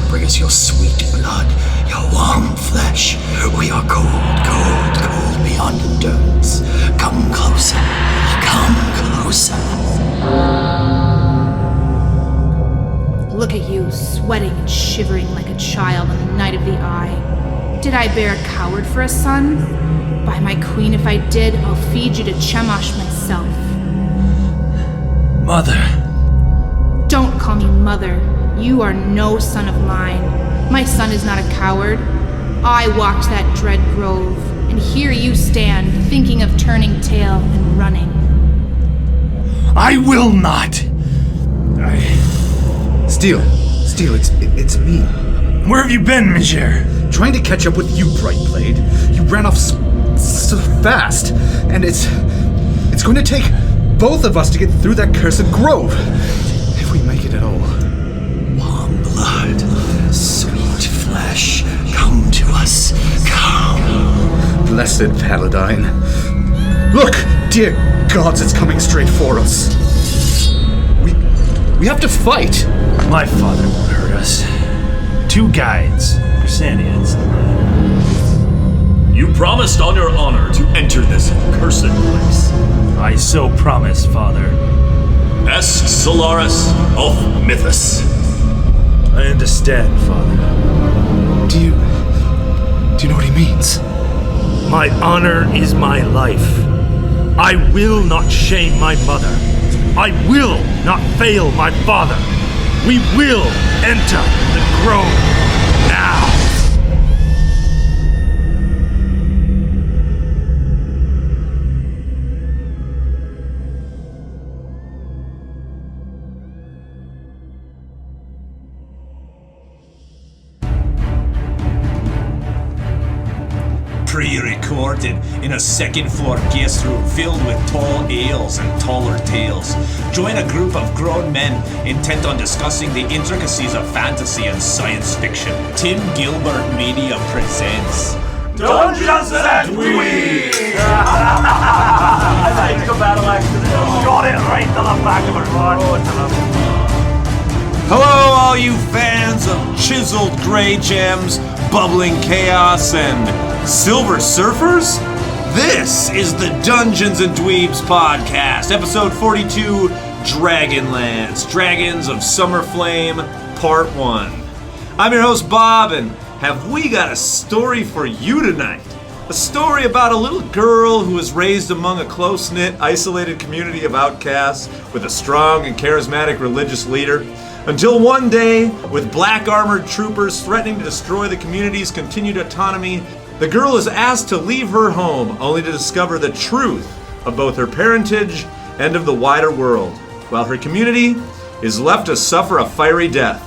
bring us your sweet blood, your warm flesh. We are cold, cold, cold beyond endurance. Come closer, come closer. Look at you, sweating and shivering like a child on the night of the eye. Did I bear a coward for a son? By my queen, if I did, I'll feed you to Chemosh myself. Mother. Don't call me mother. You are no son of mine. My son is not a coward. I walked that dread grove, and here you stand, thinking of turning tail and running. I will not! Steele, it's me. Where have you been, Major? Trying to catch up with you, Brightblade. You ran off so fast, and it's going to take both of us to get through that cursed grove. If we make it at all. Warm blood, sweet flesh, come to us, come. Blessed Paladine. Look, dear gods, it's coming straight for us. We have to fight. My father won't hurt us. 2 guides, Chrysanians. You promised on your honor to enter this cursed place. I so promise, Father. Est Solaris of Mythos. I understand, Father. Do you know what he means? My honor is my life. I will not shame my mother. I will not fail my father. We will enter the grove now. Pre-recorded in a second-floor guest room filled with tall ales and taller tales. Join a group of grown men intent on discussing the intricacies of fantasy and science fiction. Tim Gilbert Media presents Dungeons and Dweebs! I like the battle axe. Got it right to the back of her. Hello, all you fans of chiseled gray gems, bubbling chaos, and silver surfers? This is the Dungeons and Dweebs podcast, episode 42, Dragonlance, Dragons of Summer Flame, part 1. I'm your host, Bob, and have we got a story for you tonight? A story about a little girl who was raised among a close-knit, isolated community of outcasts with a strong and charismatic religious leader. Until one day, with black armored troopers threatening to destroy the community's continued autonomy, the girl is asked to leave her home, only to discover the truth of both her parentage and of the wider world, while her community is left to suffer a fiery death.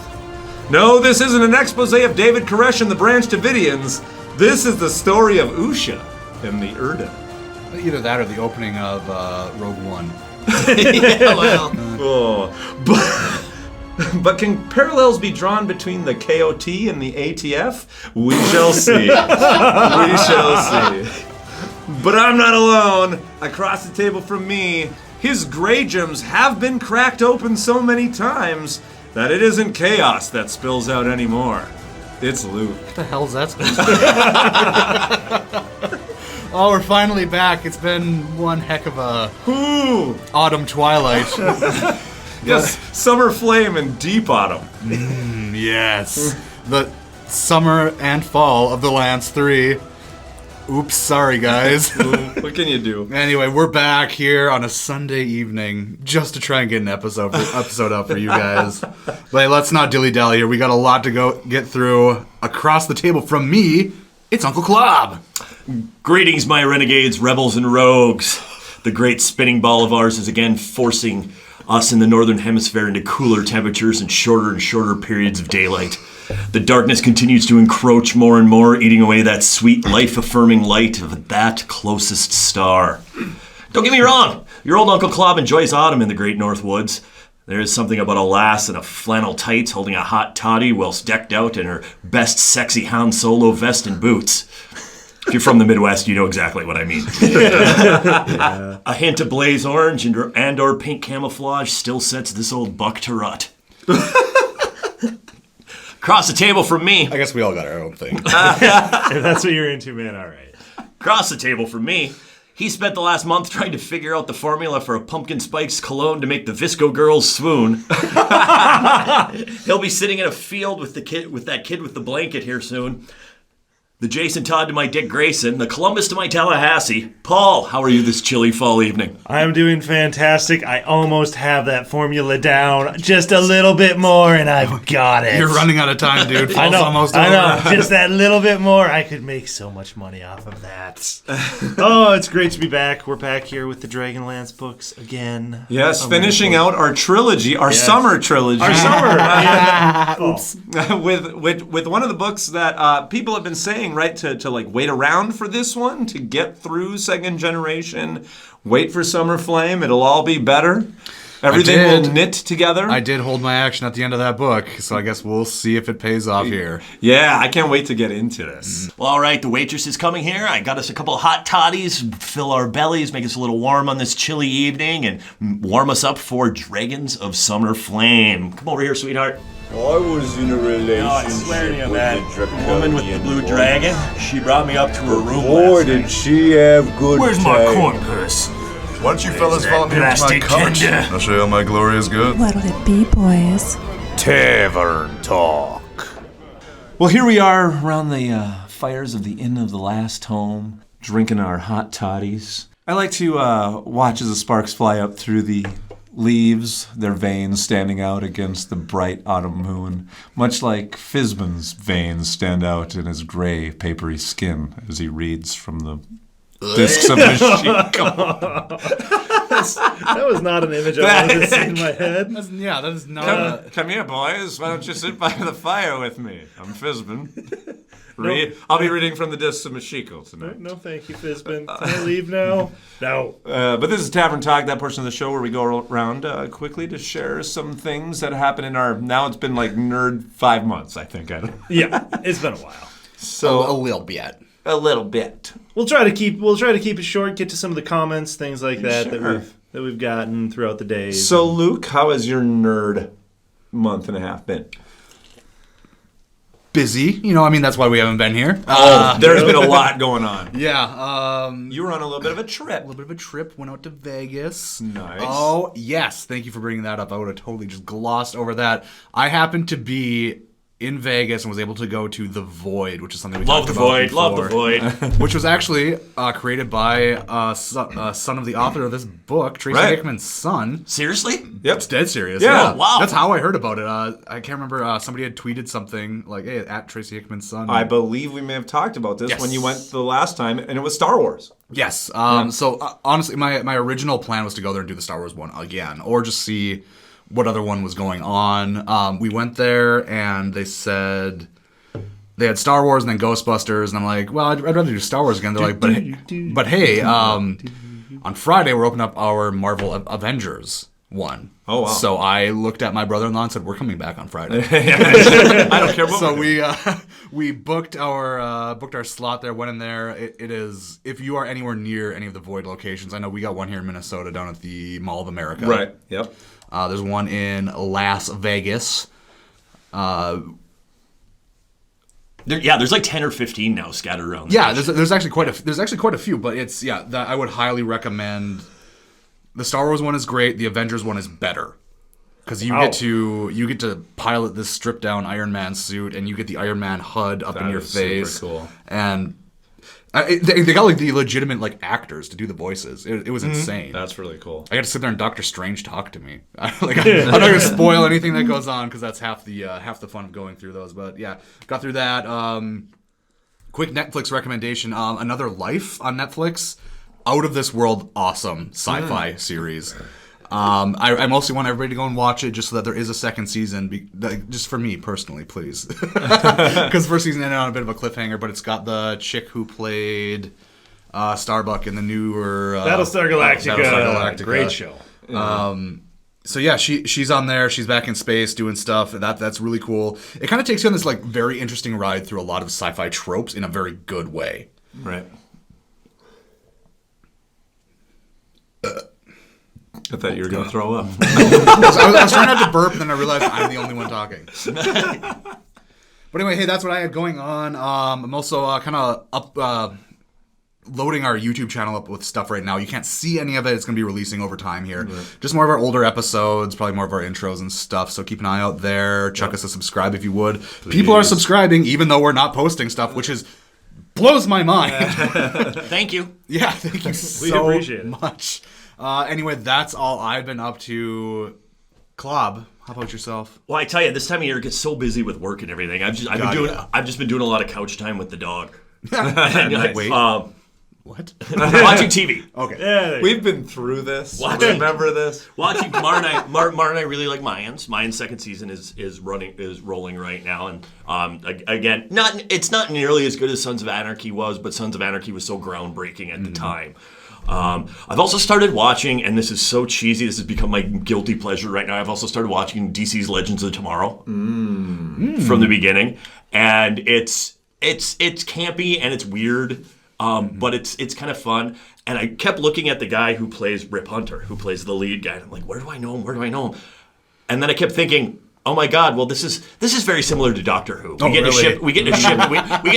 No, this isn't an expose of David Koresh and the Branch Davidians. This is the story of Usha and the Erda. Either that or the opening of Rogue One. Yeah, well. But can parallels be drawn between the KOT and the ATF? We shall see. We shall see. But I'm not alone. Across the table from me, his Grey Gems have been cracked open so many times that it isn't chaos that spills out anymore. It's Luke. What the hell's that supposed to be? Oh, we're finally back. It's been one heck of a autumn twilight. Yes, summer flame and deep autumn. Yes. The summer and fall of the Lance 3. Oops, sorry guys. What can you do? Anyway, we're back here on a Sunday evening just to try and get an episode up for you guys. But hey, let's not dilly-dally here. We got a lot to get through. Across the table from me, it's Uncle Klab. Greetings, my renegades, rebels, and rogues. The great spinning ball of ours is again forcing us in the northern hemisphere into cooler temperatures and shorter periods of daylight. The darkness continues to encroach more and more, eating away that sweet, life-affirming light of that closest star. Don't get me wrong, your old Uncle Klab enjoys autumn in the great north woods. There is something about a lass in a flannel tights holding a hot toddy whilst decked out in her best sexy Han Solo vest and boots. If you're from the Midwest, you know exactly what I mean. Yeah. A hint of blaze orange and or pink camouflage still sets this old buck to rut. Across the table from me. I guess we all got our own thing. If that's what you're into, man, all right. Across the table from me. He spent the last month trying to figure out the formula for a pumpkin spice cologne to make the Visco girls swoon. He'll be sitting in a field with that kid with the blanket here soon. The Jason Todd to my Dick Grayson, the Columbus to my Tallahassee. Paul, how are you this chilly fall evening? I'm doing fantastic. I almost have that formula down. Just a little bit more, and I've got it. You're running out of time, dude. I Fall's know. almost I over. know. Just that little bit more. I could make so much money off of that. Oh, it's great to be back. We're back here with the Dragonlance books again. Yes, finishing out our trilogy, our summer trilogy. Our summer. Oops. with one of the books that people have been saying, right, to like wait around for this one, to get through second generation, wait for Summer Flame, it'll all be better. Everything will knit together. I did hold my action at the end of that book, so I guess we'll see if it pays off here. Yeah, I can't wait to get into this. Well, all right, the waitress is coming here. I got us a couple of hot toddies, fill our bellies, make us a little warm on this chilly evening, and warm us up for Dragons of Summer Flame. Come over here, sweetheart. I was in a relationship I swear to you, with man. the The woman with the blue woman. dragon, she brought me up to her room Boy, last did night. she have good Where's time. my corn purse? Why don't you fellas follow me into my plastic cupboard? tender. I'll show you how my glory is good. What'll it be, boys? Tavern Talk. Well, here we are around the fires of the Inn of the Last Home, drinking our hot toddies. I like to watch as the sparks fly up through the leaves, their veins standing out against the bright autumn moon, much like Fizban's veins stand out in his gray, papery skin as he reads from the discs of the sheet. That was not an image I wanted to see in my head. Yeah, that is not. Come here, boys. Why don't you sit by the fire with me? I'm Fizban. I'll be reading from the discs of Mashiko tonight. No, thank you, Fizban. Can I leave now? No. But this is Tavern Talk, that portion of the show where we go around quickly to share some things that happen in our. Now it's been like nerd 5 months, I think. Yeah, it's been a while. So a little bit. A little bit. We'll try to keep it short. Get to some of the comments, things like that Sure. that we've gotten throughout the days. So, Luke, how has your nerd month and a half been? Busy. That's why we haven't been here. There's been a lot going on. Yeah. You were on a little bit of a trip. A little bit of a trip. Went out to Vegas. Nice. Oh, yes. Thank you for bringing that up. I would have totally just glossed over that. I happened to be in Vegas and was able to go to The Void, which is something we Love talked the about void, before, love the void. which was actually created by son of the author of this book, Tracy Right. Hickman's son. Seriously? Yep. It's dead serious. Yeah. Oh, wow. That's how I heard about it. I can't remember. Somebody had tweeted something like, "Hey, at Tracy Hickman's son." I believe we may have talked about this Yes. when you went the last time, and it was Star Wars. Yes. So honestly, my original plan was to go there and do the Star Wars one again, or just see what other one was going on. We went there and they said they had Star Wars and then Ghostbusters, and I'm like, well, I'd rather do Star Wars again. They're like, but hey, on Friday we're opening up our Marvel Avengers one. Oh, wow. So I looked at my brother-in-law and said, we're coming back on Friday. I don't care what So we do. we booked our slot there. Went in there. It is, if you are anywhere near any of the Void locations, I know we got one here in Minnesota down at the Mall of America. Right. Yep. There's one in Las Vegas. There's like 10 or 15 now scattered around. Yeah, there's actually quite a few, but it's I would highly recommend. The Star Wars one is great. The Avengers one is better. Because you get to pilot this stripped down Iron Man suit, and you get the Iron Man HUD up in your face. Super cool. And they got like the legitimate like actors to do the voices. It was insane. That's really cool. I got to sit there and Doctor Strange talk to me. I'm not gonna spoil anything that goes on because that's half the fun of going through those. But yeah, got through that. Quick Netflix recommendation: Another Life on Netflix. Out of this world, awesome sci-fi series. I mostly want everybody to go and watch it just so that there is a second season, just for me personally, please. Because first season ended on a bit of a cliffhanger, but it's got the chick who played Starbuck in the newer Battlestar Galactica. Battlestar Galactica. Great show. So yeah, she's on there. She's back in space doing stuff. That's really cool. It kind of takes you on this like very interesting ride through a lot of sci-fi tropes in a very good way. Right. I thought you were going to throw up. I was trying not to burp, and then I realized I'm the only one talking. But anyway, hey, that's what I had going on. I'm also kind of loading our YouTube channel up with stuff right now. You can't see any of it. It's going to be releasing over time here. Just more of our older episodes, probably more of our intros and stuff. So keep an eye out there. Chuck us a subscribe if you would. Please. People are subscribing even though we're not posting stuff, which blows my mind. Thank you. Yeah, thank you so much. Anyway, that's all I've been up to. Klab, how about yourself? Well, I tell you, this time of year it gets so busy with work and everything. I've just been doing a lot of couch time with the dog. Wait. What? Watching TV. Okay. We've been through this. Remember this? Watching Mar and I really like Mayans. Mayans' second season is rolling right now, and again, it's not nearly as good as Sons of Anarchy was, but Sons of Anarchy was so groundbreaking at the time. I've also started watching, and this is so cheesy, this has become my guilty pleasure right now. I've also started watching DC's Legends of Tomorrow from the beginning, and it's campy and it's weird. But it's kind of fun. And I kept looking at the guy who plays Rip Hunter, who plays the lead guy. And I'm like, where do I know him? And then I kept thinking, oh my God, well this is very similar to Doctor Who. We get in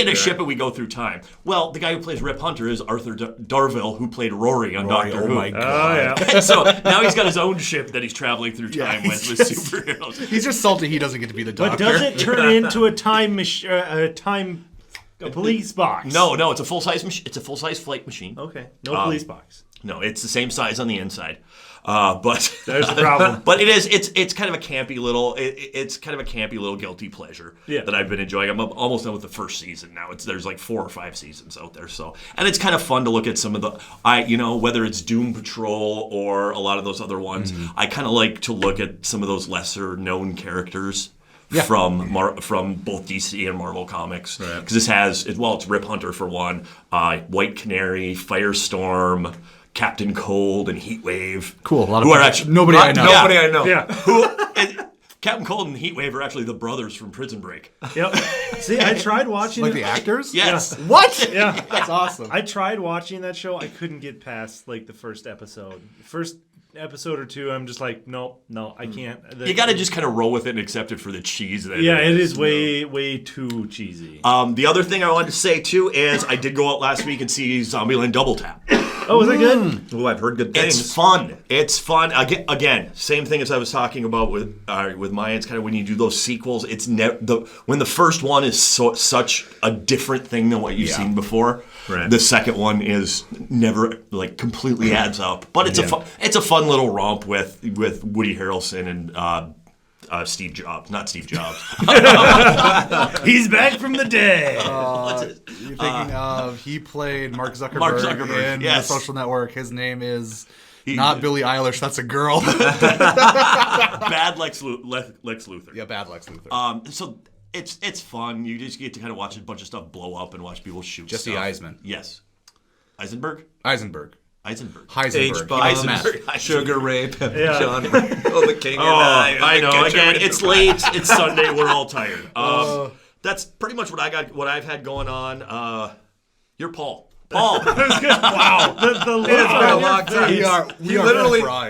a ship and we go through time. Well, the guy who plays Rip Hunter is Arthur Darvill, who played Rory on Doctor Who. Oh my God. Yeah. So now he's got his own ship that he's traveling through time with superheroes. He's just salty he doesn't get to be the Doctor. But does it turn into a police box? No, it's a full-size flight machine. Okay, no police box. No, it's the same size on the inside. But there's a problem. But it's kind of a campy little guilty pleasure that I've been enjoying. I'm almost done with the first season now. There's like 4 or 5 seasons out there, and it's kind of fun to look at some of the whether it's Doom Patrol or a lot of those other ones. I kind of like to look at some of those lesser known characters. From both DC and Marvel Comics, because this has it's Rip Hunter for one, White Canary, Firestorm, Captain Cold, and Heatwave. Cool. A lot of nobody I know. Yeah. Captain Cold and Heatwave are actually the brothers from Prison Break. Yep. See, I tried watching the actors. Yes. Yeah. What? Yeah, that's awesome. I tried watching that show. I couldn't get past the first episode. First episode or two, I'm just like, no, I can't. You got to just kind of roll with it and accept it for the cheese. It is way too cheesy. The other thing I wanted to say too is I did go out last week and see Zombieland Double Tap. Oh, was it good? Oh, I've heard good things. It's fun. Again, same thing as I was talking about with Mayans. Kind of when you do those sequels, it's when the first one is such a different thing than what you've seen before. Right. The second one is never completely adds up, but it's a fun little romp with Woody Harrelson and Steve Jobs, not Steve Jobs. He's back from the dead. You're thinking of he played Mark Zuckerberg in The Social Network. His name is not Billie Eilish. That's a girl. Bad Lex Luthor. Yeah, bad Lex Luthor. So it's fun. You just get to kind of watch a bunch of stuff blow up and watch people shoot. Jesse Eisman. Yes. Eisenberg. H-bomb, sugar rape, John the king. I know. Again, it's late. It's Sunday. We're all tired. That's pretty much what I got. What I've had going on. You're Paul. Wow. It's been a long time.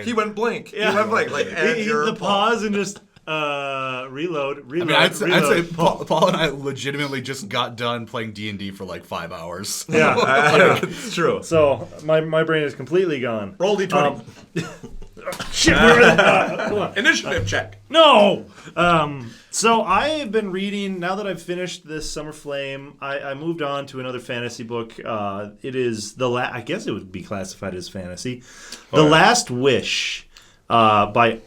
He went blank. Yeah. He went blank. The pause and just reload. I mean, I'd say Paul and I legitimately just got done playing D&D for 5 hours. Yeah, it's true. So my brain is completely gone. Roll D20. Shit, come on. Initiative check. No. So I have been reading, now that I've finished this Summer Flame, I moved on to another fantasy book. It is I guess it would be classified as fantasy. The Last Wish by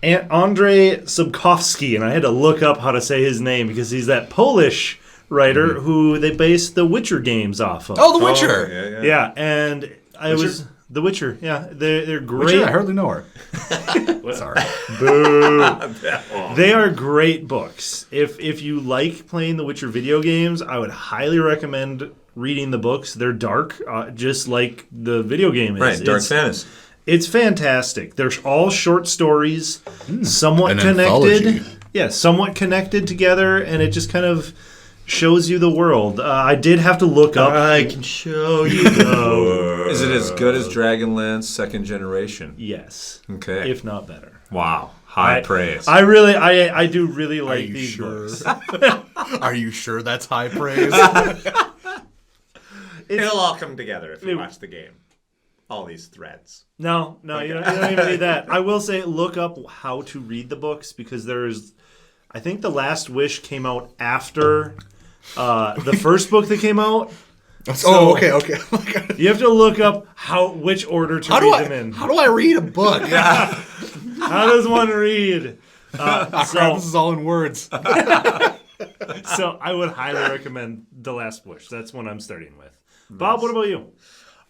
Andrzej Sapkowski, and I had to look up how to say his name because he's that Polish writer who they based the Witcher games off of. Oh, The Witcher! Yeah, and The Witcher, yeah. They're great. Witcher, I hardly know her. Sorry. Boo. They are great books. If you like playing the Witcher video games, I would highly recommend reading the books. They're dark, just like the video game is. Right, dark fantasy. It's fantastic. They're all short stories, somewhat An connected. anthology. Yeah, somewhat connected together, and it just kind of shows you the world. I did have to look up. I can show you the world. Is it as good as Dragonlance Second Generation? Yes. Okay. If not better. Wow. High praise. I do really like you these sure? books. Are you sure that's high praise? It'll all come together if you watch the game. All these threads. No, you don't even need that. I will say, look up how to read the books because I think The Last Wish came out after the first book that came out. Okay. You have to look up which order to read them in. How do I read a book? How does one read? This is all in words. So I would highly recommend The Last Wish. That's one I'm starting with. Bob, what about you?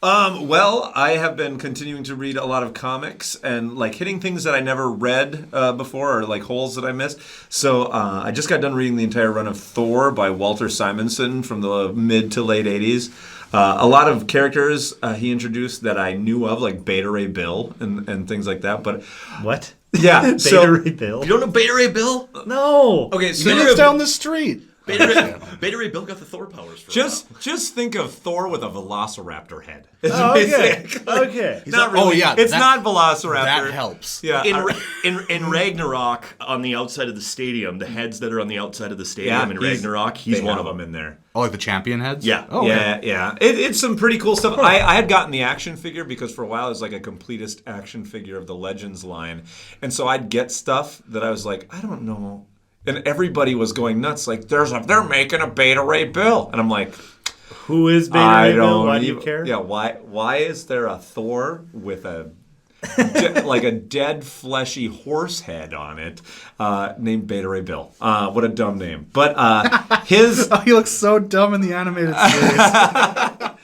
Well, I have been continuing to read a lot of comics and like hitting things that I never read before or like holes that I missed. So I just got done reading the entire run of Thor by Walter Simonson from the mid to late 80s. A lot of characters he introduced that I knew of, like Beta Ray Bill and things like that. But what? Yeah, Beta Ray Bill. You don't know Beta Ray Bill? No. Okay, so He lives down the street. Beta Ray Bill got the Thor powers for just think of Thor with a velociraptor head. Okay. Not really. It's not Velociraptor. That helps. Yeah. In Ragnarok, on the outside of the stadium, the heads that are on the outside of the stadium in Ragnarok, he's one of them in there. Oh, like the champion heads? Yeah. Oh, okay. Yeah. It's some pretty cool stuff. I had gotten the action figure because for a while it was like a completist action figure of the Legends line. And so I'd get stuff that I was like, I don't know. And everybody was going nuts, like, they're making a Beta Ray Bill. And I'm like, who is Beta Ray Bill? Why do you care? Yeah, why is there a Thor with a like a dead fleshy horse head on it named Beta Ray Bill? What a dumb name. But his... he looks so dumb in the animated series.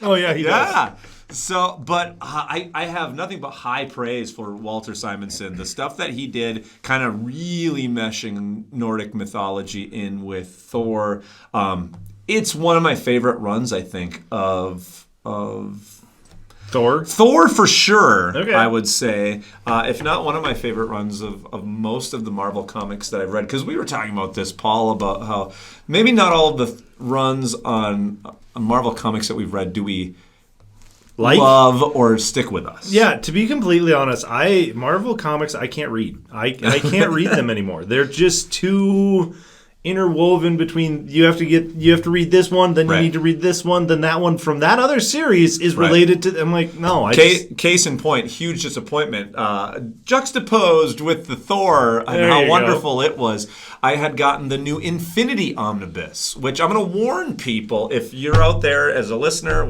Oh, yeah, he does. So, but I have nothing but high praise for Walter Simonson. The stuff that he did, kind of really meshing Nordic mythology in with Thor. It's one of my favorite runs, I think, of Thor? Thor for sure, okay. I would say. If not one of my favorite runs of most of the Marvel comics that I've read. Because we were talking about this, Paul, about how maybe not all of the runs on Marvel comics that we've read do we love or stick with us. Yeah, to be completely honest, Marvel comics I can't read. I can't read them anymore. They're just too interwoven between you have to read this one, then you need to read this one, then that one from that other series is related to. I'm like, no. Case in point, huge disappointment. Juxtaposed with the Thor and how wonderful it was. I had gotten the new Infinity Omnibus, which I'm going to warn people, if you're out there as a listener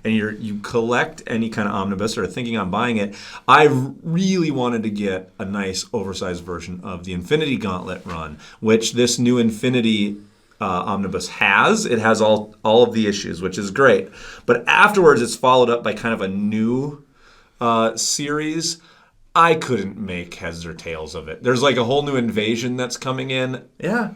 and you collect any kind of omnibus or are thinking on buying it, I really wanted to get a nice oversized version of the Infinity Gauntlet run, which this new Infinity Omnibus has. It has all of the issues, which is great. But afterwards, it's followed up by kind of a new series. I couldn't make heads or tails of it. There's like a whole new invasion that's coming in. Yeah.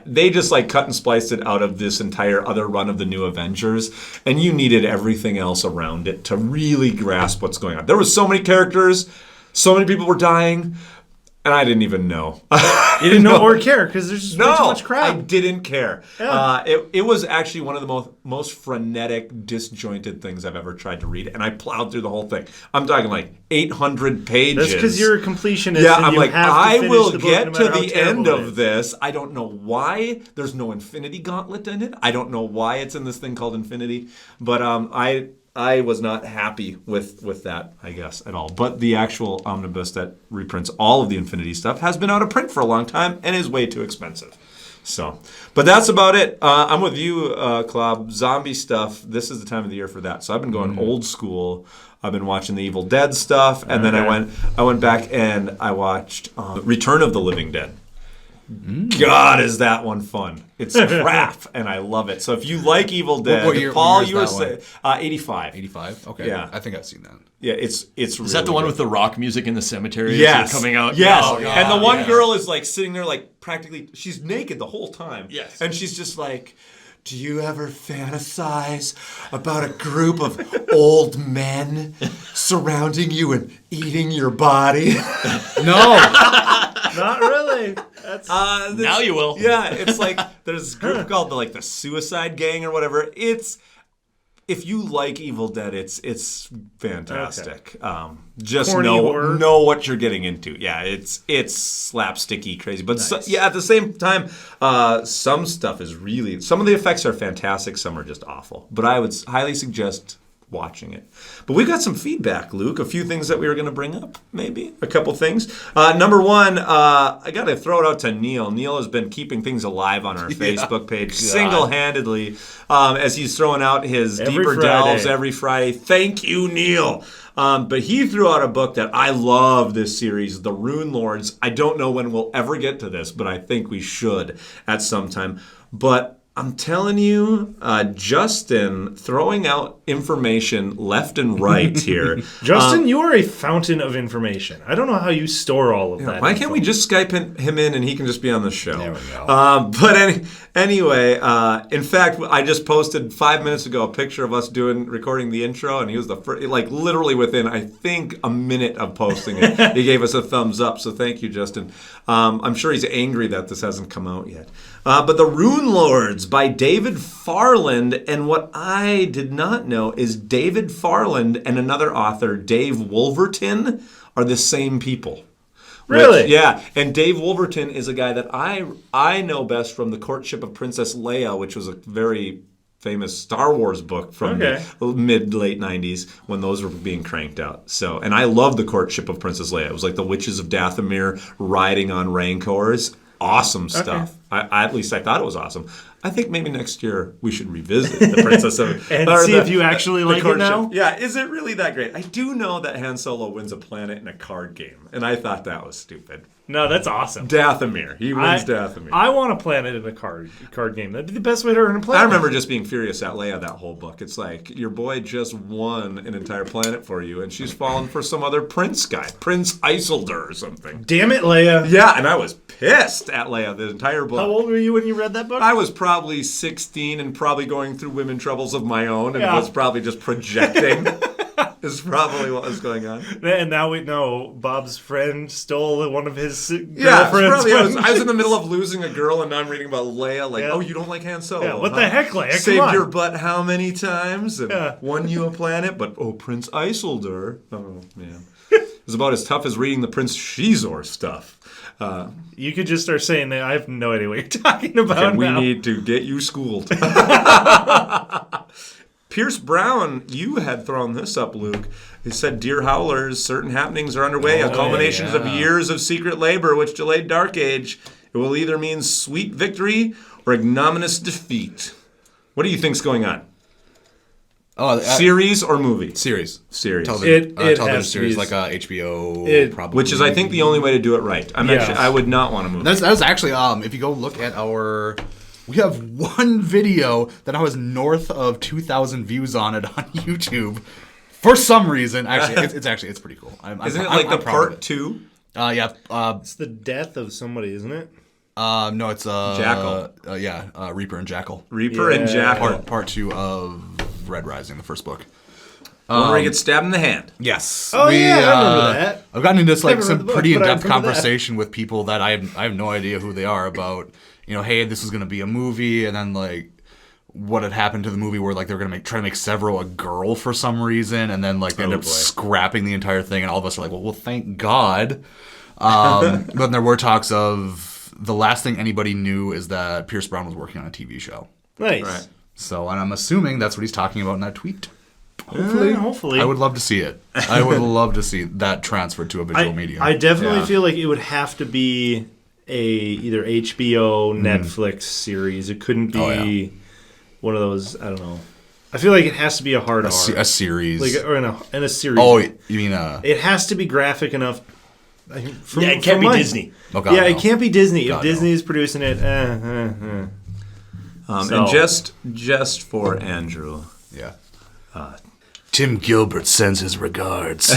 They just like cut and spliced it out of this entire other run of the New Avengers, and you needed everything else around it to really grasp what's going on. There was so many characters, so many people were dying, and I didn't even know. You didn't know or care because there's just way too much crap. I didn't care. Yeah. It was actually one of the most frenetic, disjointed things I've ever tried to read, and I plowed through the whole thing. I'm talking like 800 pages. That's because you're a completionist. Yeah, and I'm you like, have to I finish will the book get no to matter how the end terrible it of is. this. I don't know why there's no Infinity Gauntlet in it. I don't know why it's in this thing called Infinity, but I was not happy with that, I guess, at all. But the actual omnibus that reprints all of the Infinity stuff has been out of print for a long time and is way too expensive. So, but that's about it. I'm with you, Klab. Zombie stuff, this is the time of the year for that. So I've been going old school. I've been watching the Evil Dead stuff, and then I went back and I watched Return of the Living Dead. God, is that one fun. It's crap, and I love it. So if you like Evil Dead, what year, Paul, what you year were is that saying 85. 85? Okay. Yeah. I think I've seen that. Yeah, it's really Is that the one good. with the rock music in the cemetery? Yes. Coming out? Yes. Oh, and the one girl is like sitting there like practically, she's naked the whole time. Yes. And she's just like, do you ever fantasize about a group of old men surrounding you and eating your body? No. Not really. That's Now you will. Yeah, it's like there's this group called the Suicide Gang or whatever. It's if you like Evil Dead, it's fantastic. Just Corny horror. know what you're getting into. Yeah, it's slapsticky, crazy, but at the same time, some stuff is really. Some of the effects are fantastic. Some are just awful. But I would highly suggest watching it. But we've got some feedback, Luke. A few things that we were going to bring up, maybe. A couple things. Number one, I got to throw it out to Neil. Neil has been keeping things alive on our Facebook page single-handedly as he's throwing out his deeper delves every Friday. Thank you, Neil. But he threw out a book that I love this series, The Rune Lords. I don't know when we'll ever get to this, but I think we should at some time. But I'm telling you, Justin throwing out information left and right here. Justin, you are a fountain of information. I don't know how you store all of that. Why can't we just Skype him in and he can just be on the show? There we go. But anyway, in fact, I just posted 5 minutes ago a picture of us recording the intro, and he was the first, like literally within, I think, a minute of posting it. He gave us a thumbs up, so thank you, Justin. I'm sure he's angry that this hasn't come out yet. But The Rune Lords by David Farland, and what I did not know is David Farland and another author, Dave Wolverton, are the same people. Really? Yeah, and Dave Wolverton is a guy that I know best from The Courtship of Princess Leia, which was a very famous Star Wars book from the mid-late 90s when those were being cranked out. So, and I love The Courtship of Princess Leia. It was like the Witches of Dathomir riding on Rancors. Awesome stuff. At least I thought it was awesome. I think maybe next year we should revisit the Princess of and see if you actually like it now. Yeah, is it really that great? I do know that Han Solo wins a planet in a card game, and I thought that was stupid. No, that's awesome. Dathomir. He wins Dathomir. I want a planet in a card game. That'd be the best way to earn a planet. I remember just being furious at Leia that whole book. It's like, your boy just won an entire planet for you, and she's fallen for some other prince guy. Prince Isildur or something. Damn it, Leia. Yeah, and I was pissed at Leia the entire book. How old were you when you read that book? I was probably 16 and probably going through women troubles of my own and was probably just projecting. Is probably what was going on. And now we know Bob's friend stole one of his girlfriends. Yeah, I was in the middle of losing a girl, and now I'm reading about Leia. Like, oh, you don't like Han Solo? Yeah, what the heck, Leia? Saved your butt how many times and won you a planet? But Prince Isildur. Oh man, it was about as tough as reading the Prince Shizor stuff. You could just start saying that. I have no idea what you're talking about. And we need to get you schooled. Pierce Brown, you had thrown this up, Luke. He said, Dear Howlers, certain happenings are underway, a culmination of years of secret labor which delayed Dark Age. It will either mean sweet victory or ignominious defeat. What do you think's going on? Series or movie? Series. Television. Television series like HBO, probably. Which is, I think, the only way to do it right. I would not want a movie. That was actually, if you go look at we have one video that has north of 2,000 views on it on YouTube. For some reason, actually, it's pretty cool. Isn't it like the part 2? Yeah. It's the death of somebody, isn't it? No, it's Jackal. Reaper and Jackal. And Jackal. Part 2 of Red Rising, the first book. Where he gets stabbed in the hand. Yes. Oh, yeah, I remember that. I've gotten into some pretty in-depth conversation with people that I have no idea who they are about, hey, this is going to be a movie, and then, what had happened to the movie where, they were going to try to make Severo a girl for some reason, and then, they end up scrapping the entire thing, and all of us are like, well, thank God. But then there were talks of the last thing anybody knew is that Pierce Brown was working on a TV show. Nice. Right. So, and I'm assuming that's what he's talking about in that tweet. Hopefully. I would love to see it. I would love to see that transferred to a visual medium. I definitely feel like it would have to be either HBO, Netflix series. It couldn't be one of those, I don't know. I feel like it has to be a hard R. A series. Or in a series. Oh, you mean It has to be graphic enough. It can't be Disney. Oh, God, it can't be Disney. If Disney is producing it, And just for Andrew. Yeah. Tim Gilbert sends his regards.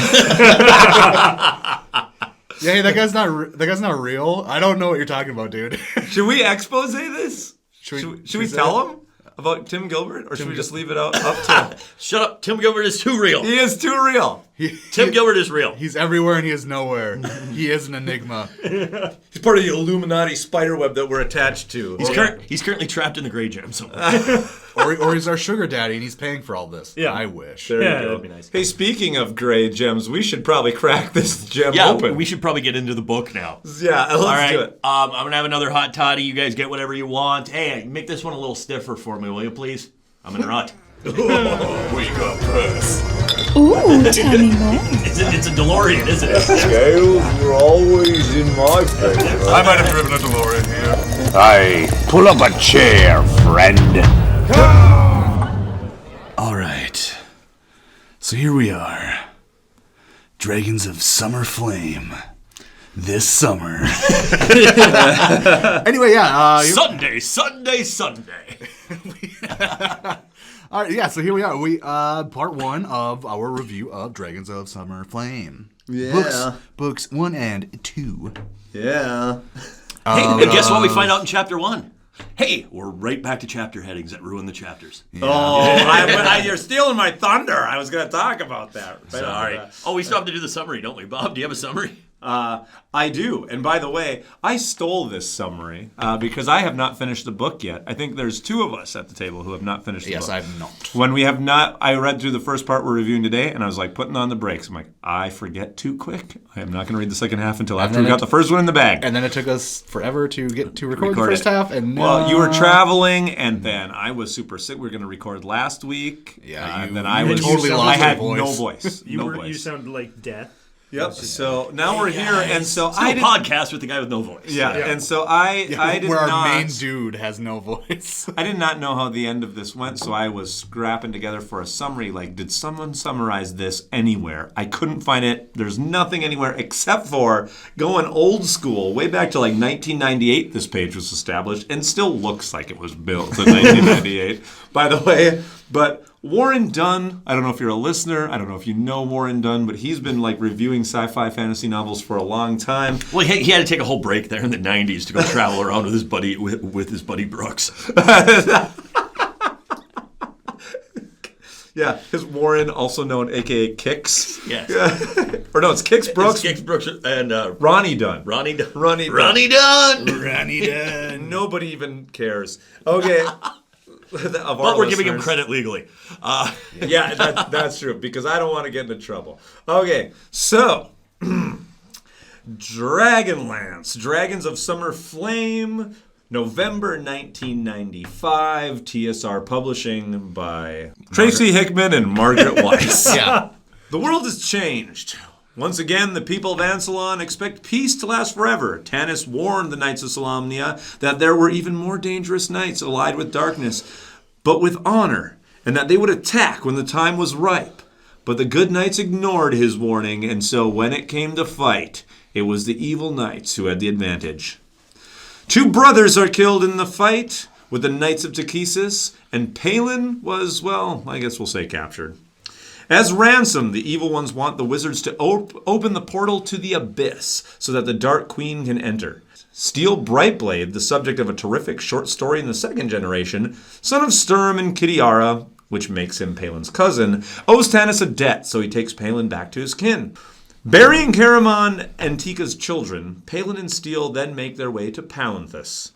Yeah, hey, that guy's not real. I don't know what you're talking about, dude. Should we expose this? Should we tell him? about Tim Gilbert, or should we just leave it up to? Shut up. Tim Gilbert is too real. He is too real. Tim Gilbert is real. He's everywhere and he is nowhere. He is an enigma. He's part of the Illuminati spiderweb that we're attached to. He's currently trapped in the Grey Gem somewhere. or he's our sugar daddy and he's paying for all this. Yeah. I wish. There you go. that'd be nice. Hey, speaking of gray gems, we should probably crack this gem open. We should probably get into the book now. Yeah, let's All right. do it. I'm going to have another hot toddy. You guys get whatever you want. Hey, make this one a little stiffer for me, will you, please? I'm in a rut. We got press. Ooh, tell me more. It's a DeLorean, isn't it? Scales were always in my favor. I might have driven a DeLorean here. Aye, pull up a chair, friend. All right. So here we are. Dragons of Summer Flame. This summer. Anyway, yeah. Sunday. All right, yeah, so here we are. We part one of our review of Dragons of Summer Flame. Yeah. Books 1 and 2. Yeah. Hey, and guess what we find out in chapter 1? Hey, we're right back to chapter headings that ruin the chapters. Yeah. Oh, you're stealing my thunder. I was going to talk about that. Sorry. Oh, we still have to do the summary, don't we, Bob? Do you have a summary? I do. And by the way, I stole this summary because I have not finished the book yet. I think there's two of us at the table who have not finished the book. Yes, I have not. When we have not, I read through the first part we're reviewing today, and I was like putting on the brakes. I'm like, I forget too quick. I am not going to read the second half until after we got the first one in the bag. And then it took us forever to get to record the first half. And well, you were traveling, and then I was super sick. We were going to record last week. Yeah, and then I was totally lost I had your no voice. voice. You sounded like death. Yep. So now we're here, and so I did a podcast with the guy with no voice. Yeah. And so I did where not. our main dude has no voice. I did not know how the end of this went, so I was scrapping together for a summary. Like, did someone summarize this anywhere? I couldn't find it. There's nothing anywhere except for going old school, way back to like 1998. This page was established, and still looks like it was built in 1998. By the way, but Warren Dunn, I don't know if you're a listener, I don't know if you know Warren Dunn, but he's been like reviewing sci-fi fantasy novels for a long time. Well, he had to take a whole break there in the 90s to go travel around with his buddy with his buddy Brooks. Yeah, his Warren, also known a.k.a. Kix. Yes. Or no, it's Kix Brooks. It's Kix Brooks and Ronnie Dunn. Ronnie Dunn. Ronnie Dunn. Nobody even cares. Okay. But we're giving him credit legally. Yeah, that's true, because I don't want to get into trouble. Okay, so Dragonlance, Dragons of Summer Flame, November 1995, TSR Publishing by Tracy Hickman and Margaret Weiss. Yeah. The world has changed. Once again, the people of Ansalon expect peace to last forever. Tanis warned the Knights of Solamnia that there were even more dangerous knights allied with darkness, but with honor, and that they would attack when the time was ripe. But the good knights ignored his warning, and so when it came to fight, it was the evil knights who had the advantage. 2 brothers are killed in the fight with the Knights of Tachesis, and Palin was, well, I guess we'll say captured. As ransom, the evil ones want the wizards to open the portal to the abyss so that the Dark Queen can enter. Steel Brightblade, the subject of a terrific short story in the second generation, son of Sturm and Kitiara, which makes him Palin's cousin, owes Tanis a debt, so he takes Palin back to his kin. Burying Caramon and Tika's children, Palin and Steel then make their way to Palanthus,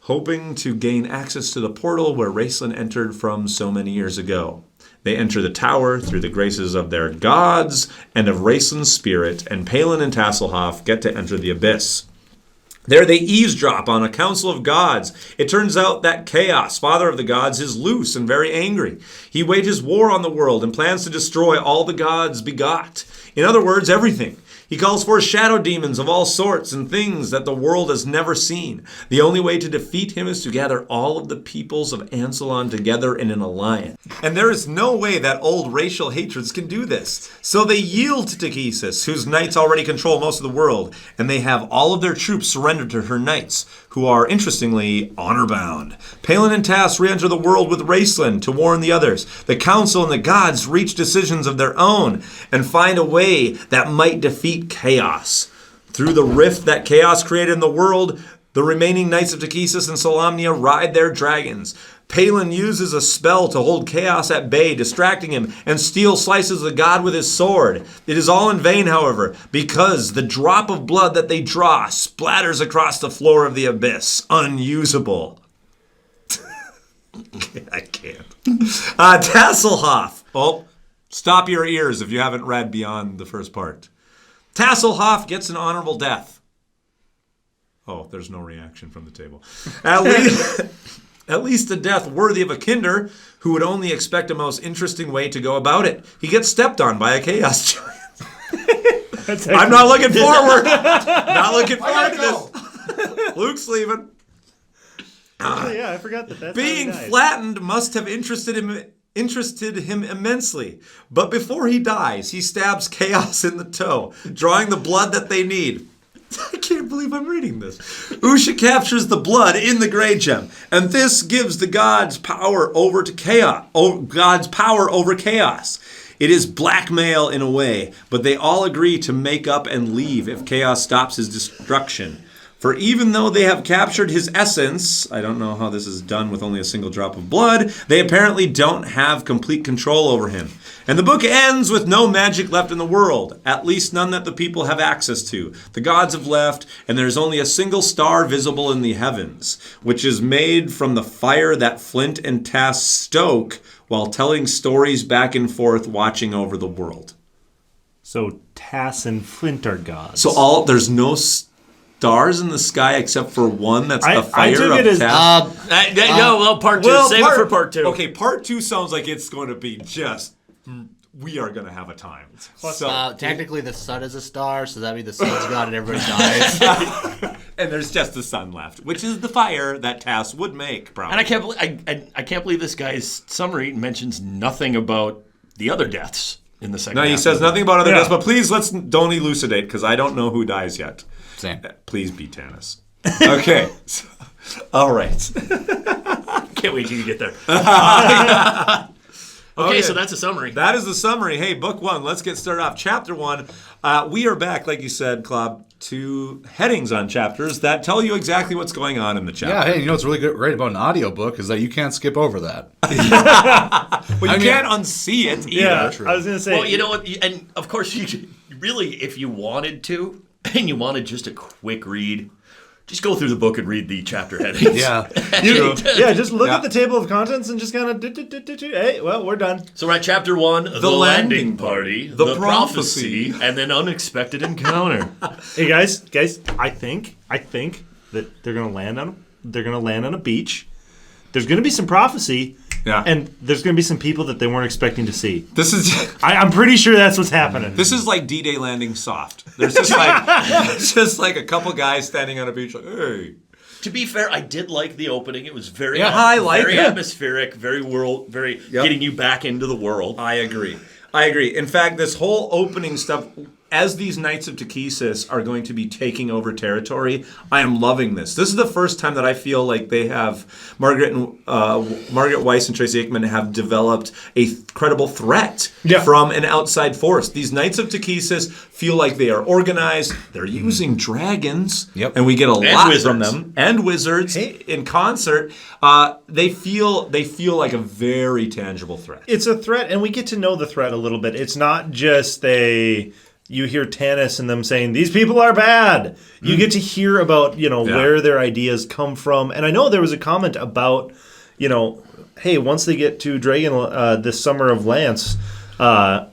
hoping to gain access to the portal where Raceland entered from so many years ago. They enter the tower through the graces of their gods and of Raceland's spirit, and Palin and Tasselhoff get to enter the abyss. There they eavesdrop on a council of gods. It turns out that Chaos, father of the gods, is loose and very angry. He wages war on the world and plans to destroy all the gods begot. In other words, everything. He calls for shadow demons of all sorts and things that the world has never seen. The only way to defeat him is to gather all of the peoples of Ansalon together in an alliance. And there is no way that old racial hatreds can do this. So they yield to Tachesis, whose knights already control most of the world, and they have all of their troops surrender to her knights, who are, interestingly, honor-bound. Palin and Tass re-enter the world with Raceland to warn the others. The council and the gods reach decisions of their own and find a way that might defeat chaos. Through the rift that chaos created in the world, the remaining Knights of Tachesis and Solamnia ride their dragons. Palin uses a spell to hold Chaos at bay, distracting him, and Steel slices the god with his sword. It is all in vain, however, because the drop of blood that they draw splatters across the floor of the abyss, unusable. I can't. Tasselhoff. Oh, stop your ears if you haven't read beyond the first part. Tasselhoff gets an honorable death. Oh, there's no reaction from the table. At least a death worthy of a kinder who would only expect a most interesting way to go about it. He gets stepped on by a chaos giant. I'm not looking forward. Not looking forward to this. Luke's leaving. Yeah, I forgot that. Being flattened must have interested him immensely. But before he dies, he stabs Chaos in the toe, drawing the blood that they need. I can't believe I'm reading this. Usha captures the blood in the Grey Gem, and this gives the gods power over to chaos. God's power over Chaos. It is blackmail in a way, but they all agree to make up and leave if Chaos stops his destruction. For even though they have captured his essence, I don't know how this is done with only a single drop of blood, they apparently don't have complete control over him. And the book ends with no magic left in the world, at least none that the people have access to. The gods have left, and there is only a single star visible in the heavens, which is made from the fire that Flint and Tass stoke while telling stories back and forth, watching over the world. So Tass and Flint are gods. So there's no stars in the sky except for one that's the fire of Tass. Part two. Save it for part two. Okay, part two sounds like it's going to be just... We are going to have a time. So technically, the sun is a star, so that means the sun's gone and everybody dies. And there's just the sun left, which is the fire that Tass would make. Probably. And I can't believe this guy's summary mentions nothing about the other deaths in the second. No, he says nothing about other deaths. But please, don't elucidate because I don't know who dies yet. Same. Please be Tanis. Okay. All right. Can't wait till you get there. Okay, so that's a summary. That is the summary. Hey, book one, let's get started off. Chapter one, we are back, like you said, Klab, to headings on chapters that tell you exactly what's going on in the chapter. Yeah, hey, you know what's really great about an audiobook is that you can't skip over that. Well, you can't unsee it either. Yeah, I was going to say. Well, you know what, and of course, you really, if you wanted to, and you wanted just a quick read, just go through the book and read the chapter headings. Yeah. Just look at the table of contents and just kind of, hey, well, we're done. So we're at chapter one, the landing party, the prophecy, and then unexpected encounter. Hey, guys, I think that they're going to land on a beach. There's going to be some prophecy. Yeah. And there's going to be some people that they weren't expecting to see. This is... I'm pretty sure that's what's happening. This is like D-Day landing soft. There's just like a couple guys standing on a beach like, hey. To be fair, I did like the opening. It was very very atmospheric, very getting you back into the world. I agree. In fact, this whole opening stuff, as these Knights of Takhisis are going to be taking over territory, I am loving this. This is the first time that I feel like they have, Margaret Weiss and Tracy Hickman have developed a credible threat from an outside force. These Knights of Takhisis feel like they are organized. They're using dragons, and we get a lot from them, and wizards in concert. They feel like a very tangible threat. It's a threat, and we get to know the threat a little bit. It's not just you hear Tanis and them saying, these people are bad. You get to hear about, where their ideas come from. And I know there was a comment about, hey, once they get to this Summer of Lance, can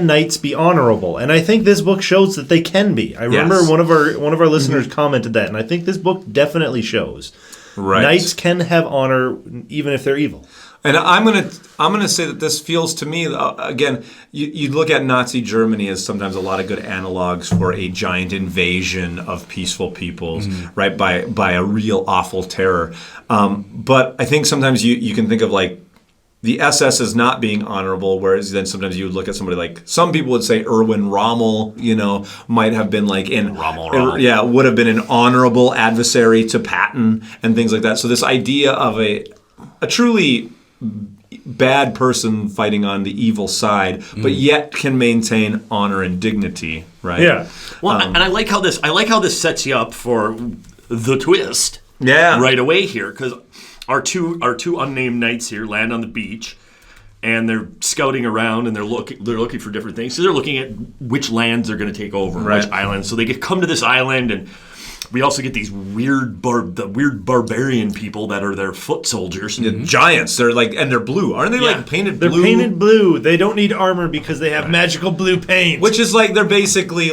knights be honorable? And I think this book shows that they can be. I remember one of our listeners commented that, and I think this book definitely shows. Right. Knights can have honor even if they're evil. And I'm gonna say that this feels to me, again, you look at Nazi Germany as sometimes a lot of good analogs for a giant invasion of peaceful peoples, right, by a real awful terror. But I think sometimes you can think of like the SS as not being honorable, whereas then sometimes you would look at somebody like, some people would say Erwin Rommel, might have been like Rommel. Yeah, would have been an honorable adversary to Patton and things like that. So this idea of a truly bad person fighting on the evil side, but yet can maintain honor and dignity, right? Yeah. Well, and I like how this sets you up for the twist. Yeah. Right away here, because our two unnamed knights here land on the beach, and they're scouting around, and they're looking for different things. So they're looking at which lands they're going to take over, which islands. So they come to this island, and we also get these weird barbarian people that are their foot soldiers. Giants. They're and they're blue. Aren't they painted blue? They're painted blue. They don't need armor because they have magical blue paint. Which is they're basically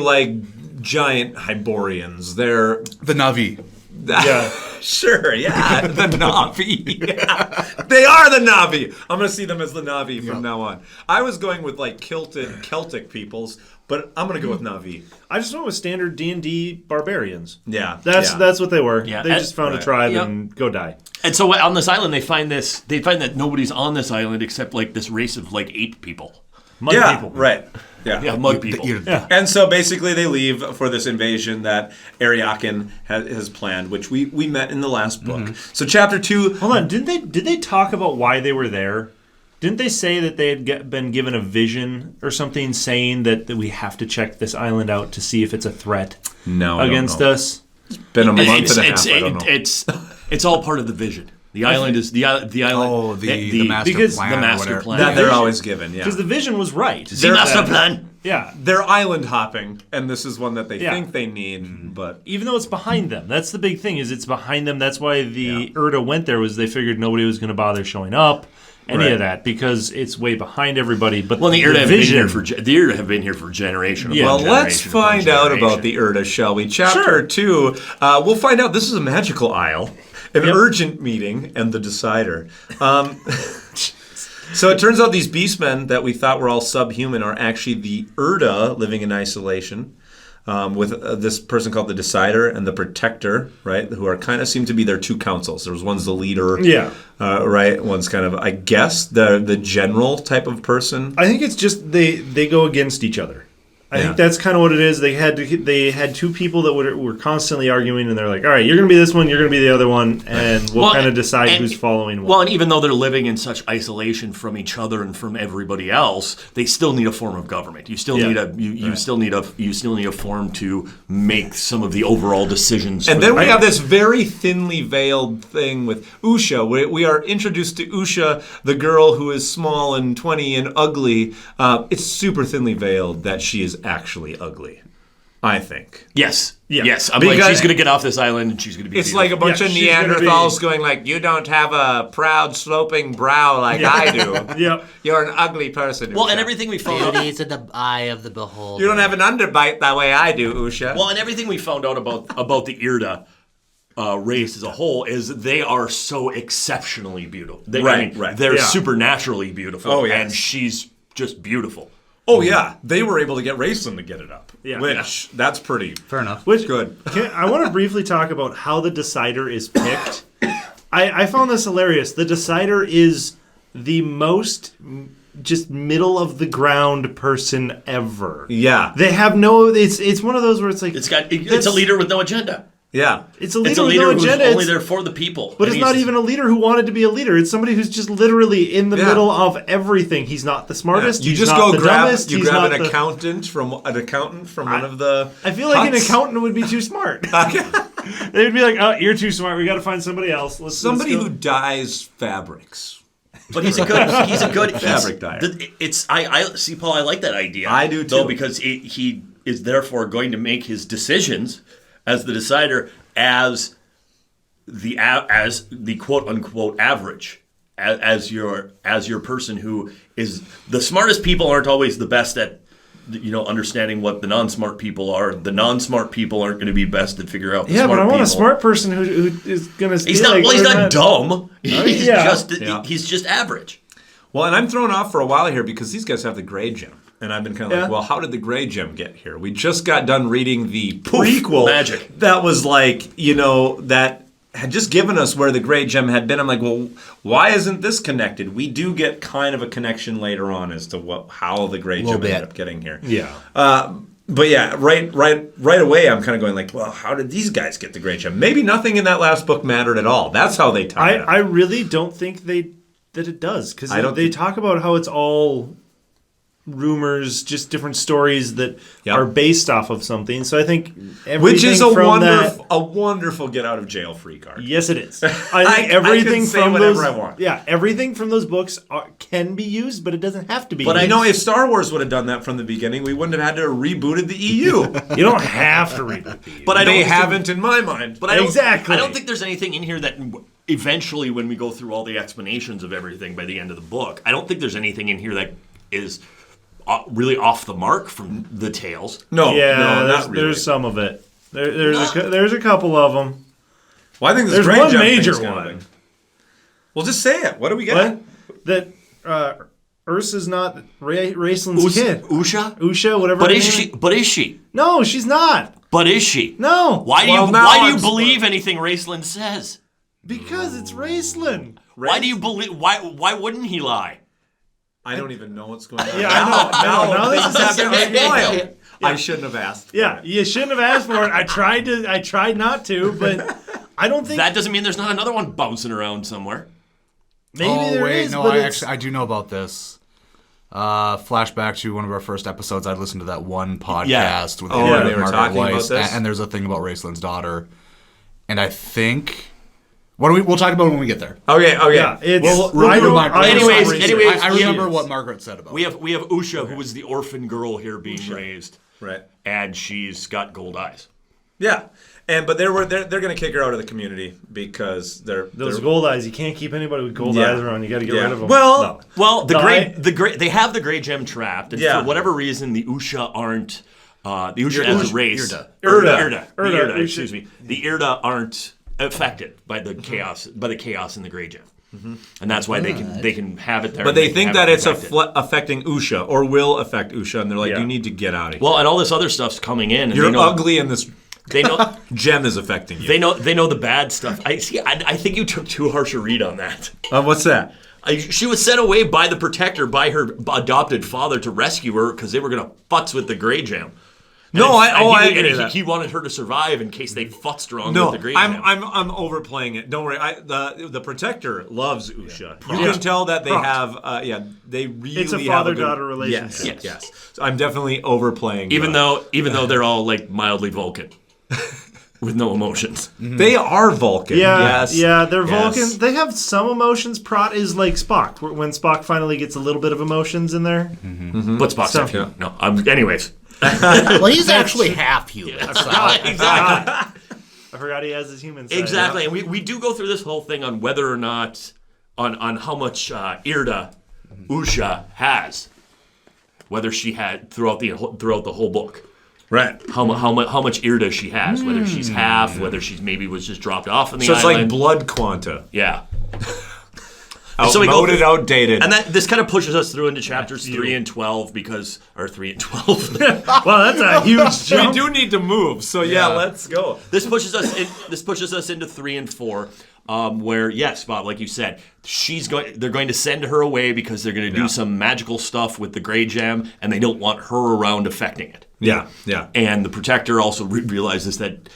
giant Hyborians. They're the Na'vi. Yeah. Sure, yeah. The Na'vi. Yeah. They are the Na'vi. I'm going to see them as the Na'vi from now on. I was going with kilted Celtic peoples, but I'm going to go with Na'vi. I just went with standard D&D barbarians. Yeah. That's what they were. Yeah. They just found a tribe and go die. And so on this island, they find that nobody's on this island except this race of ape people. Mud people. Right. Yeah, mud people. And so basically they leave for this invasion that Ariakin has planned, which we met in the last book. So chapter 2... Hold on, did they talk about why they were there? Didn't they say that they had been given a vision or something saying that we have to check this island out to see if it's a threat against us? It's been a month and a half, I don't know. It's all part of the vision. The island is the island. Oh, the master plan. The master plan that they're always given. Yeah, because the vision was right. The master plan. Yeah, they're island hopping, and this is one that they think they need. But even though it's behind them, that's the big thing. Is it's behind them. That's why the Erda went there. Was they figured nobody was going to bother showing up. Any of that because it's way behind everybody. But the Erda have been here for generations. Yeah. Well, let's find out about the Erda, shall we? Chapter 2. We'll find out. This is a magical isle. An urgent meeting and the decider. So it turns out these beastmen that we thought were all subhuman are actually the Erda living in isolation with this person called the decider and the protector, right? Who are kind of seem to be their two councils. There's one's the leader, right? One's kind of, I guess, the general type of person. I think it's just they go against each other. I think that's kind of what it is. They had two people that were constantly arguing, and they're like, all right, you're going to be this one, you're going to be the other one, and we'll kind of decide who's following what. Well, and even though they're living in such isolation from each other and from everybody else, they still need a form of government. You still need you still need a form to make some of the overall decisions. And then we have this very thinly veiled thing with Usha. We are introduced to Usha, the girl who is small and 20 and ugly. It's super thinly veiled that she is actually ugly, I think. Yes. I'm like, she's going to get off this island and she's going to be. It's beautiful. Like a bunch of Neanderthals going you don't have a proud sloping brow like I do. You're an ugly person. Well, and everything we found out. Beauty is in the eye of the beholder. You don't have an underbite the way I do, Usha. Well, and everything we found out about the Erda race as a whole is they are so exceptionally beautiful. They're supernaturally beautiful. Oh, yes. And she's just beautiful. Oh, yeah. They were able to get Rayson to get it up. Yeah. Which, that's pretty. Fair enough. Good. I want to briefly talk about how the decider is picked. I found this hilarious. The decider is the most just middle of the ground person ever. Yeah. They have it's one of those where it's like... It's a leader with no agenda. Yeah. It's a leader with no agenda. Who's only there for the people. But it's not even a leader who wanted to be a leader. It's somebody who's just literally in the middle of everything. He's not the smartest. You just go grab an accountant from one of the I feel like an accountant would be too smart. They'd be like, oh, you're too smart. We got to find somebody else. Somebody who dyes fabrics. But he's a good fabric dyer. I see, Paul. I like that idea. I do too. Though, because he is therefore going to make his decisions as the decider as the quote unquote average, as your person who is the smartest. People aren't always the best at understanding what the non-smart people are. The non-smart people aren't going to be best at figure out the smart people. Yeah, but I want a smart person who is going to... He's not dumb. He's just average. Well, and I'm thrown off for a while here because these guys have the gray gem. And I've been kind of like, well, how did the gray gem get here? We just got done reading the prequel. Magic. That was like, that had just given us where the gray gem had been. I'm like, well, why isn't this connected? We do get kind of a connection later on as to how the gray gem ended up getting here. Yeah. But yeah, right away, I'm kind of going like, well, how did these guys get the gray gem? Maybe nothing in that last book mattered at all. That's how they tie it up. I really don't think that it does, because they talk about how it's all rumors, just different stories that are based off of something. So I think which is a a wonderful get out of jail free card. Yes, it is. I think everything I can say from whatever those, I want. Yeah, everything from those books can be used, but it doesn't have to be. But used. I know if Star Wars would have done that from the beginning, we wouldn't have had to have rebooted the EU. You don't have to reboot the EU. But they haven't in my mind. But I don't Exactly. think there's anything in here that eventually, when we go through all the explanations of everything by the end of the book, I don't think there's anything in here that is really off the mark from the tales. No, not really. There's some of it. There's a couple of them. Well, I think there's one major one. Well, just say it. What do we get? That Ursa's not Raceland's kid. Usha, whatever. But is she? No, she's not. But is she? No. Why do you believe anything Raceland says? Because it's Raceland. Why do you believe? Why wouldn't he lie? I don't even know what's going on. Yeah, I know. Now this is spoiled. I shouldn't have asked. Yeah, you shouldn't have asked for it. I tried not to, but I don't think that doesn't mean there's not another one bouncing around somewhere. Maybe there is. No, I do know about this. Flashback to one of our first episodes. I listened to that one podcast with they were talking Weiss, about this, and there's a thing about Raceland's daughter, and I think. We'll talk about it when we get there. Okay. Yeah, I remember what Margaret said about it. We have Usha, who was the orphan girl here being raised, right? And she's got gold eyes. Yeah, but they're going to kick her out of the community because those gold eyes. You can't keep anybody with gold eyes around. You got to get rid of them. Well, they have the gray gem trapped, and for whatever reason, the Usha aren't the Usha as a race. Irda. Excuse me. The Irda aren't affected by the chaos in the gray gem, and that's why they can have it there. But they think that it's affecting Usha or will affect Usha, and they're like, you need to get out of here. Well, and all this other stuff's coming in. And you're ugly, and this they know gem is affecting you. They know the bad stuff. I think you took too harsh a read on that. What's that? She was sent away by the protector, by her adopted father, to rescue her because they were going to futz with the gray gem. I agree with that. He wanted her to survive in case they futzed wrong with the Grey Gem. I'm overplaying it. Don't worry. The protector loves Usha. You can tell that they have. They really it's a father-daughter relationship. Yes. So I'm definitely overplaying. Even though they're all like mildly Vulcan. With no emotions. Mm-hmm. They are Vulcan. Yeah, they're Vulcan. They have some emotions. Prot is like Spock. When Spock finally gets a little bit of emotions in there. Mm-hmm. But Spock's half human. No, anyways. Well, he's actually half human. Yeah, exactly. I forgot he has his human side. Exactly, and we do go through this whole thing on whether or not, on how much Irda Usha has, whether she had throughout the whole book. Right. How much Irda she has, whether she's half, whether she's maybe was just dropped off on the island. So it's like blood quanta. Yeah. Outmoded, outdated. And this kind of pushes us through into chapters 3 and 12 or 3 and 12. Well, that's a huge jump. We do need to move, so let's go. This pushes us into 3 and 4, where yes, Bob, like you said, they're going to send her away because they're going to do some magical stuff with the Grey Gem, and they don't want her around affecting it. Yeah. And the protector also realizes that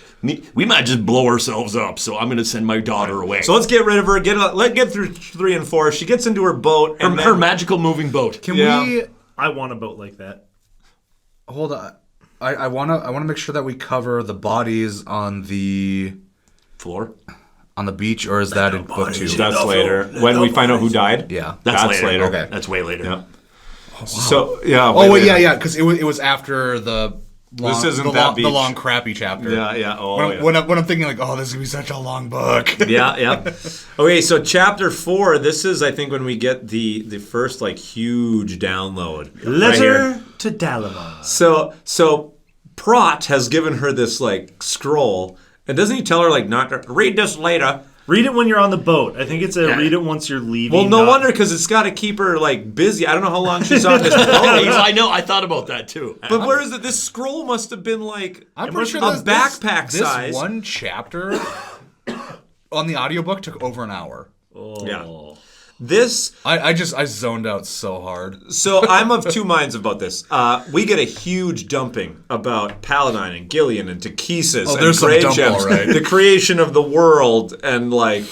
we might just blow ourselves up, so I'm going to send my daughter away. So let's get rid of her. Let's get through 3 and 4. She gets into her boat. Her magical moving boat. Can we? I want a boat like that. Hold on. I want to make sure that we cover the bodies on the floor, on the beach, or is that in book 2? That's later. When we find out who died. Yeah, that's later. Okay, that's way later. Yeah. Oh, wow. So because it was after the long, the long crappy chapter. Yeah. When I'm thinking like, this is gonna be such a long book. Yeah. Okay, so chapter 4. This is, I think, when we get the first like huge download. Letter to Dalamon. So Prot has given her this like scroll, and doesn't he tell her like not to read this later? Read it when you're on the boat. I think it's read it once you're leaving. Well, no wonder, because it's got to keep her like busy. I don't know how long she's on this boat. I know. I thought about that too. But where is it? This scroll must have been like I'm pretty sure a backpack size. This one chapter on the audiobook took over an hour. Oh. Yeah. This I zoned out so hard. So I'm of two minds about this. We get a huge dumping about Paladine and Gillian and Takesis and Grey Gems, the creation of the world, and like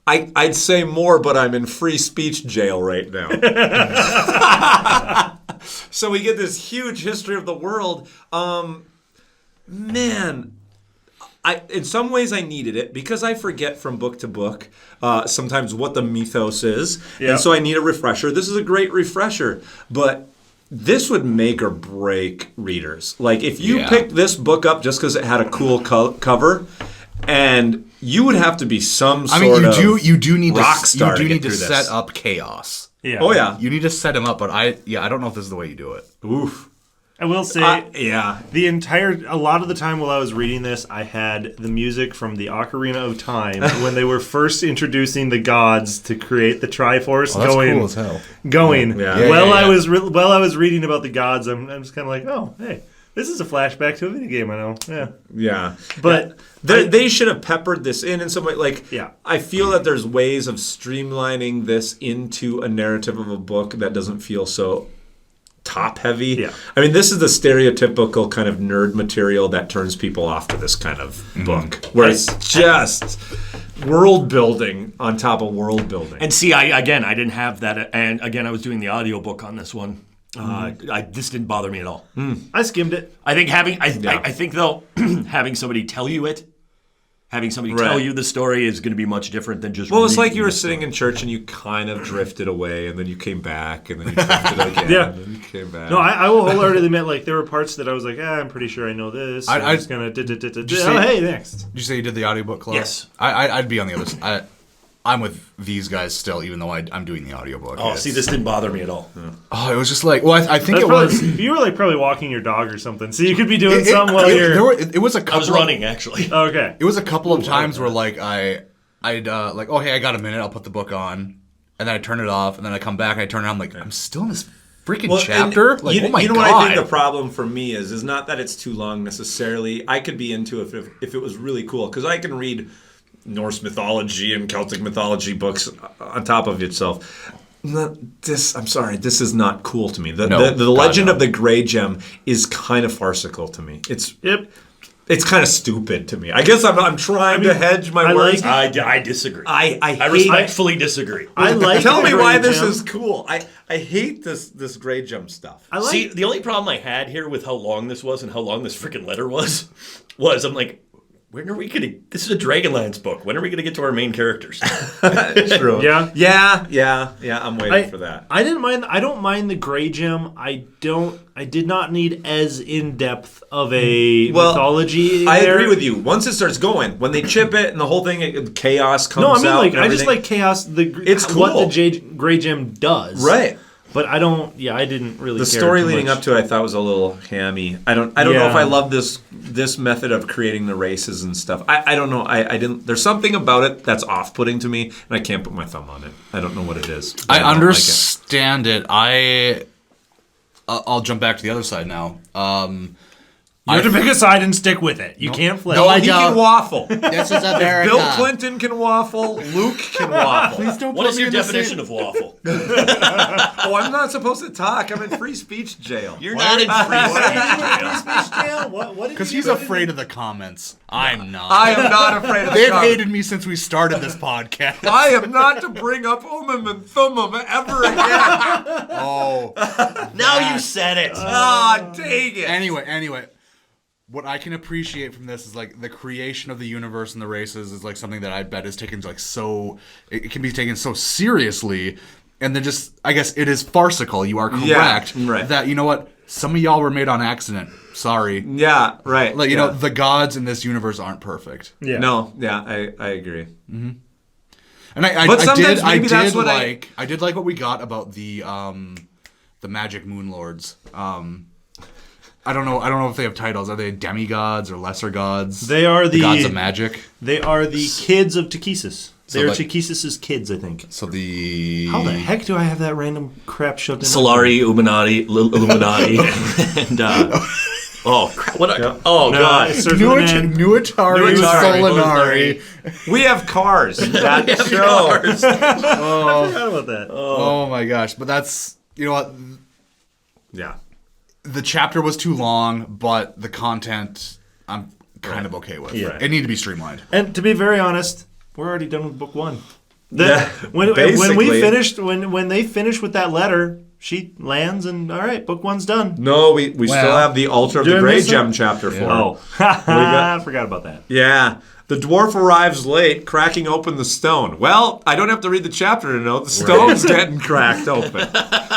I'd say more, but I'm in free speech jail right now. So we get this huge history of the world. Man, in some ways I needed it because I forget from book to book sometimes what the mythos is. Yep. And so I need a refresher. This is a great refresher, but this would make or break readers. Like if you picked this book up just because it had a cool cover, and you would have to be some sort of you do need rock star. You do need to this. set up chaos. Yeah. Oh yeah. You need to set him up, but I don't know if this is the way you do it. Oof. I will say, a lot of the time while I was reading this, I had the music from the Ocarina of Time when they were first introducing the gods to create the Triforce cool as hell. While I was reading about the gods, I'm just kind of like, oh, hey, this is a flashback to a video game. I know, yeah. But they should have peppered this in some way. Like, I feel that there's ways of streamlining this into a narrative of a book that doesn't feel so top heavy. Yeah. I mean, this is the stereotypical kind of nerd material that turns people off to this kind of book, where it's just world building on top of world building. And see, I didn't have that, and again, I was doing the audiobook on this one. This didn't bother me at all. I skimmed it. I think I think though, having somebody tell you it. Having somebody tell you the story is going to be much different than just. Well, it's like you were sitting in church and you kind of drifted away, and then you came back, and then you drifted again, and then you came back. No, I will wholeheartedly admit, like there were parts that I was like, I'm pretty sure I know this. I was gonna. Hey, next. Did you say you did the audiobook club? Yes. I'd be on the other side. I'm with these guys still, even though I'm doing the audiobook. Oh, see, this didn't bother me at all. Yeah. Oh, it was just like, well, I think it probably, was. You were like probably walking your dog or something, so you could be doing something while you're. It was a couple. I was running actually. Okay. It was a couple of times where like I'd like, oh hey, I got a minute, I'll put the book on, and then I turn it off, and then I come back, and I turn it on, I'm like, I'm still in this freaking chapter. Like, oh my god. You know what I think the problem for me is not that it's too long necessarily. I could be into it if it was really cool, because I can read Norse mythology and Celtic mythology books on top of itself. I'm sorry, this is not cool to me. The Legend of the Grey Gem is kind of farcical to me. It's kind of stupid to me. I guess I'm trying to hedge my words. I disagree. I respectfully disagree. Tell me why this is cool. I hate this Grey Gem stuff. See, the only problem I had here with how long this was and how long this freaking letter was I'm like, when are we gonna? This is a Dragonlance book. When are we gonna get to our main characters? True. Yeah. I'm waiting for that. I don't mind the Grey Gem. I did not need as in depth of a mythology. I agree with you. Once it starts going, when they chip it and the whole thing, chaos comes out. No, I mean I just like chaos. It's cool. What the Grey Gem does, right? But I don't. Yeah, I didn't really. The story leading up to it, I thought was a little hammy. I don't know if I love this method of creating the races and stuff. I don't know. I didn't. There's something about it that's off-putting to me, and I can't put my thumb on it. I don't know what it is. I understand it. I'll jump back to the other side now. You have to pick a side and stick with it. You can't flip. No, he can waffle. This is America. If Bill Clinton can waffle, Luke can waffle. Please don't. What is your definition of waffle? Oh, I'm not supposed to talk. I'm in free speech jail. You're not in free speech jail. What? Because he's afraid of the comments. I'm not. I am not afraid of the They've comments. hated me since we started this podcast. I am not to bring up and thumbum ever again. Oh. Now you said it. Ah, dang it. Anyway. What I can appreciate from this is like the creation of the universe and the races is like something that I bet is taken like so it can be taken so seriously, and then just I guess it is farcical. You are correct that you know what, some of y'all were made on accident. Sorry. Yeah. Right. Like you know the gods in this universe aren't perfect. Yeah. No. Yeah. I agree. Mm-hmm. And I did like what we got about the magic moon lords. I don't know if they have titles. Are they demigods or lesser gods? They are the gods of magic. They are the kids of Takesis. They're Takesis's kids, I think. So how the heck do I have that random crap shoved in? Solari, Illuminati, and oh crap! God! Nuitari, Solinari. We have cars. That show. Cars. I forgot about that. Oh my gosh! But that's you know what? Yeah. The chapter was too long, but the content I'm kind of okay with. Yeah. It needed to be streamlined. And to be very honest, we're already done with book one. When basically. when they finish with that letter, she lands and all right, book one's done. No, we still have the Altar of the Grey Gem chapter 4. Oh, I forgot about that. Yeah. The dwarf arrives late, cracking open the stone. Well, I don't have to read the chapter to know the stone's getting cracked open.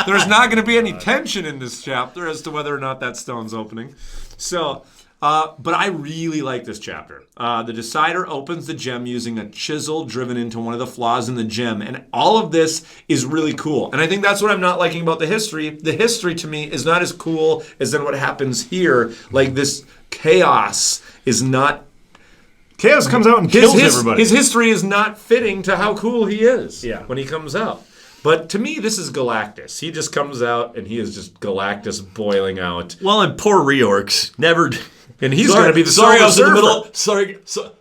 There's not going to be any tension in this chapter as to whether or not that stone's opening. So, but I really like this chapter. The Decider opens the gem using a chisel driven into one of the flaws in the gem. And all of this is really cool. And I think that's what I'm not liking about the history. The history, to me, is not as cool as then what happens here. Like, this chaos is not... Chaos comes out and kills everybody. His history is not fitting to how cool he is when he comes out. But to me, this is Galactus. He just comes out and he is just Galactus boiling out. Well, and poor Reorx never... And he's going to be the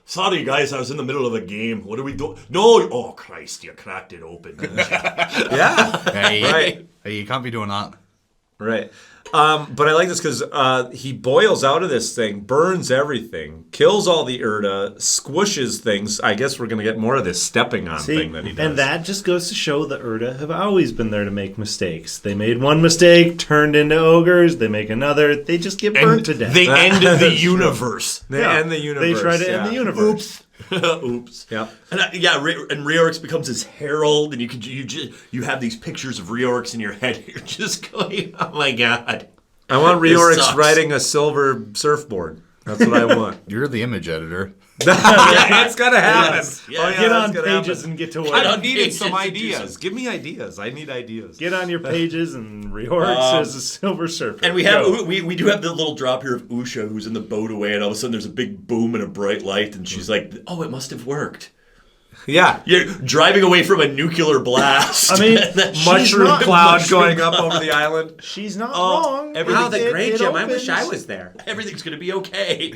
Sorry, guys, I was in the middle of a game. What do we do? No, oh Christ, you cracked it open. Right. Hey, you can't be doing that. Right. But I like this because he boils out of this thing, burns everything, kills all the Urda, squishes things. I guess we're going to get more of this stepping on thing that he does. And that just goes to show the Urda have always been there to make mistakes. They made one mistake, turned into ogres. They make another. They just get burnt to death. They ended the universe. They end the universe. They try to end the universe. Oops. Yeah. And and Reorx becomes his herald, and you have these pictures of Reorx in your head. You're just going, oh my god. I want Reorx riding a silver surfboard. That's what I want. You're the image editor. It's gotta happen. Yes. Get on pages and get to work. I needed some ideas. Give me ideas. I need ideas. Get on your pages and Reorx as a silver surfer. And we have we do have the little drop here of Usha who's in the boat away, and all of a sudden there's a big boom and a bright light, and she's like, "Oh, it must have worked." Yeah, you're driving away from a nuclear blast. I mean, mushroom cloud going up over the island. She's not wrong. Wow, the Grey Gem! I wish I was there. Everything's gonna be okay.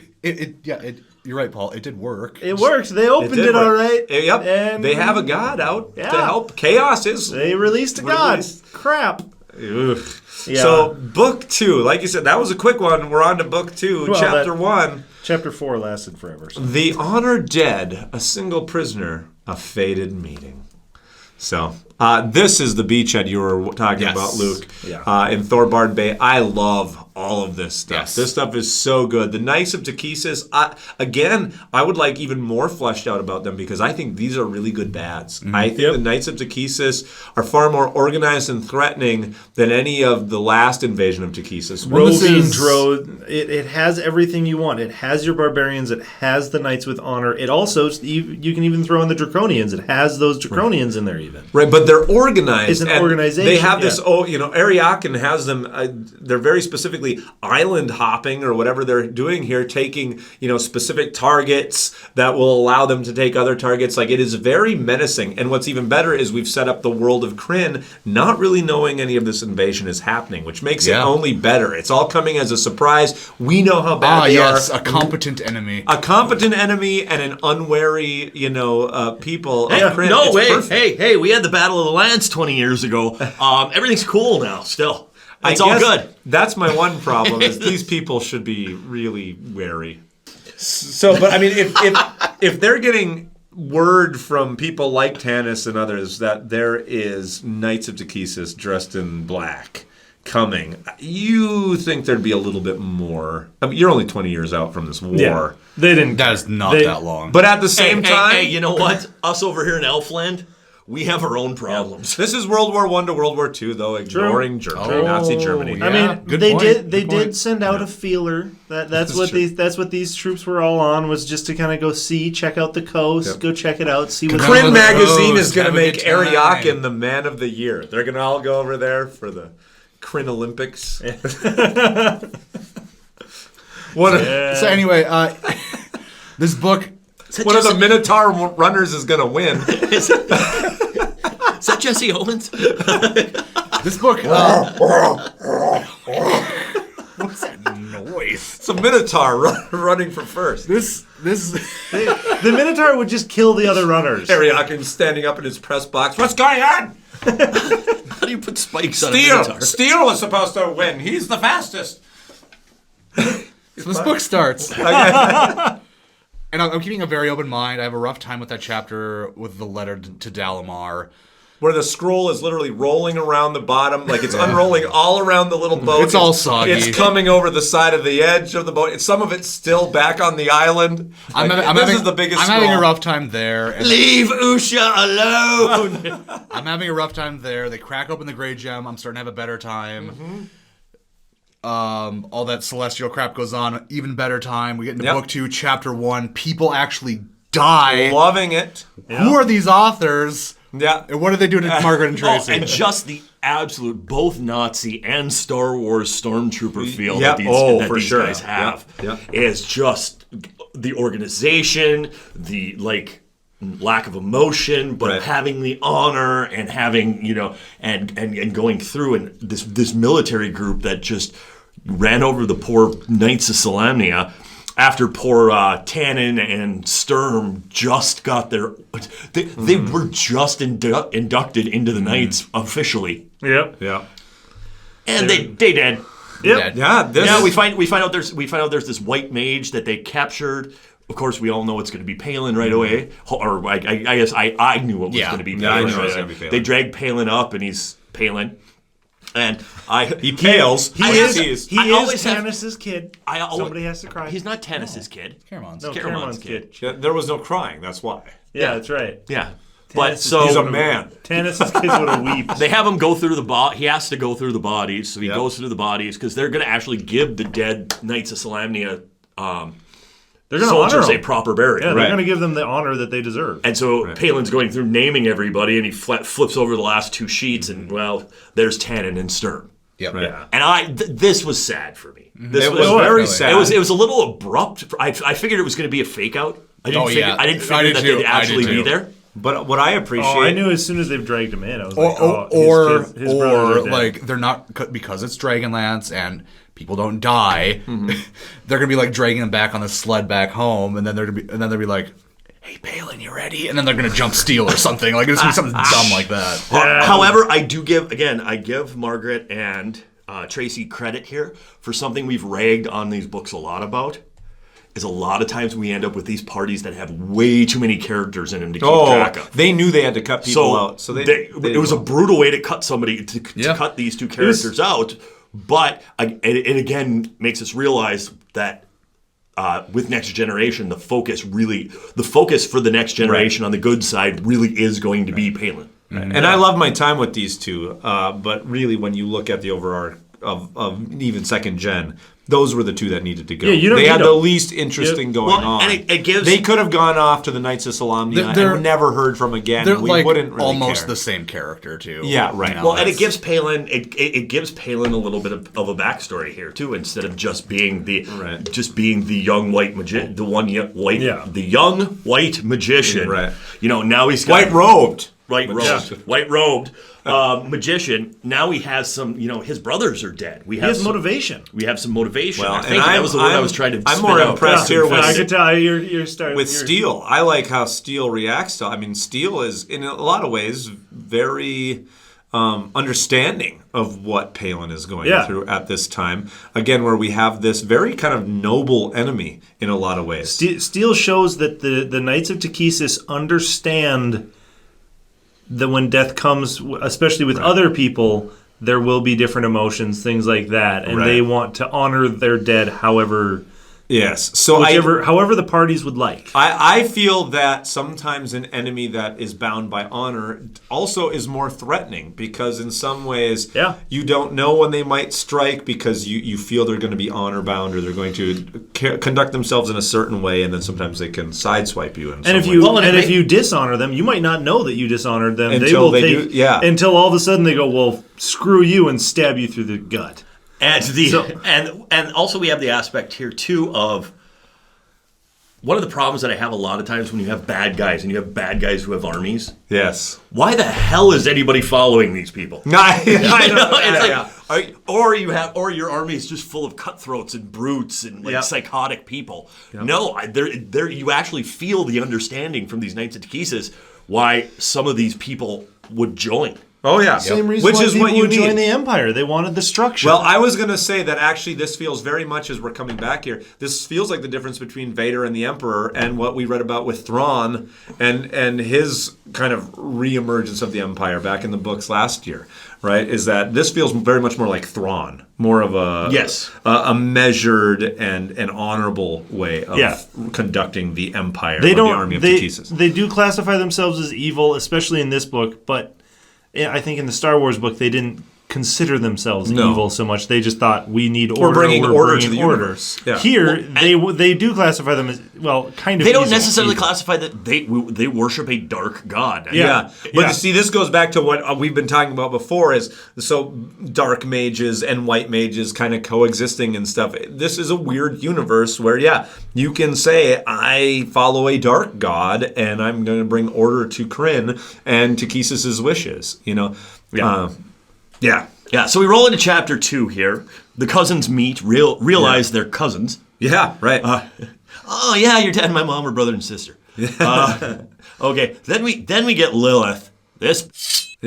You're right, Paul. It did work. It worked. They opened it all right. Yep. And they have a god out to help. Chaos is. They released a god. Crap. Ugh. Yeah. So book 2, like you said, that was a quick one. We're on to book 2, chapter 1. Chapter 4 lasted forever. So. The honor dead, a single prisoner, a fated meeting. So this is the beachhead you were talking about, Luke. Yeah. In Thorbard Bay. I love all of this stuff. Yes. This stuff is so good. The Knights of Takhisis, again, I would like even more fleshed out about them because I think these are really good bads. Mm-hmm. I think the Knights of Takhisis are far more organized and threatening than any of the last invasion of Takhisis. It has everything you want. It has your barbarians. It has the Knights with honor. It also, you can even throw in the Draconians. It has those Draconians in there even. Right, but they're organized. It's an organization. They have this, Ariakan has them, they're very specifically island hopping or whatever they're doing here, taking, specific targets that will allow them to take other targets. Like, it is very menacing. And what's even better is we've set up the world of Krynn, not really knowing any of this invasion is happening, which makes it only better. It's all coming as a surprise. We know how bad they are. A competent enemy. A competent enemy and an unwary, people of Krynn. No it's way. Perfect. Hey, we had the Battle of the Lance 20 years ago. Everything's cool now, still. It's all good. That's my one problem is these people should be really wary. So, but I mean, if they're getting word from people like Tanis and others that there is Knights of Takhisis dressed in black coming, you think there'd be a little bit more. I mean, you're only 20 years out from this war. Yeah, they didn't. That is not that long. But at the same time, hey, you know what? Us over here in Elfland, we have our own problems. This is World War I to World War II, though, ignoring Germany, Nazi Germany. I mean, they did send out a feeler. That's what these troops were all on, was just to kind of go check out the coast, go check it out, see what. Krynn magazine is going to make Ariakan the man of the year. They're going to all go over there for the Krynn Olympics. So anyway, this book. One of the Minotaur runners is going to win. Is that Jesse Owens? This book. What's that noise? It's a Minotaur running for first. The Minotaur would just kill the other runners. Ariakan standing up in his press box. What's going on? How do you put spikes on a Minotaur? Steel was supposed to win. He's the fastest. So this book starts. And I'm keeping a very open mind. I have a rough time with that chapter with the letter to Dalamar. Where the scroll is literally rolling around the bottom, like it's unrolling all around the little boat. It's all soggy. It's coming over the side of the edge of the boat. Some of it's still back on the island. This is the biggest I'm having a rough time there. Leave Usha alone! I'm having a rough time there. They crack open the Grey Gem. I'm starting to have a better time. All that celestial crap goes on. Even better time. We get into book 2, chapter 1. People actually die. Loving it. Who are these authors? Yeah. And what are they doing to Margaret and Tracy? And just the absolute, both Nazi and Star Wars stormtrooper feel that these guys have. Is just the organization, the lack of emotion, but having the honor and having, and going through and this military group that just ran over the poor Knights of Solamnia after poor Tannen and Sturm just got their... They were just inducted into the Knights officially. Yep. Yeah. And they did. Yep. Yeah. We find out there's this white mage that they captured. Of course, we all know it's going to be Palin right away. Or I guess I knew it was going to be Palin. I knew it was going to be Palin. They drag Palin up, and he's Palin. And he pales. He is Tannis's kid. Somebody has to cry. He's not Tannis's kid. Caramon's kid. There was no crying. That's why. Yeah, that's right. Yeah. But so he's a man. Tannis's kid would have wept. They have him go through he has to go through the bodies, so he goes through the bodies because they're going to actually give the dead Knights of Solamnia they're going to honor soldiers them. a proper burial. Yeah, they're going to give them the honor that they deserve. And so Palin's going through naming everybody, and he flips over the last 2 sheets, and there's Tannen and Sturm. Yep. Yeah. And this was sad for me. This was very sad. It was a little abrupt. I figured it was going to be a fake out. I didn't figure that they'd actually be there. But what I appreciate... I knew as soon as they've dragged him in, I was his or they're not... Because it's Dragonlance and people don't die, they're going to be dragging them back on the sled back home, and then they'll be like, hey, Palin, you ready? And then they're going to jump steel or something. It's going to be something dumb like that. However, I give Margaret and Tracy credit here for something we've ragged on these books a lot about. Is a lot of times we end up with these parties that have way too many characters in them to keep track of. They knew they had to cut people out. So it was a brutal way to cut somebody, to cut these 2 characters out. But it again makes us realize that with Next Generation, the focus for the Next Generation on the good side really is going to be Palin. And I love my time with these 2, but really when you look at the overarch of even second gen, those were the 2 that needed to go. Yeah, they had the least interesting going on. And it gives... They could have gone off to the Knights of Solamnia and never heard from again. They're we wouldn't really almost care. The same character too. Yeah, right. And it gives Palin it gives Palin a little bit of a backstory here too, instead of just being the young white magician, the young white magician. Right. Now he's got white robed magician. Now he has some. His brothers are dead. He has motivation. We have some motivation. Well, that was the word I was trying to. I'm more impressed here with. I could tell you're starting with Steel. I like how Steel reacts to. I mean, Steel is in a lot of ways very understanding of what Palin is going through at this time. Again, where we have this very kind of noble enemy in a lot of ways. Steel shows that the Knights of Takhisis understand that when death comes, especially with other people, there will be different emotions, things like that, and they want to honor their dead however Yes. So however the parties would like. I feel that sometimes an enemy that is bound by honor also is more threatening, because in some ways you don't know when they might strike, because you feel they're going to be honor bound, or they're going to conduct themselves in a certain way, and then sometimes they can sideswipe you. If you dishonor them, you might not know that you dishonored them. Until all of a sudden they go, well, screw you, and stab you through the gut. And also we have the aspect here too of one of the problems that I have a lot of times when you have bad guys and you have bad guys who have armies. Yes. Why the hell is anybody following these people? Or your army is just full of cutthroats and brutes and psychotic people. Yep. No, you actually feel the understanding from these Knights of Takhisis why some of these people would join. Oh yeah, Same reason which why is people what you would join need. the Empire. They wanted the structure. Well, I was going to say that actually this feels very much as we're coming back here. This feels like the difference between Vader and the Emperor and what we read about with Thrawn and his kind of reemergence of the Empire back in the books last year. Right? Is that this feels very much more like Thrawn, more of a measured and an honorable way of conducting the Empire, the army of Takhisis. They do classify themselves as evil, especially in this book, but I think in the Star Wars book they didn't consider themselves evil so much. They just thought we need order. We're bringing order to the universe. Yeah. Here, they do classify them as kind of. They don't necessarily classify that they worship a dark god. Yeah. But you see, this goes back to what we've been talking about before. Is so dark mages and white mages kind of coexisting and stuff. This is a weird universe where you can say I follow a dark god and I'm going to bring order to Krynn and to Takhisis' wishes. Yeah, so we roll into chapter 2 here. The cousins meet, realize they're cousins. Yeah, right. Oh yeah, your dad and my mom are brother and sister. Okay, then we get Lilith. This.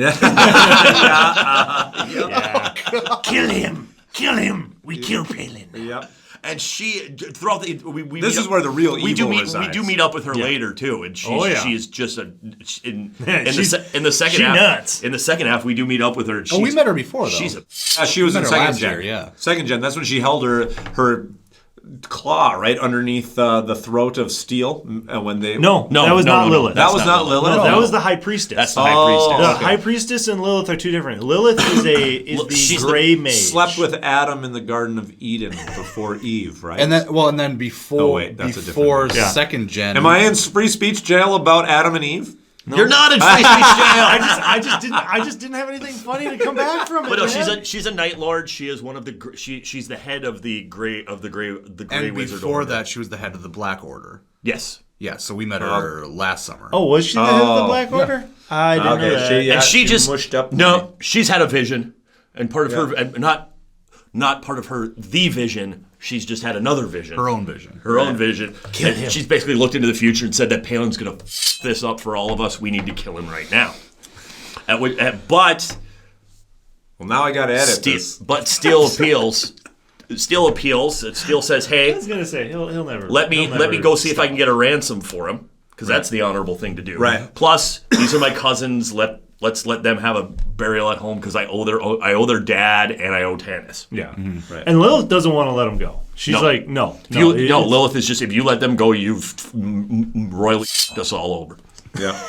Kill him. We kill Palin. Yep. And she throughout the this is where the real evil resides. We do meet up with her later too, and she's just in the second she half. Nuts. In the second half, we do meet up with her. We met her before though. She was in second gen. Year, second gen. That's when she held her claw right underneath the throat of steel when they. No, that was not Lilith. That was not Lilith. No, that was the High Priestess. That's the High Priestess. The High Priestess and Lilith are two different. Lilith is the gray mage. Slept with Adam in the Garden of Eden before Eve, right? And then before second gen. Am I in free speech jail about Adam and Eve? No. You're not in free speech jail. I just didn't have anything funny to come back from it. But no, she's a Night Lord. She is one of the she's the head of the gray and wizard. Before that, she was the head of the Black Order. Yes. Yeah. So we met her last summer. Oh, was she the head of the Black Order? Yeah. I didn't know that. She just mushed up. No, she's had a vision, and part of her not part of her the vision. She's just had another vision. Her own vision. Kill him. She's basically looked into the future and said that Palin's going to f this up for all of us. We need to kill him right now. But now I got to edit this. But Steel appeals. Steel appeals. Steel says, "Hey, I was going to say he'll never. Let me go see if I can get a ransom for him because that's the honorable thing to do. Right. Plus, these are my cousins. Let's let them have a burial at home because I owe their dad and I owe Tanis. Yeah, right. And Lilith doesn't want to let them go. She's like, no. Lilith is just if you let them go, you've royally f***ed us all over. Yeah.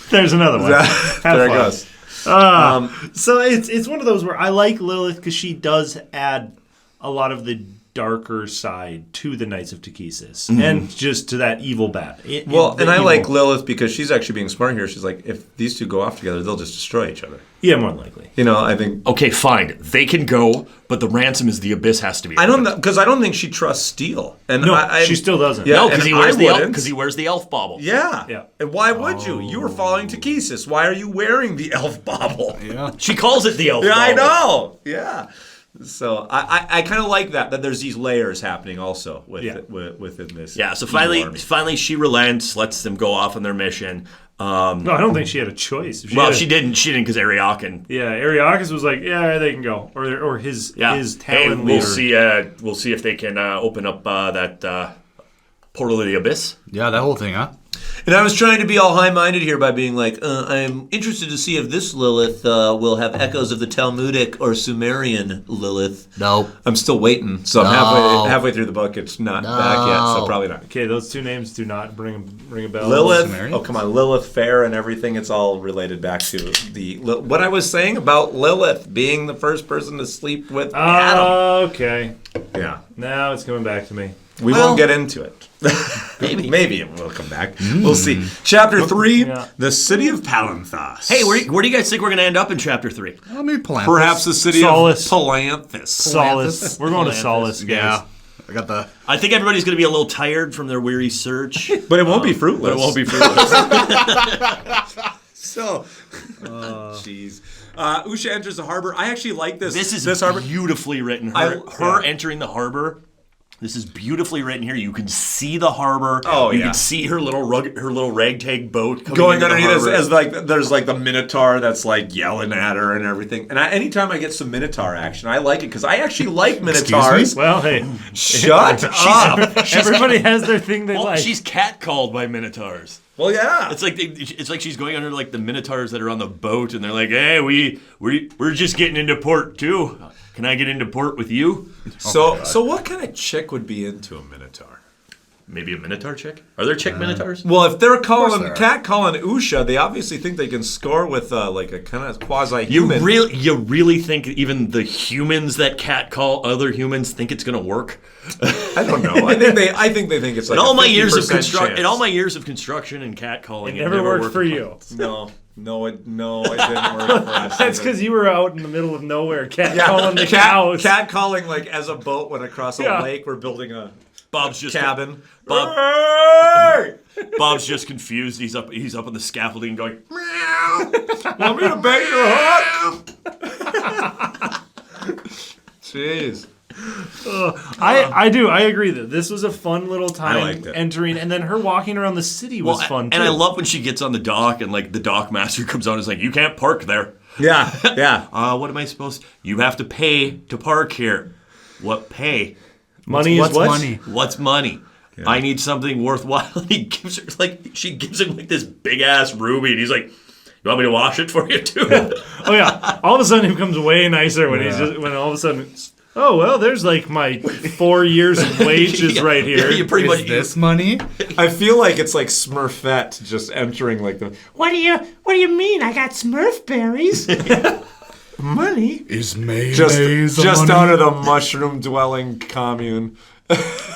There's another one. There it goes. So it's one of those where I like Lilith because she does add a lot of the darker side to the Knights of Takhisis and just to that evil bat. I like Lilith because she's actually being smart here. She's like, if these two go off together, they'll just destroy each other. Yeah, more likely. I think. Okay, fine. They can go, but the ransom is the abyss has to be. I don't think she trusts Steel. And no, she still doesn't. Yeah, no, because he wears the elf bauble. Yeah. And why would you? You were following Takhisis. Why are you wearing the elf bauble? Yeah. She calls it the elf bauble. I know. Yeah. So I kind of like that there's these layers happening also within this. Yeah. So finally she relents, lets them go off on their mission. No, I don't think she had a choice. She didn't because Ariakan. Yeah, Ariakas was like, yeah, they can go, or his talent leader. We'll see if they can open up that portal of the abyss. Yeah, that whole thing, huh? And I was trying to be all high-minded here by being like, I'm interested to see if this Lilith will have echoes of the Talmudic or Sumerian Lilith. No. I'm still waiting. So I'm halfway through the book. It's not back yet, so probably not. Okay, those two names do not ring a bell. Lilith. Oh, come on. Lilith Fair and everything. It's all related back to what I was saying about Lilith being the first person to sleep with Adam. Okay. Yeah. Now it's coming back to me. We won't get into it. Maybe it will come back. We'll see. Chapter 3, the city of Palanthas. Hey, where do you guys think we're going to end up in Chapter 3? Maybe Palanthas. Perhaps the city of Palanthas. Solace. We're going to Solace, guys. Yeah. I think everybody's going to be a little tired from their weary search. But it won't be fruitless. So, jeez. Usha enters the harbor. I actually like this. This is harbor. beautifully written. Her entering the harbor This is beautifully written here. You can see the harbor. Oh, you yeah. can see her little ragtag boat going into the underneath harbor. as like there's like the Minotaur that's like yelling at her and everything. And anytime I get some Minotaur action, I like it because I actually like Minotaurs. Well, hey, shut up. Everybody has their thing they like. She's catcalled by Minotaurs. Well, yeah. It's like she's going under like the Minotaurs that are on the boat, and they're like, "Hey, we're just getting into port too. Can I get into port with you?" So what kind of chick would be into a Minotaur? Maybe a Minotaur chick? Are there chick Minotaurs? Well, if they're calling Usha, they obviously think they can score with like a kind of quasi-human. You really think even the humans that catcall other humans think it's going to work? I don't know. I think they think it's like in all my 50% years of chance. In all my years of construction and catcalling, it never worked for you. No, it didn't work for us. That's because you were out in the middle of nowhere catcalling the cows. Catcalling like as a boat went across a lake. We're building a cabin. Bob's just confused. He's up on the scaffolding going, meow. Want me to bait your hook? Jeez. I agree that this was a fun little time liked it. entering, and then her walking around the city was fun too. And I love when she gets on the dock and like the dock master comes on and is like, "You can't park there." Yeah. What am I supposed to? You have to pay to park here. What pay? Money is what? Money? What's money? Yeah. I need something worthwhile. And he gives her she gives him like this big ass ruby, and he's like, "You want me to wash it for you too?" Oh yeah. All of a sudden he becomes way nicer when when all of a sudden. Oh well, there's like my 4 years of wages right here. You pretty much this money. I feel like it's like Smurfette just entering like the. What do you mean? I got Smurf berries. Money is made just out of the mushroom dwelling commune.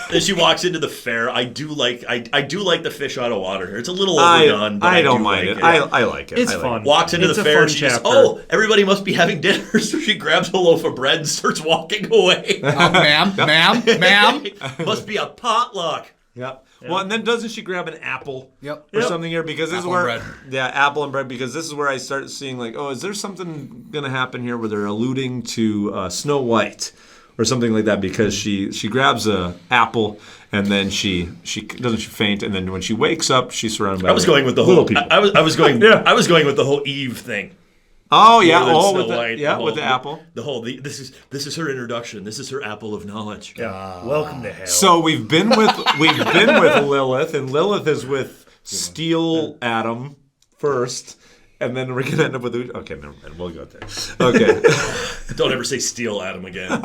Then she walks into the fair. I do like the fish out of water here. It's a little overdone, but I don't mind it. I like it. It's fun. Walks into the fair and she just, everybody must be having dinner. So she grabs a loaf of bread and starts walking away. Ma'am. Must be a potluck. Yep. Well, and then doesn't she grab an apple? Yep. Or something here because this apple is where and bread. Yeah, apple and bread because this is where I start seeing like, oh, is there something gonna happen here where they're alluding to Snow White or something like that because she grabs a apple and then she faint and then when she wakes up she's surrounded by I was going with the little whole people. I was going with the whole Eve thing. Oh yeah, with the apple. This is her introduction. This is her apple of knowledge. Yeah. Welcome to hell. So we've been with Lilith, and Lilith is with Steel Adam first, and then we're gonna end up with okay, never mind. We'll go there. Okay. Don't ever say Steel Adam again.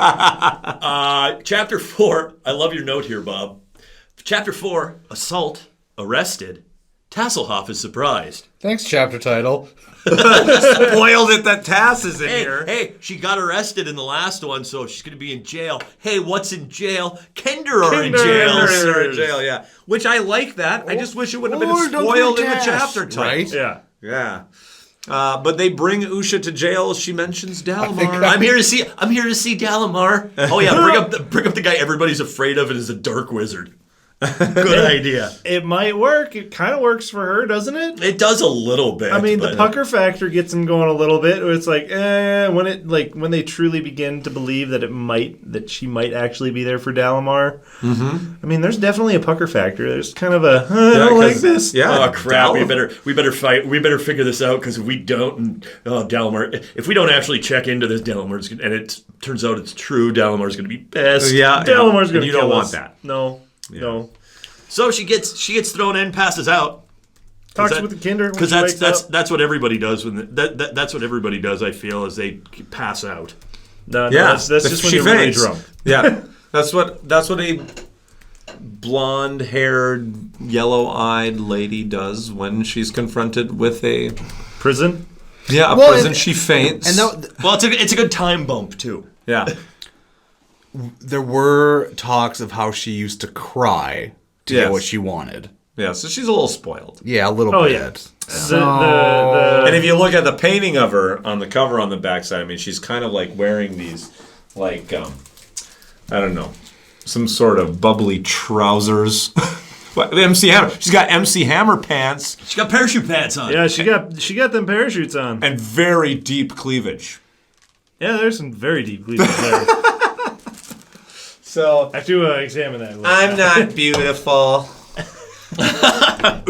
Chapter 4. I love your note here, Bob. Chapter 4. Assault. Arrested. Tasselhoff is surprised. Thanks, chapter title. Spoiled it that Tass is in here. Hey, she got arrested in the last one, so she's going to be in jail. Hey, what's in jail? Kinder are in jail. Kinder are in jail, yeah. Which I like that. I just wish it wouldn't have been spoiled in the chapter title. Right? Yeah. But they bring Usha to jail. She mentions Dalamar. I'm here to see Dalamar. Oh yeah, bring up the guy everybody's afraid of and is a dark wizard. Good idea. It might work. It kind of works for her, doesn't it? It does a little bit. I mean, the pucker factor gets them going a little bit. Where it's like, when they truly begin to believe that she might actually be there for Dalamar. Mm-hmm. I mean, there's definitely a pucker factor. There's kind of a I don't like this. Yeah. Oh crap! We better fight. We better figure this out because if we don't, Dalamar. If we don't actually check into this, Dalamar's and it turns out it's true, Dalamar's going to be pissed. Yeah, Dalamar's going to. You don't want that. No. Yeah. No. So she gets thrown in, passes out. Talks with the kinder because that's what everybody does that's what everybody does. I feel as they pass out. No, that's just when you're really drunk. Yeah, that's what a blonde-haired, yellow-eyed lady does when she's confronted with a prison. Yeah, prison. She faints. It's a good time bump too. Yeah. There were talks of how she used to cry to get what she wanted. Yeah, so she's a little spoiled. Yeah, a little bit. Yeah. And if you look at the painting of her on the cover on the backside, I mean, she's kind of like wearing these, like, I don't know, some sort of bubbly trousers. MC Hammer. She's got MC Hammer pants. She got parachute pants on. Yeah, she got them parachutes on. And very deep cleavage. Yeah, there's some very deep cleavage there. So I have to examine that. I'm not beautiful.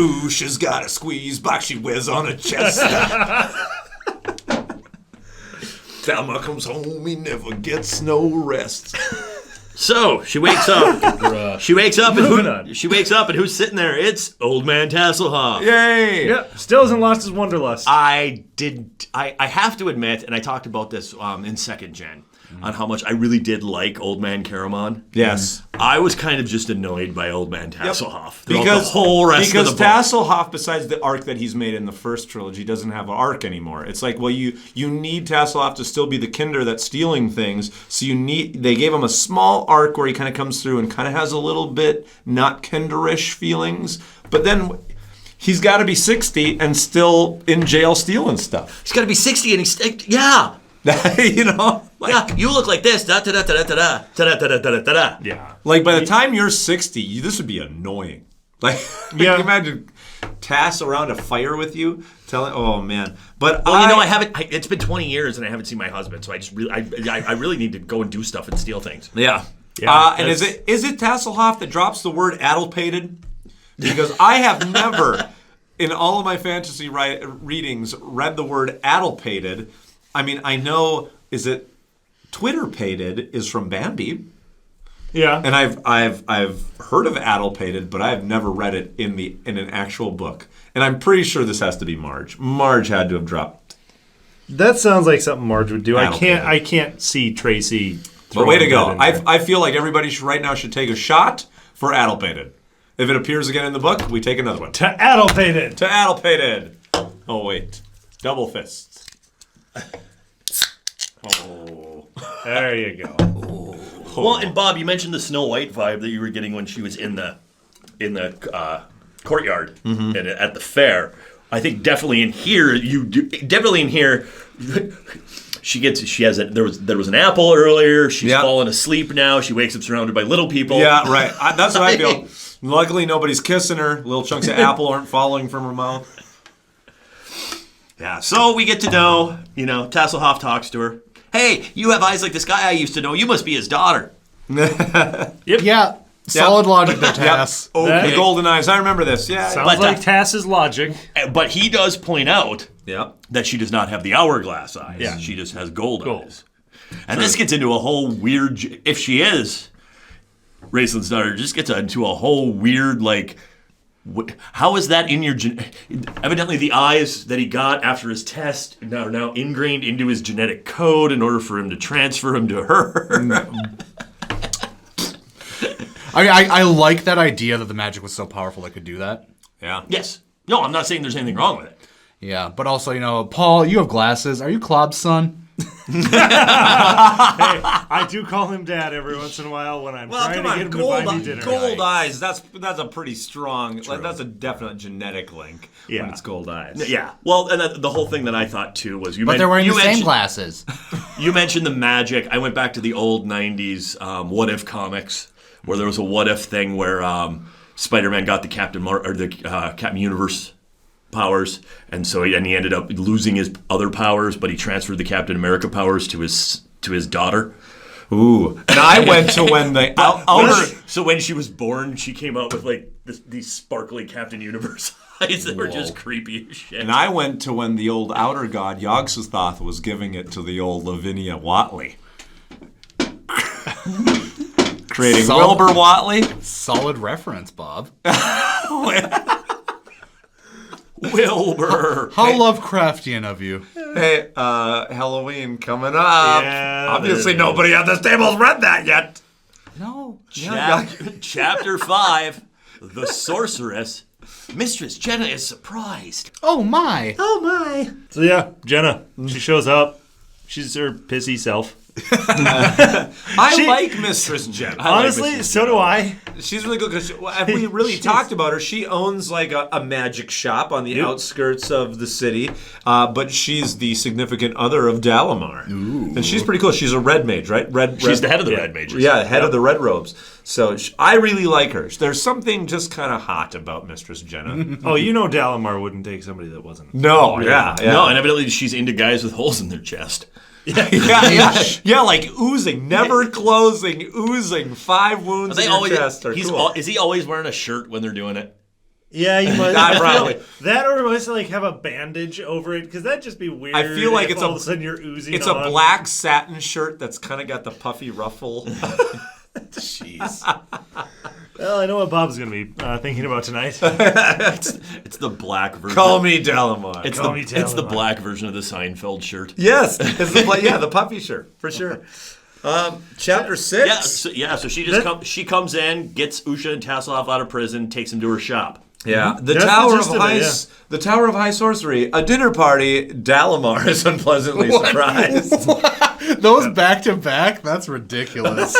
Ooh, she's got a squeeze box she wears on her chest. Thelma comes home, he never gets no rest. So she wakes up. She wakes up and who's sitting there? It's Old Man Tasselhoff. Yay! Yep. Still hasn't lost his wanderlust. I have to admit, and I talked about this in second gen, on how much I really did like Old Man Caramon. Yes. I was kind of just annoyed by Old Man Tasselhoff. Because the whole rest of the book. Tasselhoff, besides the arc that he's made in the first trilogy, doesn't have an arc anymore. It's like, well, you need Tasselhoff to still be the kinder that's stealing things, so they gave him a small arc where he kind of comes through and kind of has a little bit not kinderish feelings, but then he's got to be 60 and still in jail stealing stuff. He's got to be 60 and he's yeah. You know? Yeah, you look like this. Da da da da da da da da da da da. Yeah. Like by the time you're 60, this would be annoying. Like, can you imagine Tass around a fire with you, telling, oh man. But I haven't. It's been 20 years and I haven't seen my husband, so I just really, I really need to go and do stuff and steal things. Yeah. And is it Tasselhoff that drops the word addlepated? Because I have never, in all of my fantasy readings, read the word addlepated. I mean, I know, is it Twitter-pated is from Bambi. Yeah. And I've heard of addlepated, but I've never read it in an actual book. And I'm pretty sure this has to be Marge. Marge had to have dropped. That sounds like something Marge would do. I can't see Tracy. But way to go. I feel like everybody right now should take a shot for addlepated. If it appears again in the book, we take another one. To addlepated. To addlepated. Oh, wait. Double fists. Oh. There you go. Oh. Well, and Bob, you mentioned the Snow White vibe that you were getting when she was in the courtyard and at the fair. I think definitely in here there was an apple earlier. She's fallen asleep now. She wakes up surrounded by little people. Yeah, right. That's what I feel. Luckily, nobody's kissing her. Little chunks of apple aren't falling from her mouth. Yeah, so we get to know, Tasselhoff talks to her. Hey, you have eyes like this guy I used to know. You must be his daughter. Yep. Yeah. Solid logic there, Tass. Yep. Okay. The golden eyes. I remember this. Yeah. Sounds like Tass's logic. But he does point out that she does not have the hourglass eyes. Yeah. She just has gold eyes. And this gets into a whole weird... If she is Raceland's daughter, just gets into a whole weird, like... How is that in your... Evidently the eyes that he got after his test are now ingrained into his genetic code in order for him to transfer him to her. I like that idea that the magic was so powerful it could do that. Yeah. Yes. No, I'm not saying there's anything wrong with it. Yeah, but also, Paul, you have glasses. Are you Klab's son? Hey, I do call him Dad every once in a while when I'm trying to get him to buy me dinner. Gold eyes. That's a pretty strong. That's a definite genetic link. Yeah. When it's gold eyes. Yeah. Well, and the whole thing that I thought too was But they're wearing the same glasses. You mentioned the magic. I went back to the old '90s What If comics, where there was a What If thing where Spider-Man got the Captain Universe powers, and so he ended up losing his other powers, but he transferred the Captain America powers to his daughter. Ooh. And I went to when the outer... So when she was born, she came out with like these sparkly Captain Universe eyes that were just creepy as shit. And I went to when the old outer god Yog-Sothoth was giving it to the old Lavinia Watley. Creating Wilbur Watley. Solid reference, Bob. Wilbur. How Lovecraftian of you. Hey, Halloween coming up. Yeah, obviously nobody at this table's read that yet. No. Chapter 5, The Sorceress. Mistress Jenna is surprised. Oh my. Oh my. So yeah, Jenna, she shows up. She's her pissy self. I like Mistress Jenna. Honestly, so do I. She's really good because if we really talked about her, she owns like a magic shop on the outskirts of the city, but she's the significant other of Dalamar. Ooh. And she's pretty cool. She's a red mage, right? She's the head of the red mages. Yeah, head of the red robes. So I really like her. There's something just kind of hot about Mistress Jenna. Dalamar wouldn't take somebody that wasn't. No, yeah. No, and evidently she's into guys with holes in their chest. Yeah, like oozing, never closing, oozing. 5 wounds in your chest are cool. Is he always wearing a shirt when they're doing it? Yeah, you must. Probably. That or must like have a bandage over it because that'd just be weird. I feel like it's all of a sudden you're oozing. It's on. a black satin shirt that's kind of got the puffy ruffle. Jeez. Well, I know what Bob's going to be thinking about tonight. It's the black version. Call me Delamar. It's the black version of the Seinfeld shirt. Yes, it's the puffy shirt for sure. Chapter 6. So she comes in, gets Usha and Tasselhoff out of prison, takes them to her shop. Yeah, the That's Tower the gist of it, the Tower of High Sorcery, a dinner party. Dalamar is unpleasantly surprised. Those back to back? That's ridiculous.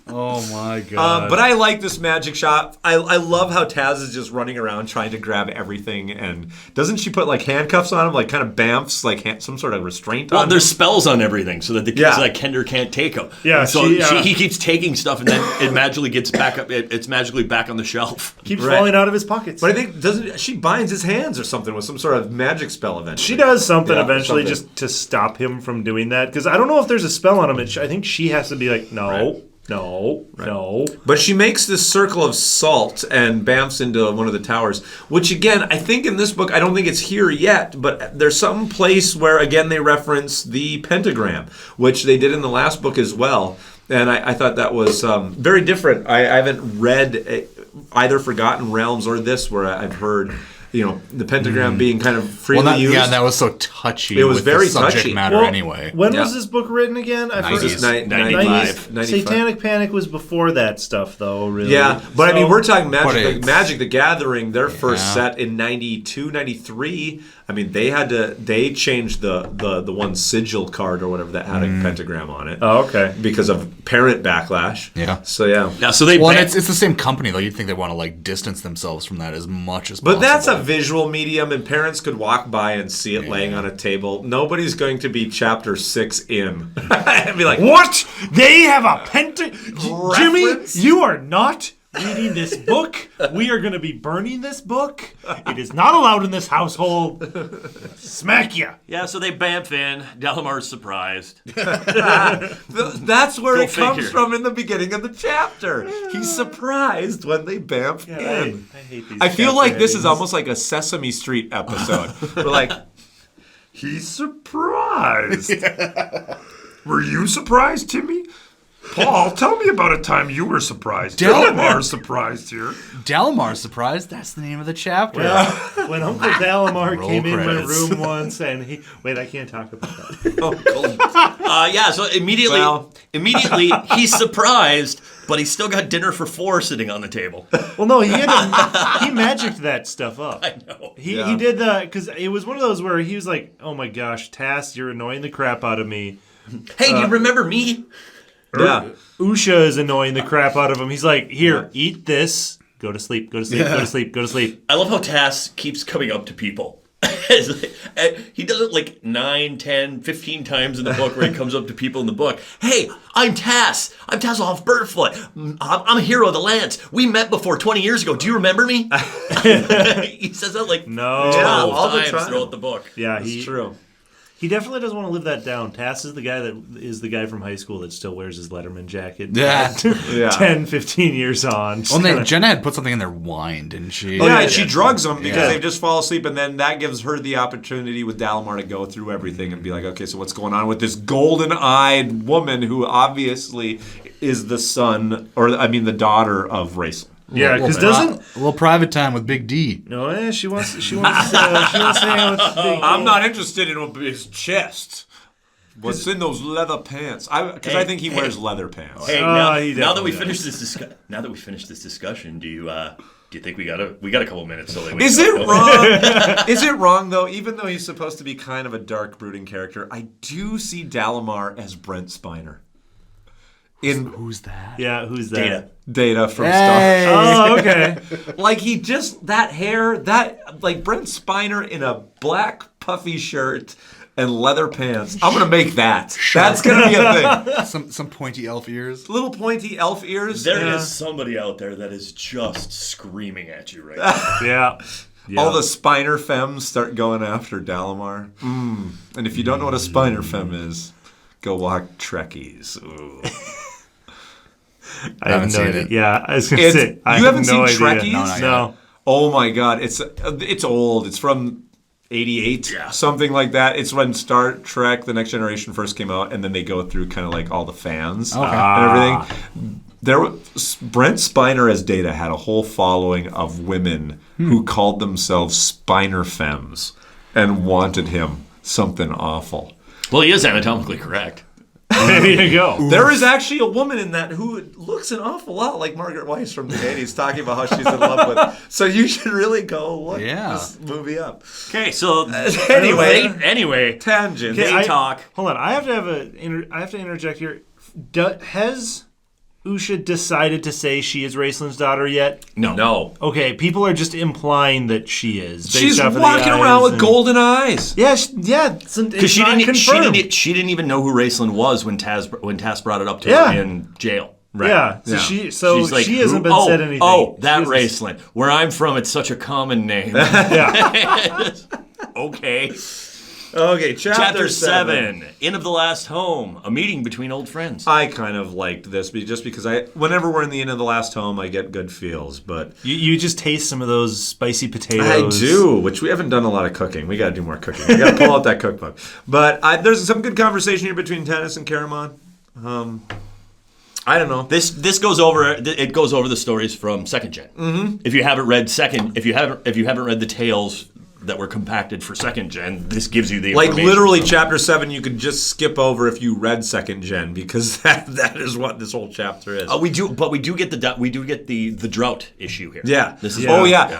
Oh my god! But I like this magic shop. I love how Taz is just running around trying to grab everything, and doesn't she put like handcuffs on him, like kind of bamfs, like some sort of restraint on him? There's spells on everything so that the kids like Kender can't take them. Yeah, and so he keeps taking stuff, and then it magically gets back up. It's magically back on the shelf. Keeps falling out of his pockets. But I think she binds his hands or something with some sort of magic spell eventually. She does something eventually just to stop him from doing that because I don't know if there's a spell on him. I think she has to be like, no. Right. No. But she makes this circle of salt and bamfs into one of the towers, which again, I think in this book, I don't think it's here yet, but there's some place where, again, they reference the pentagram, which they did in the last book as well. And I thought that was very different. I haven't read either Forgotten Realms or this where I've heard... the pentagram being kind of freely used. Yeah, that was so touchy. It was with very the subject touchy. matter anyway. When was this book written again? I forget. 95. Satanic Panic was before that stuff, though, really. Yeah, but I mean, we're talking Magic the Gathering, their first set in 92, 93. I mean, they changed the one sigil card or whatever that had a pentagram on it. Oh, okay. Because of parent backlash. Yeah. So, yeah. Yeah, so they... Well, it's the same company, though. You'd think they want to, like, distance themselves from that as much as possible. But that's a visual medium, and parents could walk by and see it laying on a table. Nobody's going to be chapter 6 in. And be like, what? They have a pentagram? Jimmy, you are not reading this book. We are going to be burning this book. It is not allowed in this household. Smack ya. Yeah, so they bamf in. Delamar's surprised. That's where it comes from in the beginning of the chapter. He's surprised when they bamf in. I hate these. I feel like this is almost like a Sesame Street episode. We're like, he's surprised. Were you surprised, Timmy? Paul, tell me about a time you were surprised. Delamar's surprised here. Delamar's surprised? That's the name of the chapter. Yeah. When Uncle Dalamar came in my room once and he... Wait, I can't talk about that. So immediately he's surprised, but he's still got dinner for 4 sitting on the table. Well, no, he magicked that stuff up. I know. He did because it was one of those where he was like, oh my gosh, Tass, you're annoying the crap out of me. Hey, do you remember me? Yeah. Usha is annoying the crap out of him. He's like, here, eat this. Go to sleep, go to sleep, go to sleep, go to sleep. I love how Tass keeps coming up to people. He does it like 9, 10, 15 times in the book where he comes up to people in the book. Hey, I'm Tass. I'm Tasselhoff Birdfoot. I'm a hero of the Lance. We met before 20 years ago. Do you remember me? He says that like 12 times throughout the book. Yeah, it's true. He definitely doesn't want to live that down. Tass is the guy from high school that still wears his Letterman jacket. 10, 15 years on. Well, Jenna had put something in their wine, didn't she? She drugs them because they just fall asleep, and then that gives her the opportunity with Dalamar to go through everything and be like, okay, so what's going on with this golden-eyed woman who obviously is the daughter of Raisel. Yeah, because a little private time with Big D. No, she wants to hang out with Big D. I'm not interested in his chest. What's in those leather pants? Because I think he wears leather pants. Hey, now that we finished this discussion, do you think we got a couple minutes till they Is it wrong? Is it wrong though? Even though he's supposed to be kind of a dark, brooding character, I do see Dalamar as Brent Spiner. Who's that? Yeah, who's that? Data from Star. Oh, okay. Like that hair, like Brent Spiner in a black puffy shirt and leather pants. I'm gonna make that. That's gonna be a thing. Some pointy elf ears. Little pointy elf ears. There is somebody out there that is just screaming at you right now. Yeah. All the Spiner femmes start going after Dalamar. And if you don't know what a Spiner femme is, go walk Trekkies. Ooh. I have no idea. Yeah, I was going to say. You haven't seen Trekkies? No. Oh my God, it's old. It's from 88, something like that. It's when Star Trek: The Next Generation first came out, and then they go through kind of like all the fans and everything. Brent Spiner as Data had a whole following of women who called themselves Spiner femmes and wanted him something awful. Well, he is anatomically correct. There you go. There is actually a woman in that who looks an awful lot like Margaret Weiss from the 80s, talking about how she's in love with. So you should really go look this movie up. Okay, so anyway, tangent. Talk. Hold on, I have to interject here. Has Usha decided to say she is Raceland's daughter yet? No. Okay, people are just implying that she is. She's walking around with golden eyes. Yeah. Because she didn't even know who Raceland was when Taz brought it up to her in jail. Right. Yeah. So she's like, she hasn't been said anything. Oh, that Raceland. Where I'm from, it's such a common name. Okay. Okay, chapter 7. Inn of the Last Home. A meeting between old friends. I kind of liked this just because whenever we're in the Inn of the Last Home, I get good feels. But you just taste some of those spicy potatoes. I do, which we haven't done a lot of cooking. We got to do more cooking. We got to pull out that cookbook. But there's some good conversation here between Tanis and Caramon. I don't know. This goes over. It goes over the stories from Second Gen. Mm-hmm. If you haven't read Second, if you haven't read the tales that were compacted for Second Gen, this gives you the information. Like literally chapter 7 you could just skip over if you read Second Gen, because that is what this whole chapter is. We do get the drought issue here. Yeah.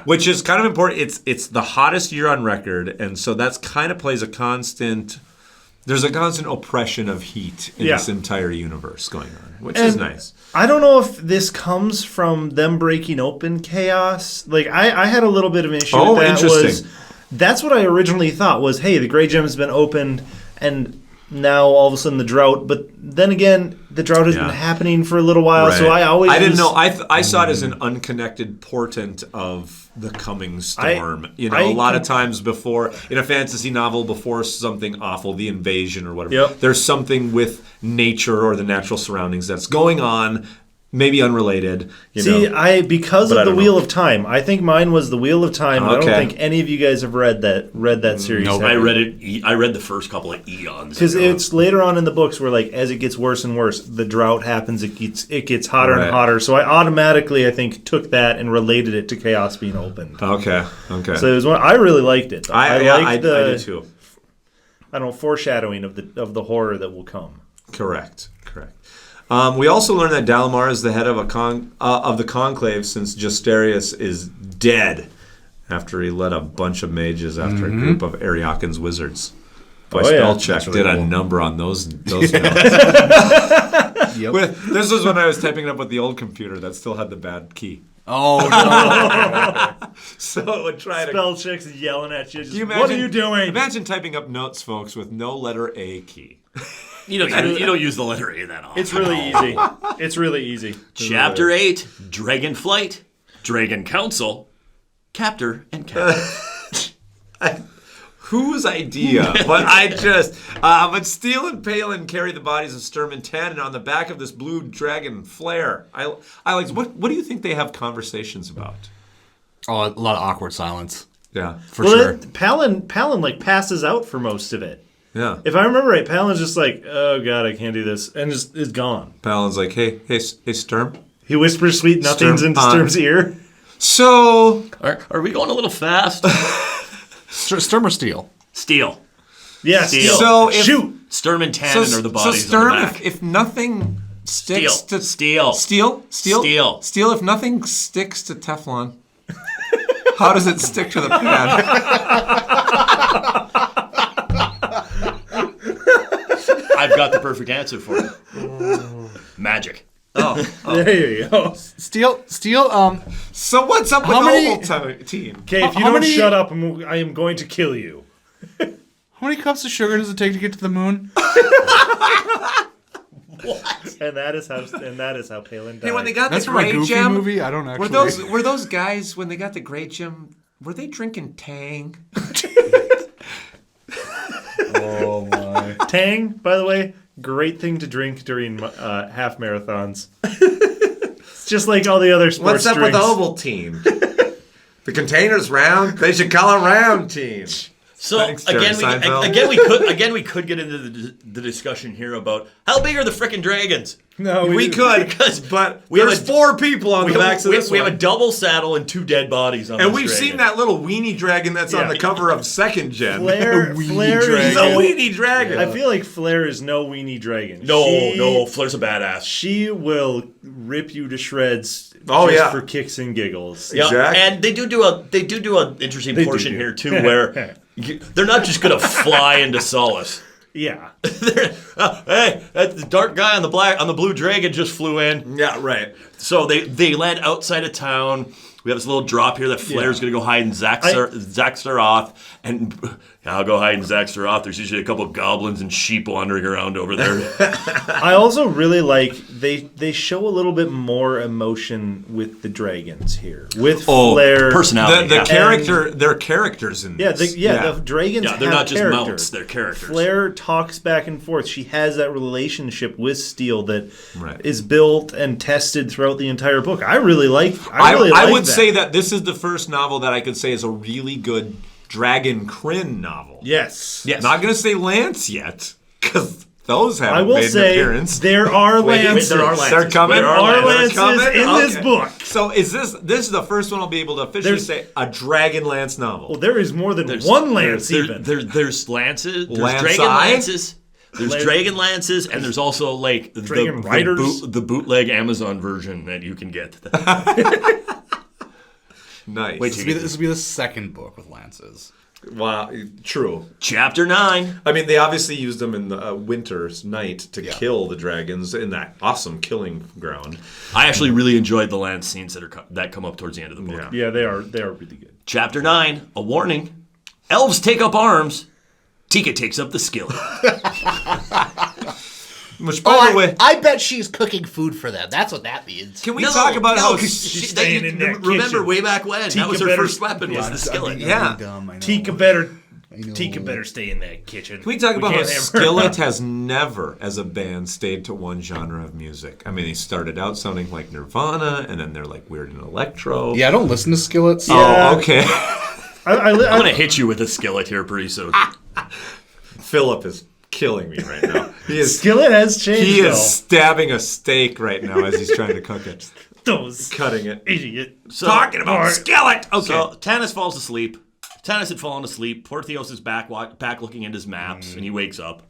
Which is kind of important. It's the hottest year on record, and so that's kind of plays a constant. There's a constant oppression of heat in this entire universe going on, which is nice. I don't know if this comes from them breaking open chaos. Like I had a little bit of an issue with that. Interesting. That's what I originally thought was, hey, the Grey Gem has been opened, and now all of a sudden the drought. But then again, the drought has been happening for a little while, so I didn't know. I saw it as an unconnected portent of the coming storm. A lot of times before, in a fantasy novel, before something awful, the invasion or whatever, there's something with nature or the natural surroundings that's going on. Maybe unrelated. Because of the Wheel of Time. I think mine was the Wheel of Time. Okay. I don't think any of you guys have read that series. No, I read it. I read the first couple of eons. Because it's later on in the books where, like, as it gets worse and worse, the drought happens. It gets hotter and hotter. So I automatically, I think, took that and related it to chaos being opened. Okay. So it was I really liked it. I do too. I don't know, foreshadowing of the horror that will come. Correct. We also learned that Dalamar is the head of the Conclave, since Justarius is dead after he led a bunch of mages after a group of Ariakan's wizards. Boy, Spellcheck did a number on those notes. This was when I was typing it up with the old computer that still had the bad key. Oh, no. So it would try to... Spellcheck's yelling at you. What are you doing? Imagine typing up notes, folks, with no letter A key. You don't use the letter A that often. It's really easy. Chapter 8, Dragon Flight, Dragon Council, Captor and Captain. Whose idea? But Steele and Palin carry the bodies of Sturm and Tannen on the back of this blue dragon flare. I like. What do you think they have conversations about? Oh, a lot of awkward silence. Yeah, for sure. Palin like passes out for most of it. Yeah. If I remember right, Palin's just like, oh god, I can't do this, and just is gone. Palin's like, hey, Sturm. He whispers sweet nothings into Sturm's ear. So, are we going a little fast? Sturm or Steele? Steele. Yeah, Steele. So shoot. Sturm and Tannen are the bodies. So Sturm, on the back. if nothing sticks to Steele. If nothing sticks to Teflon, how does it stick to the pan? I've got the perfect answer for you. Magic. Oh. There you go. Steele. So what's up with the whole team? Okay, if you don't shut up, I am going to kill you. How many cups of sugar does it take to get to the moon? What? And that is how Palin died. Hey, when they got That's the from a Grey Goofy Gem movie. I don't actually. Were those guys when they got the Grey Gem? Were they drinking Tang? Oh my. Tang, by the way, great thing to drink during half marathons. It's just like all the other sports What's up drinks. with Ovaltine? The container's round. They should call it Roundtine. So Thanks, Jerry Seinfeld. again, we could get into the discussion here about how big are the frickin' dragons. No, we could, but there's 4 people on the backs of this We one. have a double saddle and 2 dead bodies on And this we've dragon. seen that little weenie dragon that's on the cover of 2nd Gen. Flair is a weenie dragon. I feel like Flair is no weenie dragon. No, Flair's a badass. She will rip you to shreds for kicks and giggles. Yeah, exactly. And they do an interesting portion here too, where they're not just gonna fly into Solace. Yeah. Hey, the dark guy on the blue dragon just flew in. Yeah, right. So they land outside of town. We have this little drop here that Flair's going to go hide in Zaxxaroth. And I'll go hide in Zaxxaroth. There's usually a couple of goblins and sheep wandering around over there. I also really like they show a little bit more emotion with the dragons here. With Flair. Personality. They're characters in this. The dragons they're not just character. mounts, they're characters. Flair talks back and forth. She has that relationship with Steel that is built and tested throughout the entire book. I really like I would say that this is the first novel that I could say is a really good Dragon Krynn novel. Yes. Not going to say Lance yet, because those haven't I will made say an appearance. there are lances. There are lances. They're coming. There are lances in this book. So is this is the first one I'll be able to officially say a Dragonlance novel? Well, there is more than one lance even. There's lances. There's Lance dragon eye? lances. There's dragon lances, and there's also like Dragon riders? the bootleg Amazon version that you can get. Nice. Wait, this will be the second book with lances. Wow, true. Chapter 9. I mean, they obviously used them in the winter's night to kill the dragons in that awesome killing ground. I actually really enjoyed the lance scenes that come up towards the end of the book. Yeah, they are really good. Chapter 9, a warning. Elves take up arms. Tika takes up the skillet. Which, by the way, I bet she's cooking food for them. That's what that means. Can we talk about how she's staying in that remember kitchen. way back when Tika that was her better- first weapon was the skillet. Tika better stay in that kitchen. Can we talk about how can't have her Skillet around. has never, as a band, stayed to one genre of music? I mean, they started out sounding like Nirvana, and then they're like weird and electro. Yeah, I don't listen to Skillets. Oh, okay. I'm going to hit you with a skillet here pretty soon. Philip is killing me right now. Skillet has changed. He though. is stabbing a steak right now as he's trying to cook it. Those Cutting it. idiot. Talking about Skillet! Okay. So Tanis falls asleep. Tanis had fallen asleep. Porthios is back looking at his maps, and he wakes up.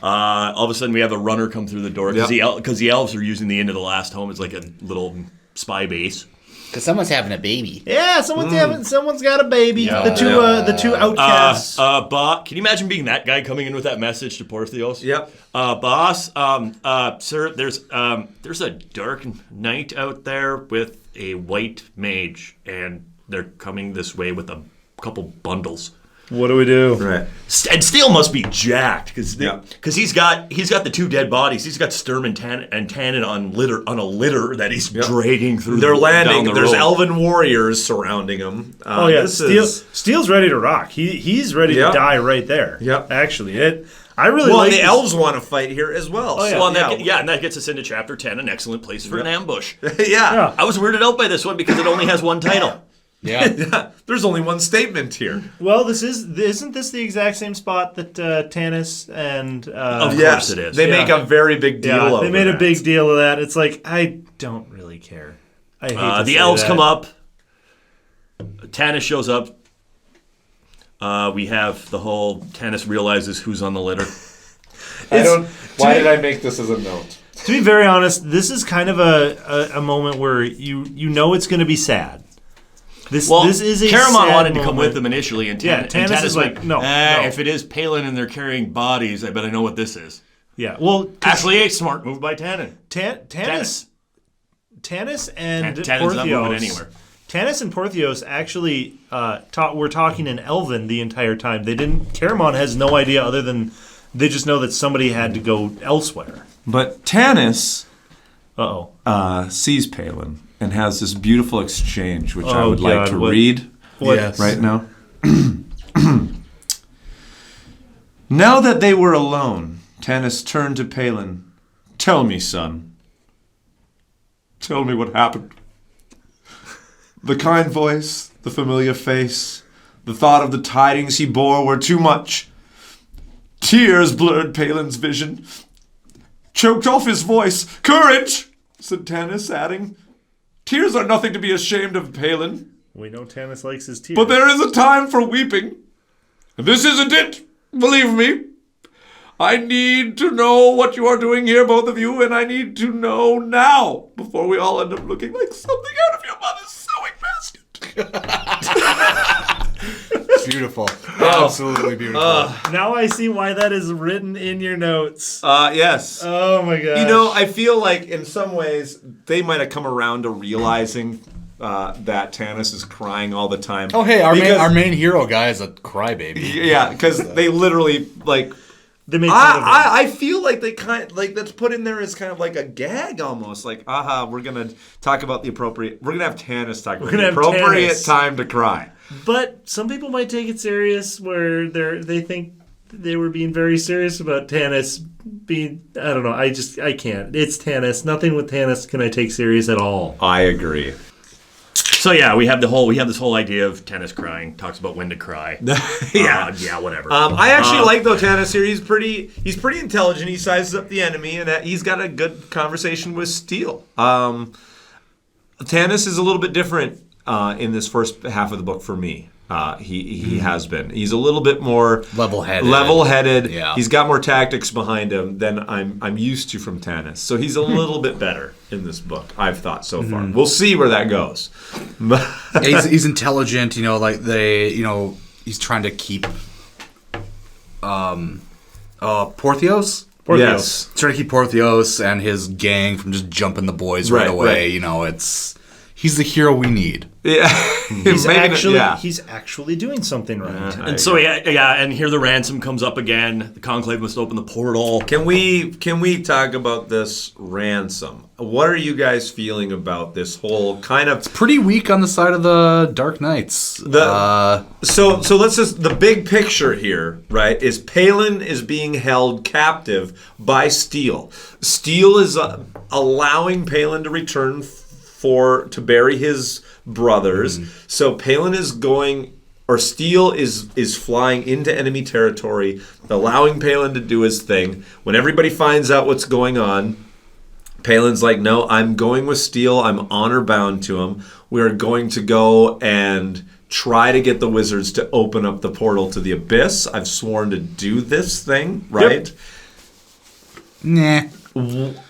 All of a sudden, we have a runner come through the door because the elves are using the Inn of the Last Home as like a little spy base. Because someone's having a baby. Yeah, someone's got a baby. Yeah. The two outcasts. Can you imagine being that guy coming in with that message to Porthios? Yep. Boss, sir, there's a dark knight out there with a white mage, and they're coming this way with a couple bundles. What do we do? Right. And Steele must be jacked because he's got the 2 dead bodies. He's got Sturm and Tannen on a litter that he's dragging through. They're landing. Down the There's road. elven warriors surrounding them. Steele's ready to rock. He's ready to die right there. Yep. Actually, I really like the this. elves want to fight here as well. And that gets us into chapter 10, an excellent place for an ambush. Yeah. I was weirded out by this one because it only has one title. Yeah. There's only one statement here. Well, isn't this the exact same spot that Tanis and Of course it is. They make a very big deal of it. They made a big deal of that. It's like, I don't really care. I hate to the say elves that. come up. Tanis shows up. We have the whole Tanis realizes who's on the litter. Why did I make this as a note? To be very honest, this is kind of a moment where you know it's going to be sad. This is a Caramon sad wanted to come moment. with them initially, and Tanis is like, no. If it is Palin and they're carrying bodies, I bet I know what this is. Yeah, well, actually, a smart move by Tannen. Tanis and Tannen's not moving Porthios. anywhere. Tanis and Porthios actually were talking in Elven the entire time. Caramon has no idea other than they just know that somebody had to go elsewhere. But Tanis sees Palin and has this beautiful exchange, which I would like to read. Yes. Right now. Now that they were alone, Tanis turned to Palin. Tell me, son. Tell me what happened. The kind voice, the familiar face, the thought of the tidings he bore were too much. Tears blurred Palin's vision, choked off his voice. Courage, said Tanis, adding, tears are nothing to be ashamed of, Palin. We know Tanis likes his tears. But there is a time for weeping. This isn't it, believe me. I need to know what you are doing here, both of you, and I need to know now before we all end up looking like something out of your mother's sewing basket. Beautiful. Absolutely beautiful. Now I see why that is written in your notes. Yes. Oh my god. You know, I feel like in some ways they might have come around to realizing that Tanis is crying all the time. Oh, hey, our main hero guy is a crybaby. Yeah, because they literally like. They made fun of him. I feel like they that's put in there as kind of like a gag almost. Like, we're gonna talk about the appropriate. We're gonna have Tanis talk about the appropriate time to cry. But some people might take it serious, where they think they were being very serious about Tanis being. I don't know. I can't. It's Tanis. Nothing with Tanis can I take serious at all. I agree. So yeah, we have this whole idea of Tanis crying. Talks about when to cry. Yeah, whatever. I actually like though Tanis here. He's pretty intelligent. He sizes up the enemy, and he's got a good conversation with Steel. Tanis is a little bit different in this first half of the book for me. He has been. He's a little bit more level-headed. Yeah. He's got more tactics behind him than I'm used to from Tanis. So he's a little bit better in this book, I've thought so far. We'll see where that goes. Yeah, he's intelligent, he's trying to keep Porthios? Yes. He's trying to keep Porthios and his gang from just jumping the boys right away. Right. He's the hero we need. Yeah. He's actually doing something right. And so and here the ransom comes up again. The Conclave must open the portal. Can we talk about this ransom? What are you guys feeling about this whole kind of? It's pretty weak on the side of the Dark Knights. So let's just the big picture here, right? Is Palin is being held captive by Steel. Steel is allowing Palin to return to bury his brothers. So Palin is Steel is flying into enemy territory, allowing Palin to do his thing. When everybody finds out what's going on, Palin's like, no, I'm going with Steel. I'm honor bound to him. We're going to go and try to get the wizards to open up the portal to the abyss. I've sworn to do this thing, right? Yep. Nah.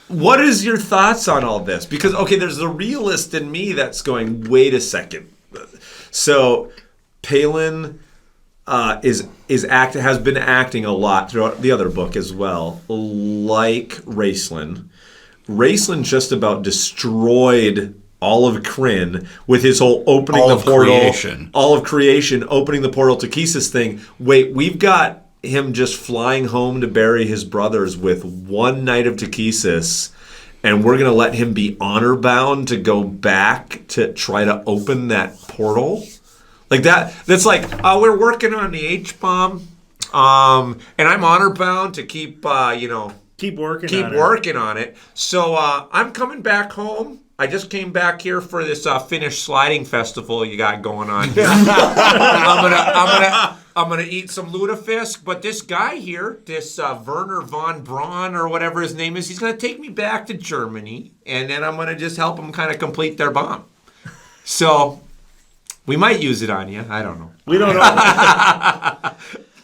What is your thoughts on all this? Because, okay, there's the realist in me that's going, wait a second. So Palin has been acting a lot throughout the other book as well, like Raistlin. Raistlin just about destroyed all of Krynn with his whole opening the portal. All of creation, opening the portal to Kisis thing. Wait, we've got him just flying home to bury his brothers with one night of Takesis, and we're going to let him be honor bound to go back to try to open that portal? Like that's like, we're working on the H-bomb, and I'm honor bound to keep working on it. So I'm coming back home. I just came back here for this Finnish sliding festival you got going on here. I'm gonna eat some lutefisk, but this guy here, this Werner von Braun or whatever his name is, he's gonna take me back to Germany, and then I'm gonna just help them kind of complete their bomb. So we might use it on you. I don't know. We don't know.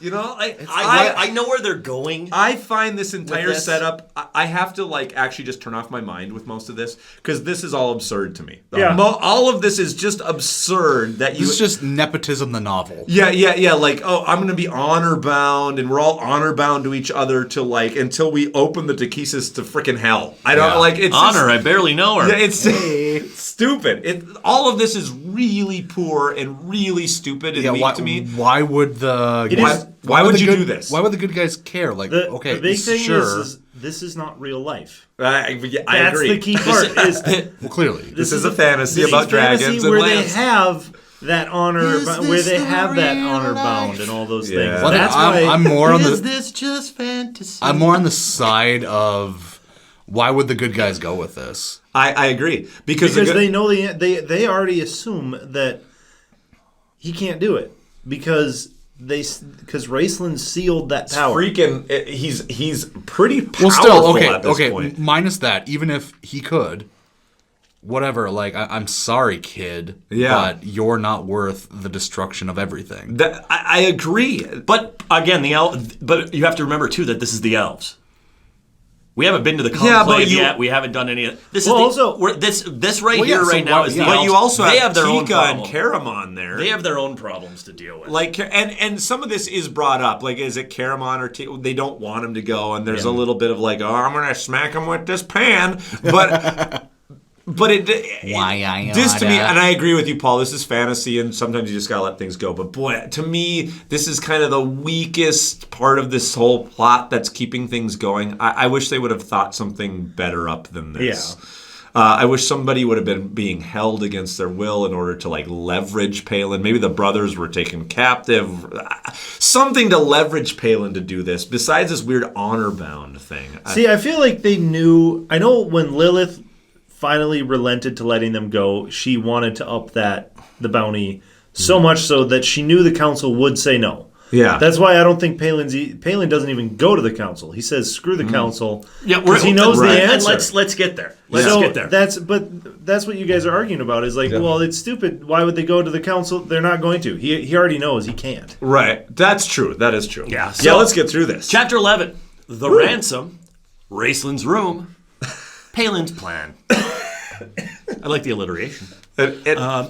I know where they're going. I find this entire setup, I have to actually just turn off my mind with most of this, because this is all absurd to me. Yeah. All of this is just absurd. This is just nepotism, the novel. Yeah. Like, I'm going to be honor bound, and we're all honor bound to each other to until we open the Takesis to freaking hell. I don't it's honor. I barely know her. Yeah, it's stupid. All of this is really poor and really stupid and weak to me. Why would Why would you do this? Why would the good guys care? The big thing is this is not real life. I agree. That's the key part. Well, clearly, this is a fantasy about dragons and where lands. they have that honor, where they have that honor bound and all those things. Well, That's why. I'm more on the. Is this just fantasy? I'm more on the side of why would the good guys go with this? I agree because they know they already assume that he can't do it because Raceland sealed that power. Freaking, he's pretty powerful. Well, still at this point. Minus that, even if he could, whatever. Like, I'm sorry, kid, but you're not worth the destruction of everything. I agree, but again, but you have to remember too that this is the elves. We haven't been to the conclave yet. We haven't done any of this. This right here, right now, is the elves. But you also have their own Tika and problem. Karamon there. They have their own problems to deal with. Like, and some of this is brought up. Like, is it Karamon or Tika? They don't want him to go, and there's a little bit of like, oh, I'm gonna smack him with this pan, but. But this to me, and I agree with you, Paul, this is fantasy, and sometimes you just gotta let things go. But boy, to me, this is kind of the weakest part of this whole plot that's keeping things going. I wish they would have thought something better up than this. Yeah. I wish somebody would have been being held against their will in order to like leverage Palin. Maybe the brothers were taken captive. Something to leverage Palin to do this, besides this weird honor-bound thing. See, I feel like they knew. I know when Lilith finally relented to letting them go, she wanted to up the bounty so much so that she knew the council would say no. Yeah, that's why I don't think Palin doesn't even go to the council. He says, "Screw the council." Yeah, because he knows the answer. And let's get there. Let's get there. That's what you guys are arguing about. Is like, well, it's stupid. Why would they go to the council? They're not going to. He already knows he can't. Right. That's true. That is true. Yeah. So let's get through this. Chapter 11: The Ransom, Raceland's Room, Palin's Plan. I like the alliteration.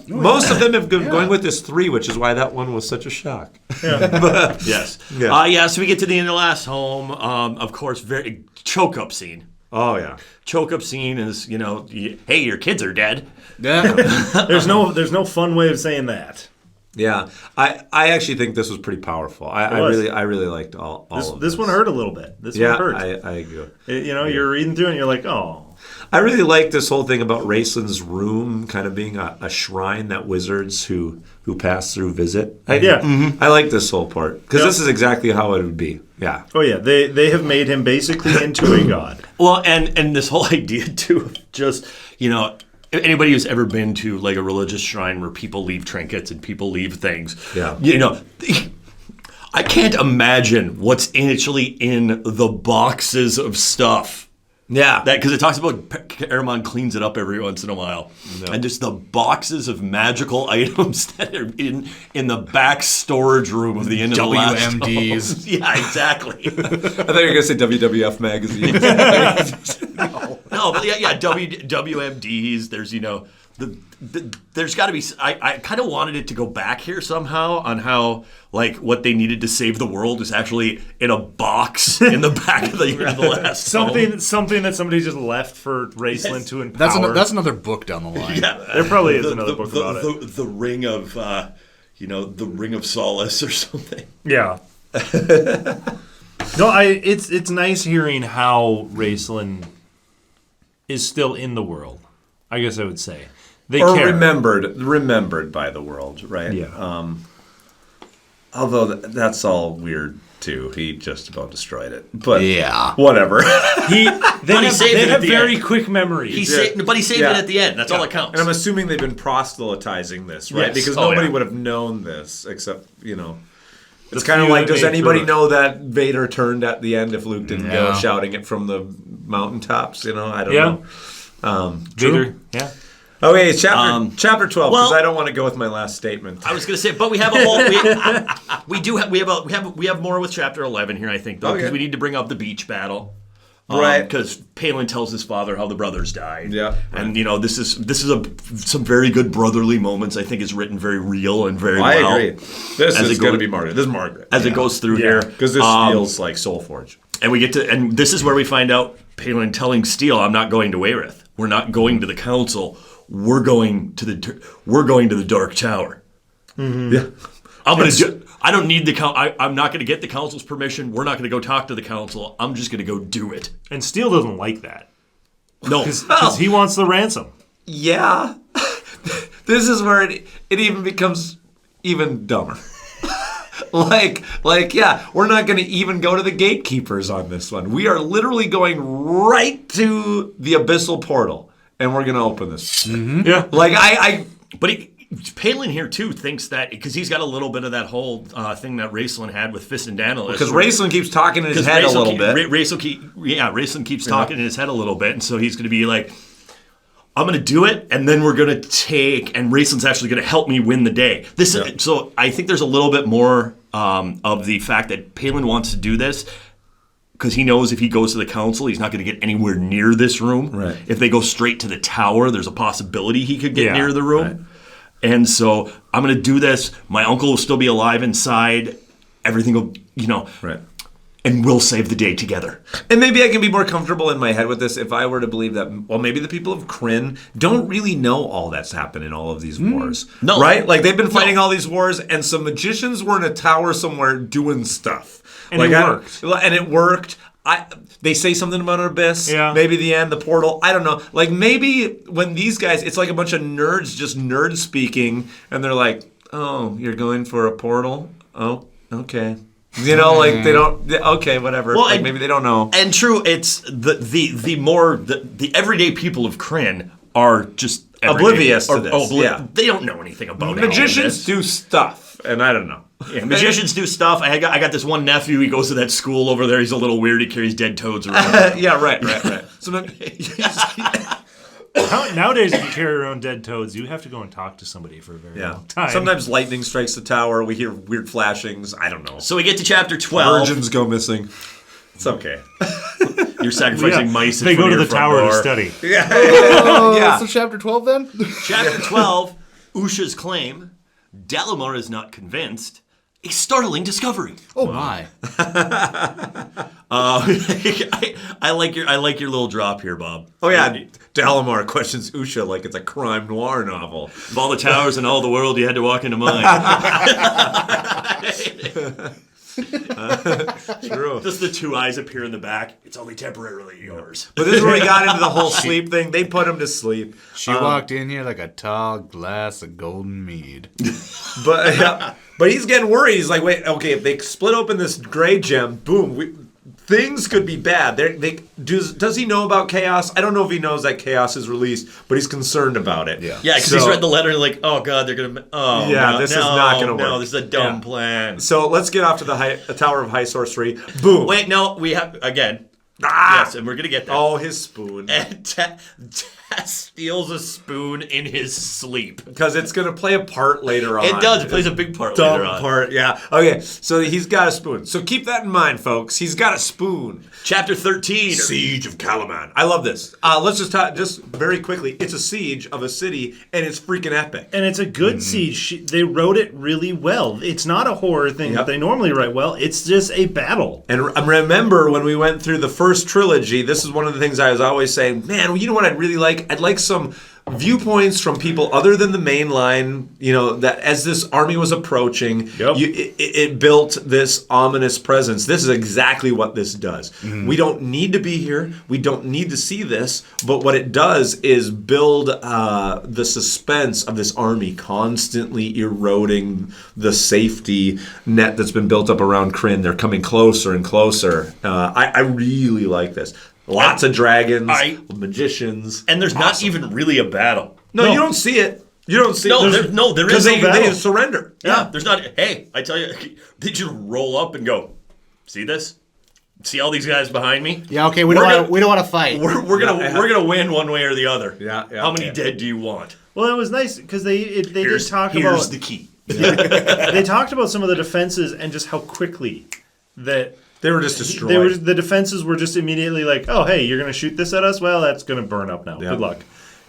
Most of them have been going with this 3, which is why that one was such a shock. Yeah. Yes. Yeah. So we get to the end of the last home. Of course, very choke up scene. Oh yeah. Choke up scene is hey, your kids are dead. Yeah. There's no fun way of saying that. Yeah, I actually think this was pretty powerful. I really liked all of this. This one hurt a little bit. This one hurt. I agree. You're reading through it and you're like, oh. I really like this whole thing about Raceland's room kind of being a shrine that wizards who pass through visit. I like this whole part because this is exactly how it would be. Yeah. Oh yeah, they have made him basically into a god. Well, and this whole idea too of just anybody who's ever been to like a religious shrine where people leave trinkets and people leave things, I can't imagine what's actually in the boxes of stuff. Yeah, because it talks about Karamon cleans it up every once in a while, and just the boxes of magical items that are in the back storage room of the end of the last WMDs. Yeah, exactly. I thought you were gonna say WWF magazines. No, but yeah, WMDs. There's there's got to be. I kind of wanted it to go back here somehow on how like what they needed to save the world is actually in a box in the back of the last something that somebody just left for Raceland to empower. That's another book down the line. Yeah, there probably is another book about it. The ring of the ring of solace or something. Yeah. No, it's nice hearing how Raceland is still in the world. I guess I would say. They care. remembered by the world, right? Yeah. Although that's all weird too. He just about destroyed it. But yeah, whatever. They have very quick memories. But he saved it at the end. That's all that counts. And I'm assuming they've been proselytizing this, right? Yes. Because nobody would have known this except It's kind of like, does anybody know that Vader turned at the end if Luke didn't go shouting it from the mountaintops? I don't know. Vader, yeah. Okay, chapter 12. Because I don't want to go with my last statement. I was going to say, but we have a whole. We have more with chapter 11 here. I think though, because we need to bring up the beach battle, right? Because Palin tells his father how the brothers died. Yeah, and this is some very good brotherly moments. I think is written very real and very well. I agree. This is going to be Margaret. This is Margaret as it goes through here because this feels like Soulforge. And this is where we find out Palin telling Steele, "I'm not going to Wayreth. We're not going to the council. We're going to the Dark Tower." Mm-hmm. Yeah, I don't need the I'm not going to get the council's permission. We're not going to go talk to the council. I'm just going to go do it. And Steele doesn't like that. No, because he wants the ransom. Yeah. This is where it even becomes even dumber. Yeah, we're not going to even go to the gatekeepers on this one. We are literally going right to the abyssal portal, and we're going to open this. Mm-hmm. Yeah. But Palin here, too, thinks that, because he's got a little bit of that whole thing that Raceland had with Fist and Daedalus. Because Raceland keeps talking in his head a little bit. Raceland keeps talking in his head a little bit, and so he's going to be like, I'm going to do it, and then we're going to take, and Raceland's actually going to help me win the day. So I think there's a little bit more of the fact that Palin wants to do this because he knows if he goes to the council, he's not going to get anywhere near this room. Right. If they go straight to the tower, there's a possibility he could get near the room. Right. And so I'm going to do this. My uncle will still be alive inside. Everything will, Right. And we'll save the day together. And maybe I can be more comfortable in my head with this if I were to believe that, well, maybe the people of Krynn don't really know all that's happened in all of these wars. No. Right? Like, they've been fighting all these wars, and some magicians were in a tower somewhere doing stuff. And it worked. And it worked. They say something about an abyss. Yeah. Maybe the end, the portal. I don't know. Like, maybe when these guys, it's like a bunch of nerds just nerd speaking, and they're like, oh, you're going for a portal? Oh, okay. They don't. Okay, whatever. Well, maybe they don't know. And true, it's the everyday people of Krynn are just oblivious to this. They don't know anything about it. Magicians do stuff, and I don't know. Yeah, magicians do stuff. I got this one nephew. He goes to that school over there. He's a little weird. He carries dead toads around. Yeah, right. So nowadays, if you carry around dead toads, you have to go and talk to somebody for a very long time. Sometimes lightning strikes the tower. We hear weird flashings. I don't know. So we get to chapter 12. Virgins go missing. It's okay. You're sacrificing mice. They go to the tower to study. Yeah. So chapter 12 then? Chapter 12, Usha's claim. Dalamar is not convinced. A startling discovery. Oh my! I like your little drop here, Bob. Oh yeah, Dalamar questions Usha like it's a crime noir novel. Of all the towers in all the world, you had to walk into mine. True. Just the two eyes appear in the back. It's only temporarily yours. But this is where he got into the whole sleep thing. They put him to sleep. She walked in here like a tall glass of golden mead. But he's getting worried. He's like, wait, okay, if they split open this gray gem, boom, things could be bad. Does he know about chaos? I don't know if he knows that chaos is released, but he's concerned about it. Yeah, because he's read the letter and like, oh god, they're gonna. Oh yeah, this is not gonna work. No, this is a dumb plan. So let's get off to the Tower of High Sorcery. Boom. Wait, no, we have again. Yes, and we're gonna get that. Oh, his spoon. And Tess steals a spoon in his sleep because it's gonna play a part later on. It does. It plays a big part later on. Part, yeah. Okay, so he's got a spoon. So keep that in mind, folks. He's got a spoon. Chapter 13, Siege of Calaman. I love this. Let's just talk just very quickly. It's a siege of a city, and it's freaking epic. And it's a good siege. They wrote it really well. It's not a horror thing that they normally write well. It's just a battle. And remember when we went through the first trilogy, this is one of the things I was always saying, man, you know what I'd really like? I'd like some viewpoints from people other than the main line, that as this army was approaching, it built this ominous presence. This is exactly what this does. Mm-hmm. We don't need to be here. We don't need to see this. But what it does is build the suspense of this army constantly eroding the safety net that's been built up around Krynn. They're coming closer and closer. I really like this. Lots of dragons, magicians. And there's not even really a battle. No, you don't see it. You don't see it. There is no battle. They surrender. Yeah, there's not. Hey, I tell you, they just roll up and go, see this? See all these guys behind me? Yeah, okay, we don't want to fight. We're gonna win one way or the other. Yeah. How many dead do you want? Well, it was nice because they did talk about... Here's the key. They talked about some of the defenses and just how quickly that... They were just destroyed. The defenses were just immediately like, oh, hey, you're going to shoot this at us? Well, that's going to burn up now. Good luck.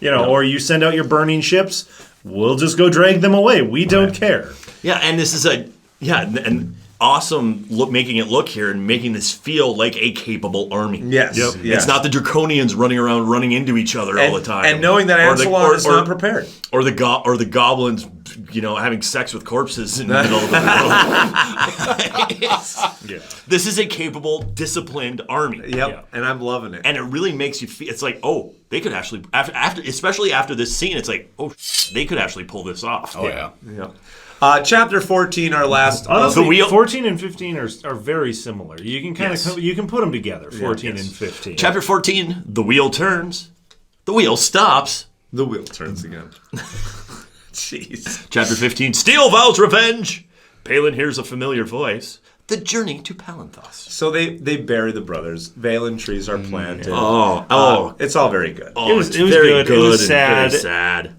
Or you send out your burning ships, we'll just go drag them away. We don't care. Yeah, and this is an awesome making it look here and making this feel like a capable army. Yes. Yep. It's not the Draconians running into each other all the time. And knowing that Anselon is not prepared. Or the goblins having sex with corpses in the middle of the road. This is a capable, disciplined army. Yep, and I'm loving it. And it really makes you feel, it's like, they could actually, especially after this scene, it's like, they could actually pull this off. Oh, yeah. Chapter 14, our last. Honestly, 14 and 15 are very similar. You can kind of you can put them together. 14 and 15. Chapter 14, the wheel turns, the wheel stops, the wheel turns again. Jeez. Chapter 15, Steel vows revenge. Palin hears a familiar voice. The journey to Palanthos. So they bury the brothers. Valen trees are planted. It's all very good. It was very good. It was sad. Very sad.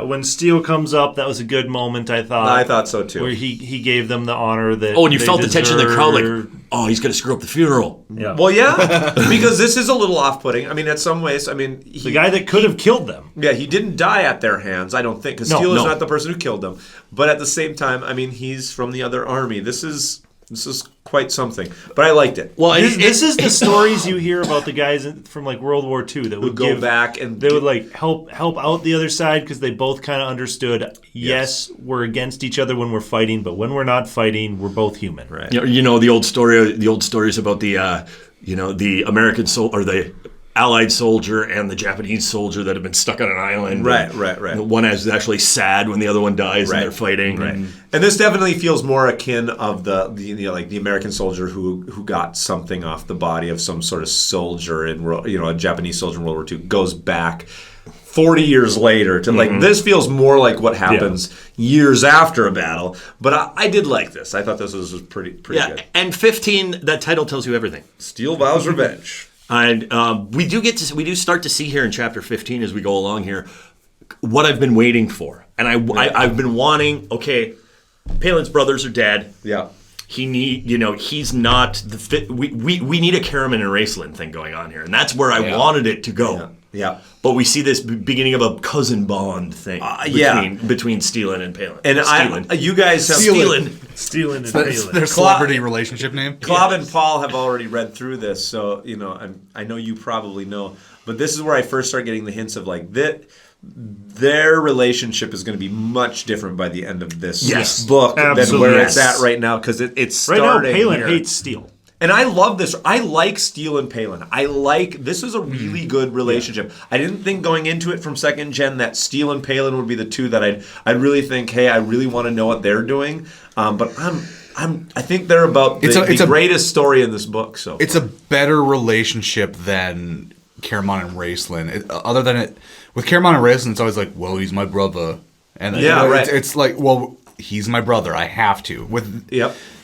When Steel comes up, that was a good moment, I thought. I thought so too. Where he gave them the honor that. And you felt the tension in the crowd, like, he's going to screw up the funeral. Yeah. Well, yeah, because this is a little off-putting. I mean, in some ways, the guy that could have killed them. Yeah, he didn't die at their hands, I don't think, because Steel is not the person who killed them. But at the same time, he's from the other army. This is quite something, but I liked it. Well, this is the stories you hear about the guys from like World War II that would go back and they would like help out the other side because they both kind of understood. Yes, we're against each other when we're fighting, but when we're not fighting, we're both human. Right. The old stories about the American soldier or the Allied soldier and the Japanese soldier that have been stuck on an island. Right. One is actually sad when the other one dies and they're fighting. Right. And this definitely feels more akin of the American soldier who got something off the body of some sort of soldier in a Japanese soldier in World War II goes back 40 years later to this feels more like what happens years after a battle. But I did like this. I thought this was pretty good. And 15, that title tells you everything. Steel vows revenge. And we do start to see here in chapter 15 as we go along here what I've been waiting for, and I've been wanting. Okay, Palin's brothers are dead. Yeah, he's not the fit. We need a Karaman and Raceland thing going on here, and that's where I wanted it to go. Yeah. But we see this beginning of a cousin bond thing between Steelin and Palin. And you guys have Steelin and Palin. Their celebrity relationship name. Klab and Paul have already read through this, so I know you probably know. But this is where I first start getting the hints of like that. Their relationship is going to be much different by the end of this book than where it's at right now because it's starting. Right now, Palin hates Steel. And I love this. I like Steel and Palin. This is a really good relationship. Yeah. I didn't think going into it from second gen that Steel and Palin would be the two that I'd really think, hey, I really want to know what they're doing. But I think they're about the greatest story in this book. So it's a better relationship than Karaman and Raceland. Other than it, with Karaman and Raceland, it's always like, well, he's my brother, and it's like, well, he's my brother. I have to.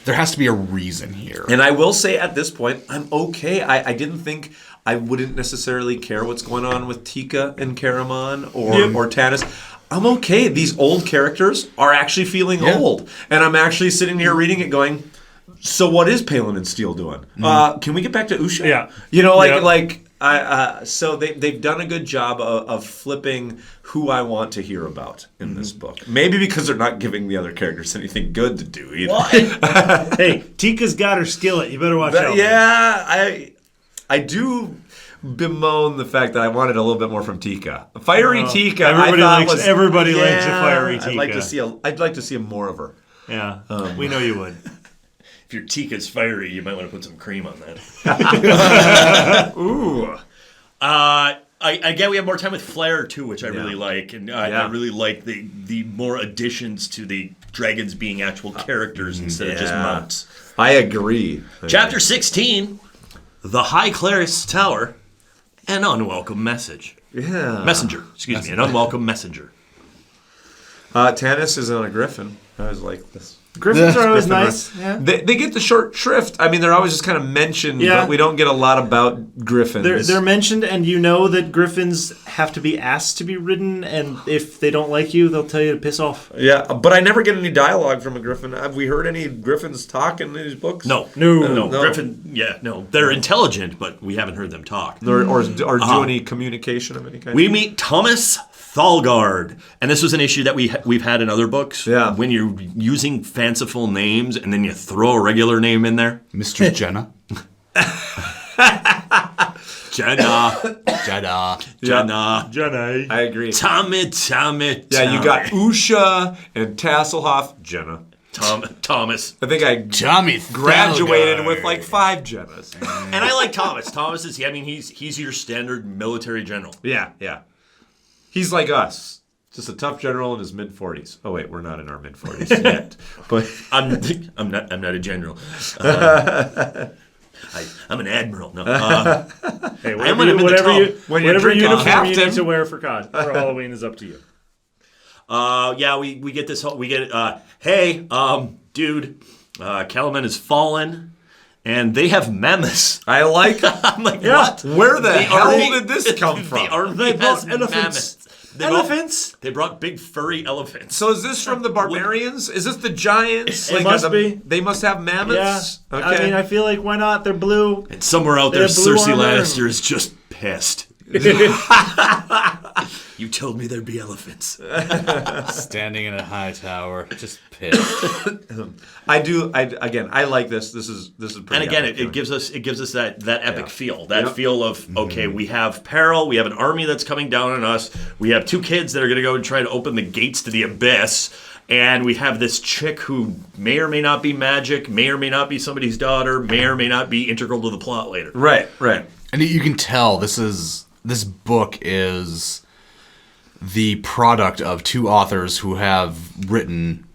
There has to be a reason here. And I will say at this point, I'm okay. I didn't think I wouldn't necessarily care what's going on with Tika and Karaman or Tanis. I'm okay. These old characters are actually feeling old. And I'm actually sitting here reading it going, so what is Palin and Steel doing? Can we get back to Usha? Yeah. So they've done a good job of flipping who I want to hear about in this book. Maybe because they're not giving the other characters anything good to do either. Hey, Tika's got her skillet. You better watch out. Yeah, I do bemoan the fact that I wanted a little bit more from Tika. Fiery Tika. Everybody likes a fiery Tika. I'd like to see more of her. Yeah, we know you would. If your Tika's fiery, you might want to put some cream on that. Ooh. Again, we have more time with Flair too, which I really like, and I really like the more additions to the dragons being actual characters instead of just mounts. I agree. Chapter 16, the High Clerist's Tower, an unwelcome message. Yeah. Messenger. Excuse me, an unwelcome messenger. Tanis is on a griffin. I was like this. Griffins are always nice. Yeah. They get the short shrift. I mean, they're always just kind of mentioned, but we don't get a lot about griffins. They're mentioned, and you know that griffins have to be asked to be ridden, and if they don't like you, they'll tell you to piss off. Yeah, but I never get any dialogue from a griffin. Have we heard any griffins talk in these books? No. Griffin, no. They're intelligent, but we haven't heard them talk. Or do any communication of any kind. We meet Thomas Thalgard, and this was an issue that we've had in other books. Yeah. When you're using fanciful names and then you throw a regular name in there. Mr. Jenna. Jenna. I agree. Tommy. Yeah, you got Usha and Tasselhoff. Jenna. Thomas. I think I graduated with like 5 Jennas. And I like Thomas. Thomas is, he's your standard military general. Yeah. He's like us. Just a tough general in his mid-40s. Oh wait, we're not in our mid-40s yet. But I'm not a general. I'm an admiral. No. Hey, whatever uniform you need to wear for Halloween is up to you. We get this. We get. Hey, dude, Kellerman has fallen, and they have mammoths. I like. I'm like, what? Where the hell did this come from? The army has elephants. They brought big furry elephants. So is this from the barbarians? Is this the giants? It must be. They must have mammoths? Yeah. Okay. I mean, I feel like, why not? They're blue. And somewhere out there, Cersei Lannister is just pissed. You told me there'd be elephants. Standing in a high tower, just pissed. I like this. This is pretty. And again, it gives us that epic feel. That feel of, okay, we have peril, we have an army that's coming down on us, we have 2 kids that are gonna go and try to open the gates to the abyss, and we have this chick who may or may not be magic, may or may not be somebody's daughter, may or may not be integral to the plot later. Right. And you can tell this book is the product of 2 authors who have written,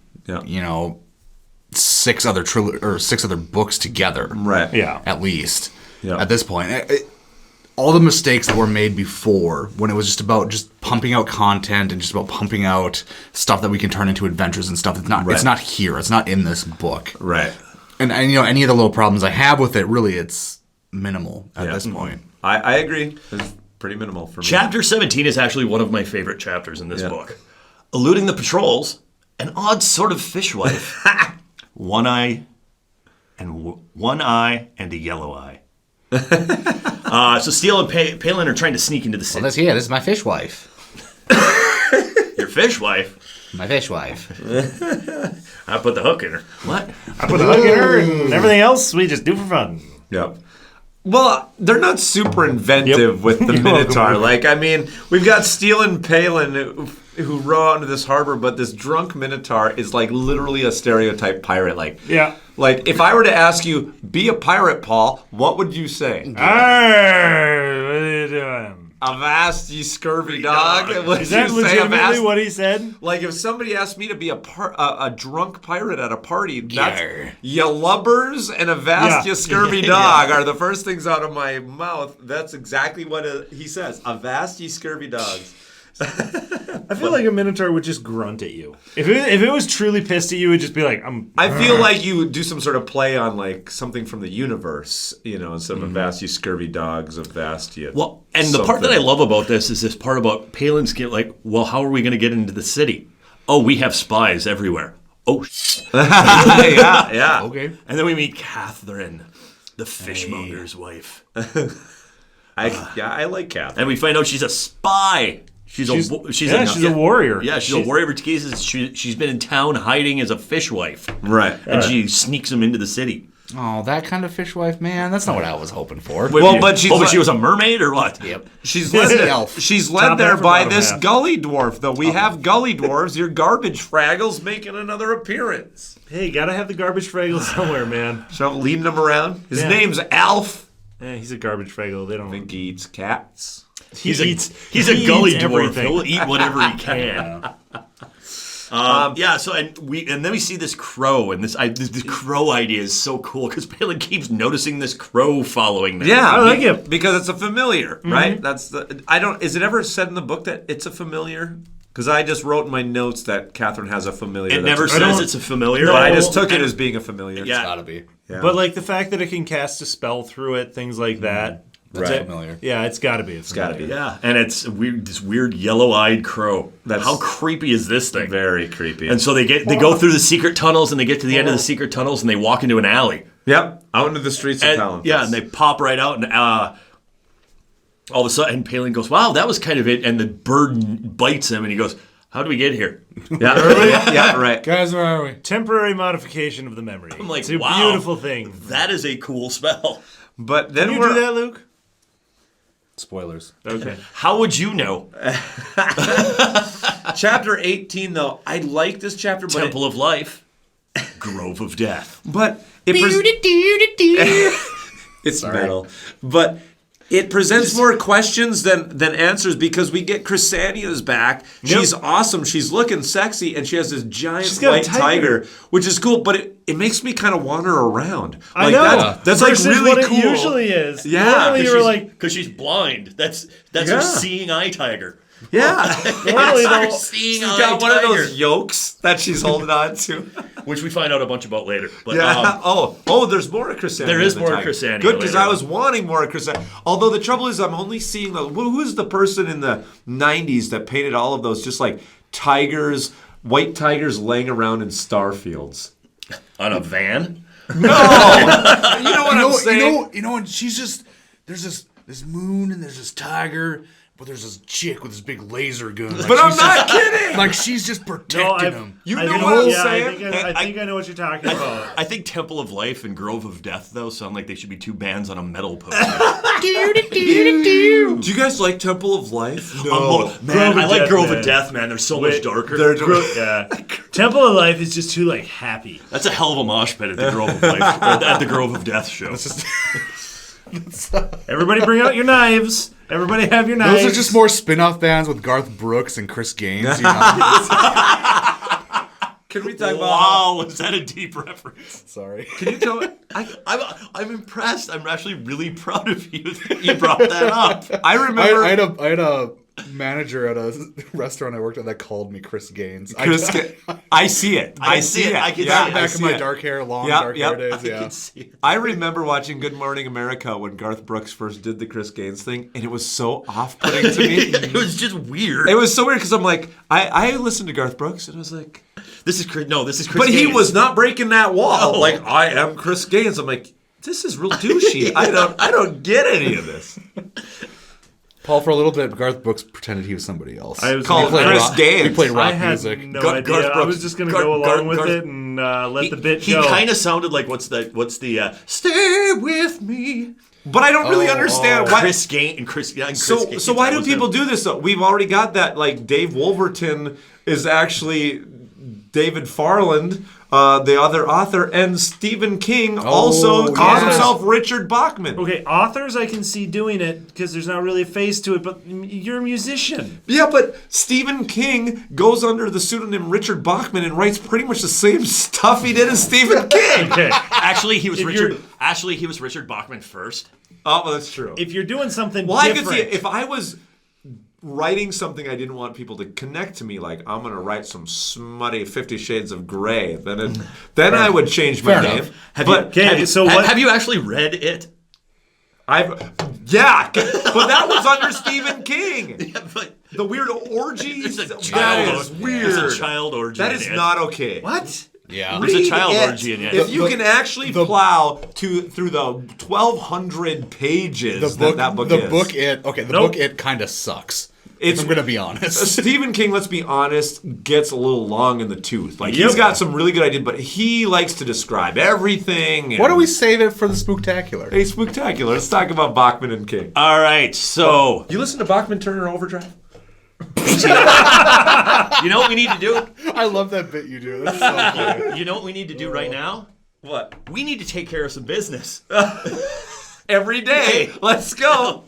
6 other books together. Right. Yeah. At least. Yeah. At this point. All the mistakes that were made before, when it was just about just pumping out content and just about pumping out stuff that we can turn into adventures and stuff, it's not here. It's not in this book. Right. And any of the little problems I have with it, really, it's minimal at this point. I agree. It's pretty minimal for me. Chapter 17 is actually one of my favorite chapters in this book. Eluding the patrols, an odd sort of fishwife. One eye and a yellow eye. So Steele and Palin are trying to sneak into the city. Well, this is my fishwife. Your fishwife? My fishwife. I put the hook in her. What? I put the hook in her, and everything else we just do for fun. Yep. Well, they're not super inventive with the Minotaur. We've got Steele and Palin who row out into this harbor, but this drunk Minotaur is literally a stereotype pirate. If I were to ask you, be a pirate, Paul, what would you say? Arr, what are you doing? Avast, ye scurvy dog. Is that legitimately what he said? If somebody asked me to be a drunk pirate at a party, that's ya lubbers and avast, ya scurvy dog are the first things out of my mouth. That's exactly what he says. Avast, ye scurvy dogs. I feel like a Minotaur would just grunt at you. If it was truly pissed at you, it would just be like, I feel like you would do some sort of play on something from the universe, instead of Avast, you scurvy dogs, Avast, you. Well, and the part that I love about this is this part about Palin's well, how are we going to get into the city? Oh, we have spies everywhere. Oh, yeah. Okay. And then we meet Catherine, the fishmonger's wife. I like Catherine. And we find out she's a spy. She's a warrior. Yeah, she's a warrior of cases. She's been in town hiding as a fishwife. Right. And she sneaks him into the city. Oh, that kind of fishwife, man. That's not what I was hoping for. But she was a mermaid or what? Yep. She's led there by this gully dwarf, though. We have gully dwarves. Your garbage fraggle's making another appearance. Hey, gotta have the garbage fraggle somewhere, man. So I'm leading him around. His name's Alf. Yeah, he's a garbage fraggle. They don't think he eats cats. He's a gully dwarf. He'll eat whatever he can. And then we see this crow, and this crow idea is so cool because Palin keeps noticing this crow following them. Yeah, I like it because it's a familiar, right? Is it ever said in the book that it's a familiar? Because I just wrote in my notes that Catherine has a familiar. It never says it's a familiar. But I just took it as being a familiar. Yeah. It's gotta be. Yeah. But the fact that it can cast a spell through it, things like that. That's familiar. Yeah, it's got to be. It's got to be. Yeah, and it's this weird yellow-eyed crow. How creepy is this thing? Very creepy. And so they go through the secret tunnels, and they get to the end of the secret tunnels, and they walk into an alley. Yep, out into the streets of Palin. Yeah, and they pop right out, and all of a sudden, Palin goes, "Wow, that was kind of it." And the bird bites him, and he goes, "How do we get here?" Yeah, right. Guys, where are we? Temporary modification of the memory. I'm like, it's a wow, beautiful thing. That is a cool spell. But then Can you do that, Luke? Spoilers. Okay. How would you know? Chapter 18, though, I like this chapter, but Temple of Life, Grove of Death. But it it's metal. But it presents more questions than answers because we get Chrysania's back. She's awesome. She's looking sexy, and she has this giant white tiger, which is cool. But it makes me kind of wander around. I know. That's like really what cool. It usually is. Yeah. Normally you're like, because she's blind. That's her seeing eye tiger. Yeah. Normally though, seeing she's eye got one tiger. of those yolks that she's holding on to. Which we find out a bunch about later. But, yeah. There's more of Chrysania. There is more of Chrysania. Good, because I was wanting more of Chrysania. Although the trouble is, I'm only seeing who's the person in the '90s that painted all of those just like tigers, white tigers laying around in star fields on a van. No, you know what I'm saying. You know, and she's just there's this moon and there's this tiger. But there's this chick with this big laser gun. But I'm not kidding. Like she's just protecting him. You know what I'm saying? I think I know what you're talking about. I think Temple of Life and Grove of Death, though, sound like they should be two bands on a metal poster. Do you guys like Temple of Life? No. Man, I like Grove of Death, man. They're so much darker. Temple of Life is just too, like, happy. That's a hell of a mosh pit at the Grove of Life, at the Grove of Death show. Everybody bring out your knives. Everybody have your knives. Those are just more spin-off bands with Garth Brooks and Chris Gaines. You know? Can we talk about? Wow, was that a deep reference? Sorry. Can you tell me? I'm impressed. I'm actually really proud of you that you brought that up. I remember I had a manager at a restaurant I worked at that called me Chris Gaines. I see it. I see it. I can see it. Back in my dark hair, dark hair days. I can see it. I remember watching Good Morning America when Garth Brooks first did the Chris Gaines thing, and it was so off-putting to me. It was just weird. It was so weird because I'm like, I listened to Garth Brooks, and I was like, this is Chris But Gaines. he was not breaking that wall. No. Like, I am Chris Gaines. I'm like, this is real douchey. I don't get any of this. Paul, for a little bit, Garth Brooks pretended he was somebody else. I was called Chris Gaines. He played rock I had music. no idea. I was just going to go along with it and let the bit go. He kind of sounded like what's the stay with me. But I don't really understand why Chris Gaines and Chris. Yeah, and so Gaines, why do people do this though? We've already got that. Like Dave Wolverton is actually David Farland, the other author, and Stephen King also calls himself Richard Bachman. Okay, authors I can see doing it because there's not really a face to it, but you're a musician. Yeah, but Stephen King goes under the pseudonym Richard Bachman and writes pretty much the same stuff he did as Stephen King. Okay. Actually, he was Richard Bachman first. Oh, well, that's true. If you're doing something I different. could see it. If I was writing something I didn't want people to connect to me, like I'm going to write some smutty 50 Shades of Grey, then I would change my name. Have you actually read it? But that was under Stephen King. Yeah, but the weird orgies. That is weird. There's a child orgy. That is not okay. What? Yeah, there's a child orgy in it. If you can actually plow through the 1,200 pages that book is. The book it kind of sucks. If I'm going to be honest. Stephen King, let's be honest, gets a little long in the tooth. Like, he's got some really good ideas, but he likes to describe everything. Why don't we save it for the Spooktacular? Hey, Spooktacular. Let's talk about Bachman and King. All right, so... You listen to Bachman Turner Overdrive? You know what we need to do? I love that bit you do. That's so funny. You know what we need to do right now? What? We need to take care of some business. Every day. Let's go.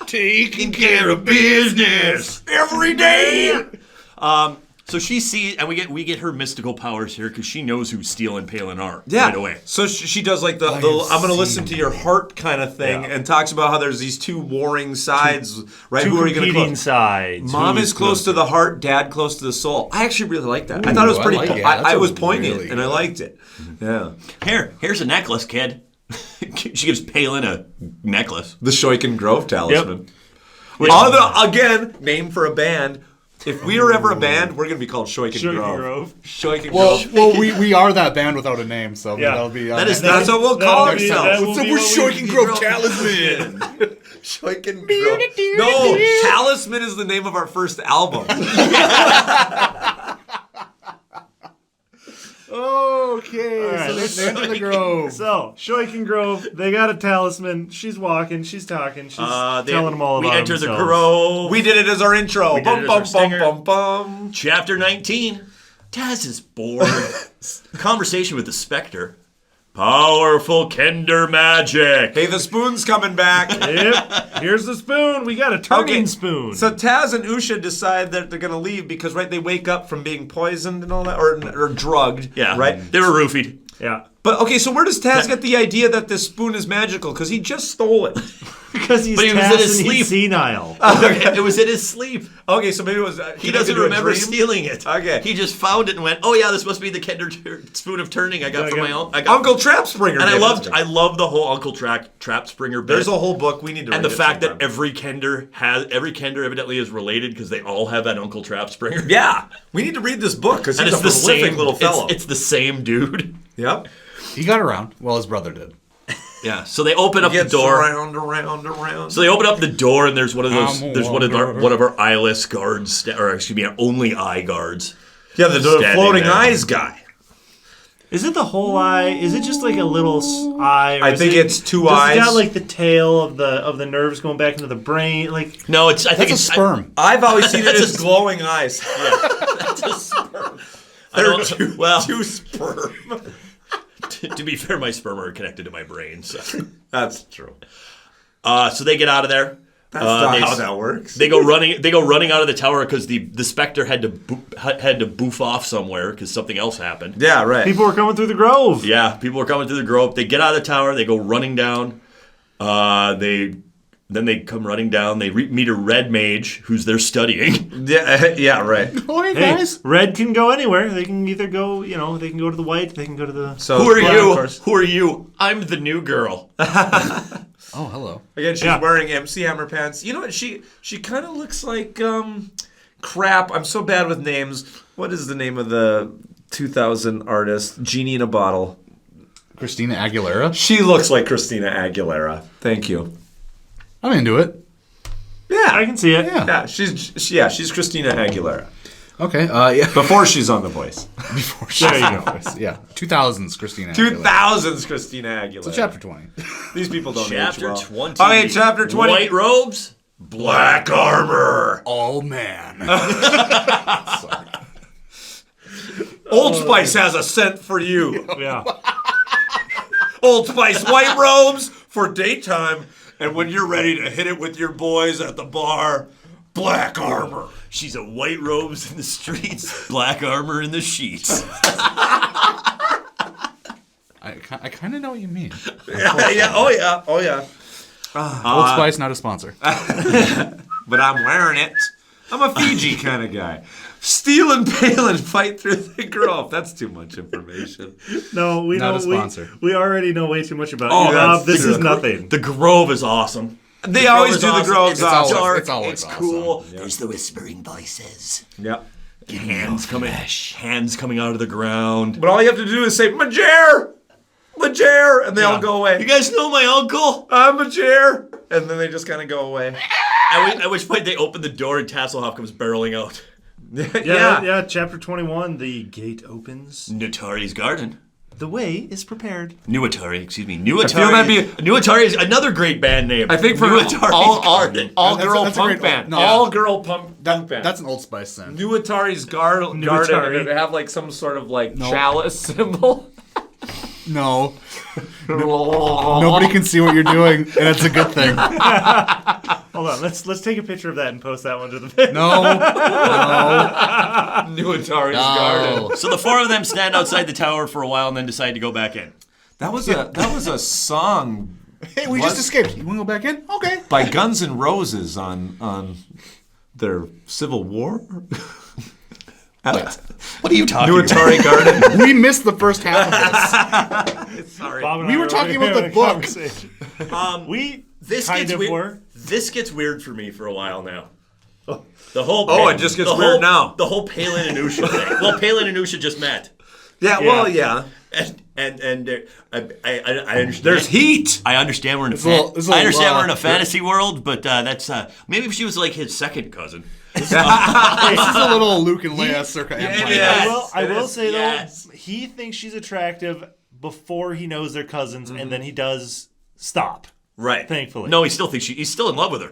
Taking care of business every day. So she sees, and we get her mystical powers here because she knows who Steele and Palin are right away. So she does like the I'm going to listen to your heart kind of thing, and talks about how there's these two warring sides, right? Who are you going to competing sides? Mom is close to the heart, Dad close to the soul. I actually really like that. I thought it was pretty. I was poignant, and I liked it. Yeah. Here's a necklace, kid. She gives Palin a necklace. The Shoykin Grove talisman. Yep. Again, name for a band. If we are ever a band, we're going to be called Shoykin Grove. Shoykin Grove. Well, we are that band without a name, so that'll be... That's what we'll call ourselves. So we're Shoykin Grove Talisman. Shoykin Grove. No, Talisman is the name of our first album. Okay, All right, so let's they enter the grove. So, Shoiken Grove, they got a talisman. She's walking, she's talking, she's telling them all about We enter themselves. the grove. We did it as our intro. We did Bum, it as bum, our bum, stinger. bum, bum. Chapter 19. Taz is bored. Conversation with the Spectre. Powerful Kender magic. Hey, the spoon's coming back. Yep, here's the spoon. We got a turning spoon. So Taz and Usha decide that they're going to leave because, right, they wake up from being poisoned and all that, or drugged. Yeah. Right? They were roofied. Yeah. But, okay, so where does Taz get the idea that this spoon is magical? Because he just stole it. Because he's But he was in his Taz and he's sleep. senile. It was in his sleep. Okay, so maybe it was... He doesn't remember stealing it. Okay. He just found it and went, "Oh yeah, this must be the Kender spoon of turning I got from my own." Uncle Trap Springer. And gave it to me. I love the whole Uncle Trap Springer bit. There's a whole book we need to read. And the it fact sometime. that every Kender evidently is related because they all have that Uncle Trap Springer. Yeah, we need to read this book because And he's it's a the prolific same little fellow. It's the same dude. Yep. He got around. Well, his brother did. Yeah. So they open up the Gets door. around. So they open up the door, and there's one of those. I'm There's one of our eyeless guards, or excuse me, our only eye guards. Yeah, the standing floating there. eyes guy. Is it the whole eye? Is it just like a little eye? Or I is think it, it's two does eyes. It got like the tail of the nerves going back into the brain. Like No, it's. I think That's it's a sperm. I've always seen it That's as glowing eyes. That's a sperm. I don't. Two sperm. To be fair, my sperm are connected to my brain, so. That's true. So they get out of there. That's not how that works. They go running out of the tower because the Spectre had to boof off somewhere because something else happened. Yeah, right. people were coming through the grove. Yeah, people were coming through the grove. They get out of the tower. They go running down. Then they come running down. They meet a red mage who's there studying. Yeah, right. Oh, hey, Hey, guys. red can go anywhere. They can either go, they can go to the white. They can go to the. So Who are black, you? of course. Who are you? I'm the new girl. Oh, hello. Again, she's wearing MC Hammer pants. You know what? She kind of looks like crap. I'm so bad with names. What is the name of the 2000 artist? Genie in a Bottle. Christina Aguilera. She looks like Christina Aguilera. Thank you. I'm into it. Yeah, I can see it. Yeah, she's Christina Aguilera. Okay. Yeah. Before she's on The Voice. Before There you go. Yeah. 2000s Christina Aguilera. 2000s Christina Aguilera. So chapter 20. These people don't age Chapter well. 20. Okay, chapter 20. White robes, black armor. All man. Sorry. Old Spice has a scent for you. Yeah. Old Spice white robes for daytime, and when you're ready to hit it with your boys at the bar, black armor. She's a white robes in the streets, black armor in the sheets. I kind of know what you mean. Oh yeah. Old Spice, not a sponsor. But I'm wearing it. I'm a Fiji kind of guy. Steal and pale and fight through the grove. That's too much information. No, we Not don't. a sponsor. We already know way too much about Oh, you, that's Rob. This true. is nothing. The grove is awesome. They always do the groves It's awesome. dark. It's always It's awesome. cool. Yeah. There's the whispering voices. Yep. Hands coming out of the ground. But all you have to do is say, Majer! Majer! And they all go away. You guys know my uncle? I'm Majer! And then they just kind of go away. At which point they open the door and Tasselhoff comes barreling out. Yeah. Chapter 21. The gate opens. Nutari's garden. The way is prepared. New Atari, excuse me. I feel that'd be- New Atari is another great band name. I think for New Atari's garden. all-girl That's a punk great- band. no. All-girl punk band. That's an Old Spice scent. New Atari's garden. Atari. And it have like some sort of like chalice symbol. No. Nobody can see what you're doing, and it's a good thing. Hold on. Let's take a picture of that and post that one to the page. No. New Atari's garden. So the four of them stand outside the tower for a while and then decide to go back in. That was a song Hey, we just escaped. You want to go back in? Okay. by Guns N' Roses on their Civil War. Alex, What are you talking New about? Atari garden. We missed the first half of this. Sorry. Bob and We I were talking about having the a book. conversation. We This kind gets of weird. were. This gets weird for me for a while now. The whole Oh, it just gets the weird whole- now. The whole Palin and Usha thing. Well, Palin and Usha just met. Yeah, well, yeah. And I understand. There's heat. I understand we're in a fantasy world, but that's maybe if she was like his second cousin. This is a little Luke and Leia circa Empire. I will say though, he thinks she's attractive before he knows they're cousins, and then he does stop. Right. Thankfully. No, he still thinks he's still in love with her.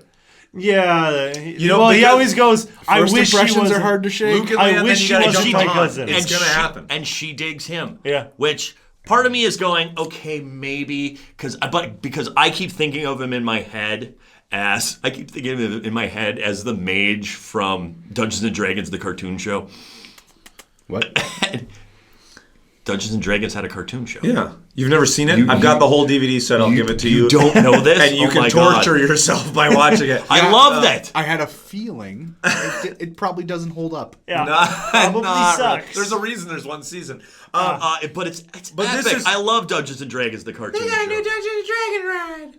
Yeah, he always goes. I wish impressions are hard to shake. Luke and I Leia, wish then she you gotta wasn't jump my on. cousin. It's gonna happen. And she digs him. Yeah. Which part of me is going, okay, maybe because I keep thinking of him in my head as the mage from Dungeons and Dragons, the cartoon show. What? Dungeons and Dragons had a cartoon show. Yeah. You've never seen it? I've got the whole DVD set. I'll give it to you. You don't know this? And you can torture yourself by watching it. I love that. I had a feeling it probably doesn't hold up. Yeah. Probably sucks. Right. There's a reason the's one season. But it's epic. I love Dungeons and Dragons, the cartoon show. Dungeons and Dragon ride.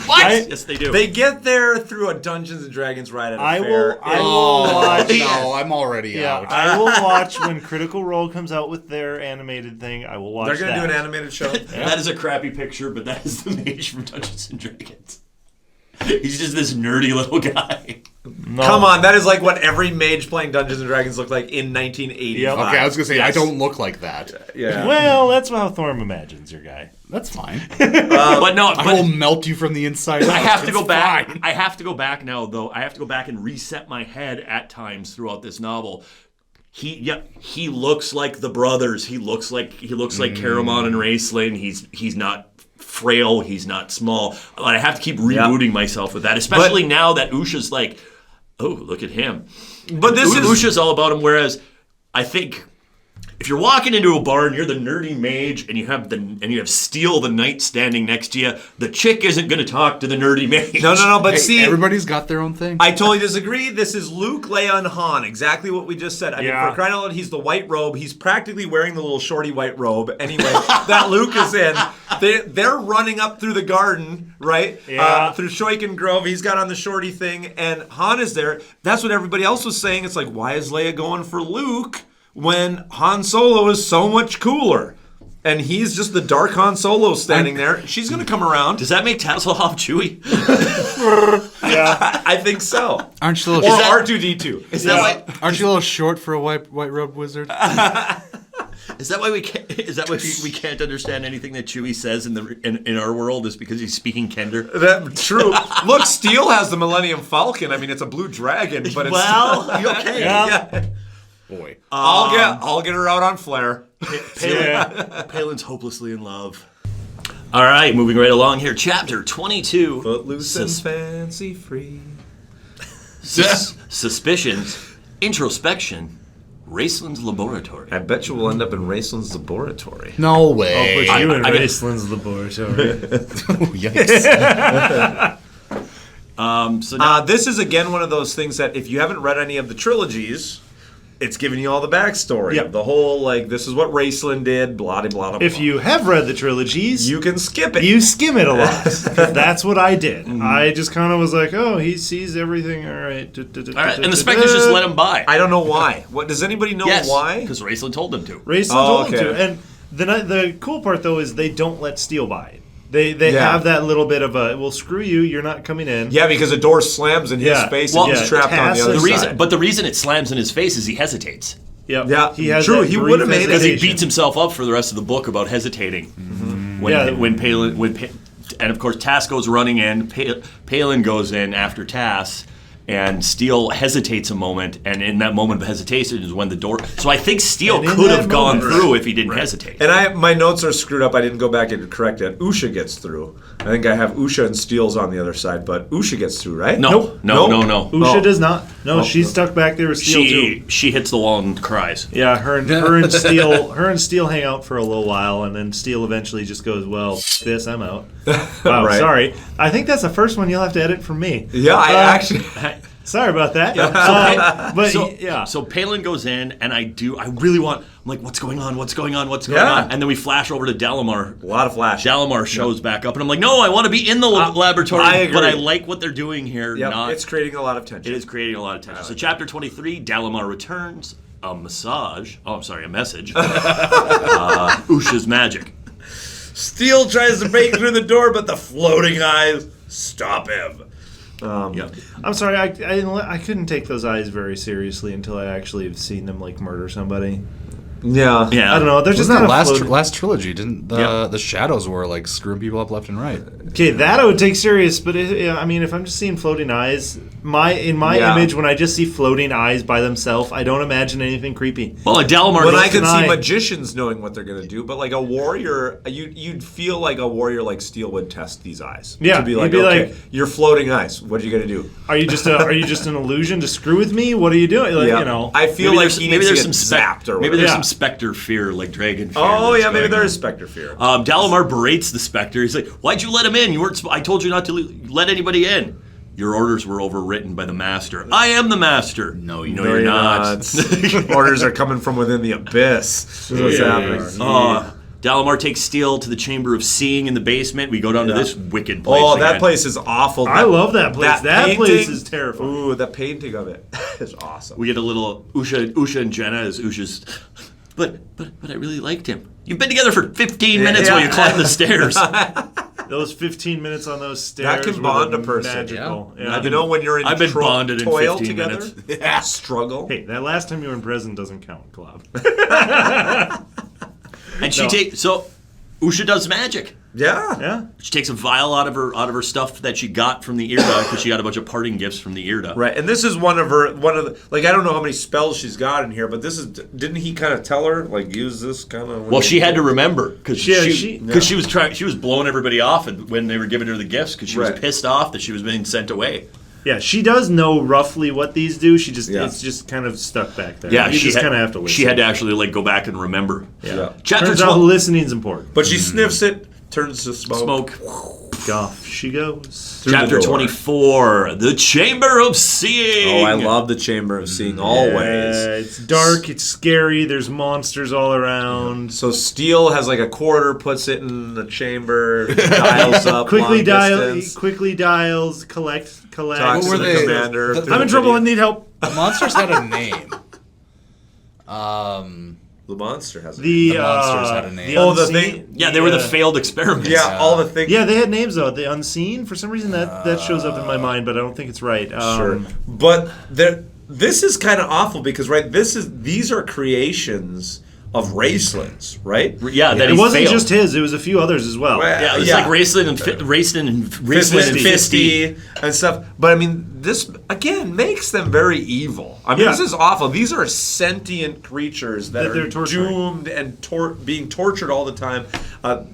What? Yes, they do. They get there through a Dungeons and Dragons ride at a fair. I will watch. No, I'm already out. I will watch when Critical Role comes out with their animated thing. I will watch. They're going to do an animated show. That is a crappy picture, but that is the mage from Dungeons and Dragons. He's just this nerdy little guy. No. Come on, that is like what every mage playing Dungeons and Dragons looked like in 1985. Yep. Okay, I was gonna say I don't look like that. Yeah. Well, that's how Thorm imagines your guy. That's fine. But no, I will melt you from the inside out. I have to go back. Fine. I have to go back now, though. I have to go back and reset my head at times throughout this novel. He looks like the brothers. He looks like Caramon and Raceland. He's not frail, he's not small. I have to keep rebooting myself with that, especially now that Usha's like, oh, look at him. But Usha's all about him, whereas I think if you're walking into a bar and you're the nerdy mage and you have Steel the knight standing next to you, the chick isn't going to talk to the nerdy mage. No, but see, everybody's got their own thing. I totally disagree. This is Luke, Leia, and Han. Exactly what we just said. I mean, for crying out loud, he's the white robe. He's practically wearing the little shorty white robe. Anyway, that Luke is in. They're running up through the garden, right? Yeah. Through Shoiken Grove. He's got on the shorty thing, and Han is there. That's what everybody else was saying. It's like, why is Leia going for Luke when Han Solo is so much cooler? And he's just the dark Han Solo standing there. She's going to come around. Does that make Tasselhoff Chewie? Yeah. I think so. Aren't you a or little R2-D2. Is that why? Aren't you a little short for a white robed wizard? Is that why we can't? Is that why we can't understand anything that Chewie says in our world? Is because he's speaking Kender? That's true. Look, Steel has the Millennium Falcon. I mean, it's a blue dragon, but it's okay. Yeah. Boy, I'll get her out on Flare. Palin's hopelessly in love. All right, moving right along here. Chapter 22. Footloose and fancy free. Suspicions, introspection, Raceland's laboratory. I bet you we'll end up in Raceland's laboratory. No way. I'll put you in Raceland's laboratory. Yikes. So now, this is again one of those things that if you haven't read any of the trilogies, it's giving you all the backstory. Yep. The whole, like, this is what Raceland did, blah, blah, blah, blah. If you have read the trilogies, you can skip it. You skim it a lot. 'Cause that's what I did. I just kind of was like, oh, he sees everything. All right. all right, and the specters just let him by. I don't know why. What does anybody know why? Because Raceland told them to. Raceland told them to. And the cool part, though, is they don't let Steel by. They have that little bit of a, well, screw you, you're not coming in. Yeah, because the door slams in his face and he's trapped on the other side. But the reason it slams in his face is he hesitates. Yep. Yeah, he has true. He would have made it because he beats himself up for the rest of the book about hesitating. When Palin and of course Tass goes running in, Palin goes in after Tass, and Steel hesitates a moment, and in that moment of hesitation is when the door. So I think Steel could have gone through if he didn't hesitate. And my notes are screwed up. I didn't go back and correct it. Usha gets through. I think I have Usha and Steel's on the other side, but Usha gets through, right? No. Usha does not. No, she's stuck back there with Steel too. She hits the wall and cries. Yeah, her and Steel hang out for a little while, and then Steel eventually just goes, "Well, this, I'm out." Wow, Right. sorry. I think that's the first one you'll have to edit from me. Yeah, I actually. Sorry about that. So Palin goes in, and I really want. I'm like, what's going on? What's going on? What's going on? And then we flash over to Dalamar. A lot of flash. Dalamar shows back up, and I'm like, no, I want to be in the laboratory. I agree. But I like what they're doing here. Yep, it's creating a lot of tension. It is creating a lot of tension. So chapter 23, Dalamar returns. a message. Usha's magic. Steel tries to break through the door, but the floating eyes stop him. I'm sorry, I couldn't take those eyes very seriously until I actually have seen them like murder somebody. Yeah. I don't know. They're just Wasn't kind that of last trilogy? Didn't the shadows were like screwing people up left and right? Okay, that I would take serious, but I mean, if I'm just seeing floating eyes, in my image, when I just see floating eyes by themselves, I don't imagine anything creepy. Well, a Dalamar. When I can see magicians knowing what they're gonna do, but like a warrior, you'd feel like a warrior like Steel would test these eyes. Yeah, to be like, okay, you're floating eyes. What are you gonna do? Are you just an illusion to screw with me? What are you doing? Like, you know, I feel maybe like maybe there's some zapped or maybe there's some specter fear, like dragon fear. Oh yeah, maybe there is specter fear. Dalamar berates the specter. He's like, "Why'd you let him in? You weren't. I told you not to let anybody in. Your orders were overwritten by the master. I am the master. No, you're not. Orders are coming from within the abyss. What's happening? Dalamar takes Steel to the Chamber of Seeing in the basement. We go down to this wicked place. Oh, that place is awful. I love that place. That place is terrifying. Ooh, the painting of it is awesome. We get a little Usha and Jenna as Usha's. But I really liked him. You've been together for 15 minutes while you climb the stairs. Those 15 minutes on those stairs that can bond a person. Magical. Yeah. You know when you're in I've been bonded in 15 together? minutes. Yeah. Struggle. Hey, that last time you were in prison doesn't count, Klab. And so Usha does magic. Yeah. She takes a vial out of her stuff that she got from the Irda because she got a bunch of parting gifts from the Irda. Right, and this is one of the like I don't know how many spells she's got in here, but this is didn't he kind of tell her like use this kind of? Well, she had to remember because she was blowing everybody off when they were giving her the gifts because she was pissed off that she was being sent away. Yeah, she does know roughly what these do. She just it's just kind of stuck back there. Yeah, you just kind of have to listen. She had to actually like go back and remember. Yeah. Turns out listening's important. But she sniffs it, turns to smoke. Off she goes. Chapter 24, the Chamber of Seeing. Oh, I love the Chamber of Seeing always. It's dark, it's scary, there's monsters all around. So Steel has like a quarter, puts it in the chamber, dials up, quickly dials, collects. Talks to the commander. I'm in trouble and need help. The monsters had a name. The monster has a name. The monsters had a name. The thing. Yeah, they were the failed experiments. Yeah, all the things. Yeah, they had names though. The Unseen. For some reason, that shows up in my mind, but I don't think it's right. Sure, but this is kind of awful because these are creations of Raceland's, right? Yeah, that it wasn't failed. just his. It was a few others as well. Yeah, it was like Raceland and Fisty and stuff. But I mean, this again makes them very evil. I mean, this is awful. These are sentient creatures that are doomed and being tortured all the time.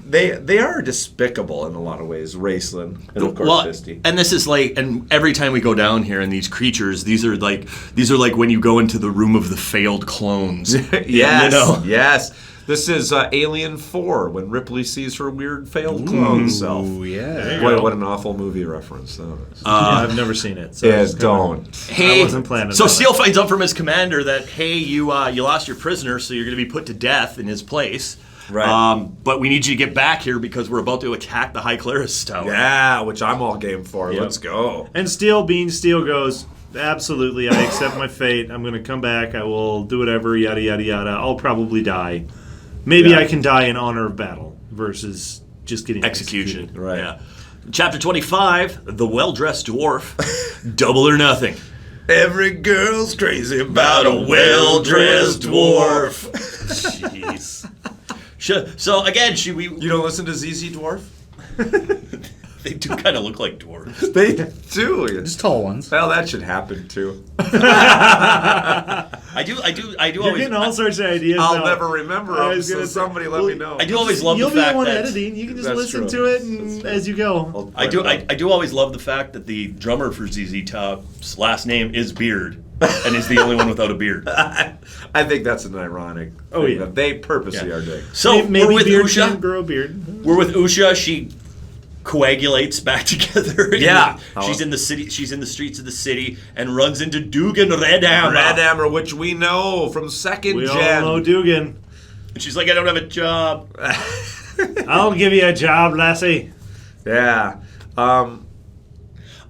They are despicable in a lot of ways. Raceland and of course Fisty. And this is like, and every time we go down here, and these creatures, these are like when you go into the room of the failed clones. Yes. You know? Yes. This is Alien 4 when Ripley sees her weird failed clone self. Yeah. Boy, what an awful movie reference that is. I've never seen it. So don't. Hey, I wasn't planning. So Steel finds out from his commander that you lost your prisoner, so you're going to be put to death in his place. Right. But we need you to get back here because we're about to attack the High Clerist's tower. Yeah, which I'm all game for. Yep. Let's go. And Steel goes, absolutely, I accept my fate. I'm going to come back. I will do whatever, yada, yada, yada. I'll probably die. Maybe I can die in honor of battle versus just getting executed. Right. Yeah. Chapter 25, the well-dressed dwarf, double or nothing. Every girl's crazy about a well-dressed dwarf. Jeez. So again, you don't listen to ZZ Dwarf? They do kind of look like dwarves. They do. Just tall ones. Well, that should happen too. I do. You're always getting all sorts of ideas. I'll now. never remember them, so somebody let me know. I do always love You'll the fact be the one that editing. You can just That's listen true. to it as you go. I do always love the fact that the drummer for ZZ Top's last name is Beard and is the only one without a beard. I think that's an ironic thing that they purposely are doing. So maybe we're with Beard Usha. can't grow a beard. We're with Usha. She coagulates back together. She's in the city. She's in the streets of the city and runs into Dugan Redhammer. Redhammer, which we know from second We gen. all know Dugan. And she's like, I don't have a job. I'll give you a job, lassie. Yeah.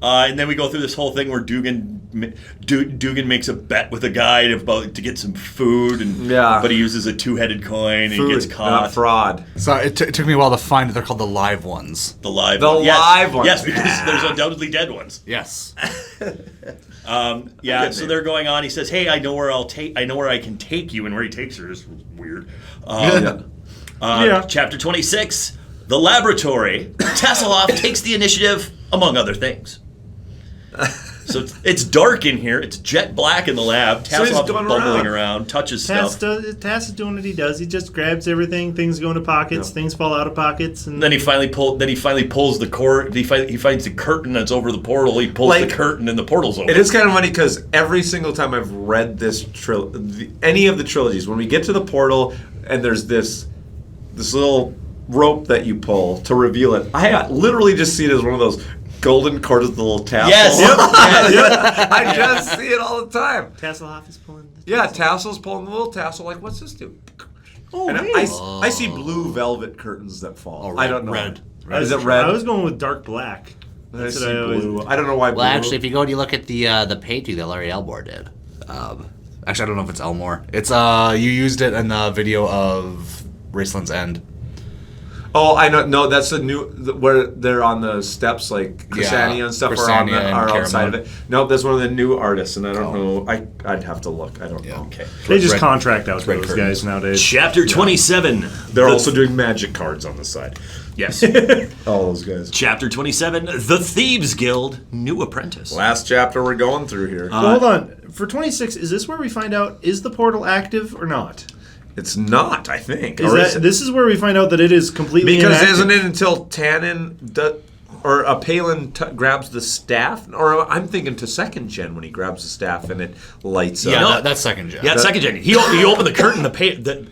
And then we go through this whole thing where Dugan makes a bet with a guy to get some food, but he uses a two-headed coin and he gets caught. Not fraud. So it took me a while to find it. They're called the live ones. The live ones. Yes, because there's undoubtedly dead ones. Yes. So they're going on. He says, "Hey, I know where I can take you," and where he takes her is weird. Chapter 26, the laboratory. Tasselhoff takes the initiative, among other things. So it's dark in here. It's jet black in the lab. Tasselhoff's bumbling around, touches stuff. Tass is doing what he does. He just grabs everything. Things go into pockets. Things fall out of pockets. And then he finally pulls the cord. He finds the curtain that's over the portal. He pulls the curtain and the portal's open. It is kind of funny because every single time I've read this any of the trilogies, when we get to the portal and there's this little rope that you pull to reveal it, I literally just see it as one of those golden cord with the little tassel. Yes. I just see it all the time. Tasselhoff is pulling the tassel. Tassel's pulling the little tassel. Like, what's this do? Oh, and I see blue velvet curtains that fall. I don't know. Red. Is it red? I was going with dark black. I see blue. I don't know why blue. Well, actually, if you go and you look at the painting that Larry Elmore did. Actually, I don't know if it's Elmore. It's you used it in the video of Raceland's End. Oh, I know. No, that's the new where they're on the steps, like Chrysania and stuff are outside of it. No, that's one of the new artists, and I don't know. I'd have to look. I don't know. Okay, they just contract out those guys nowadays. Chapter 27. They're also doing magic cards on the side. Yes, all those guys. Chapter 27. The Thieves Guild, new apprentice. Last chapter we're going through here. So hold on. For 26, is this where we find out is the portal active or not? It's not, I think. This is where we find out that it is completely because inactive. Isn't it until Tannen Palin grabs the staff? Or I'm thinking to second gen when he grabs the staff and it lights up. Yeah, that's second gen. Yeah, that's second gen. He opened the curtain.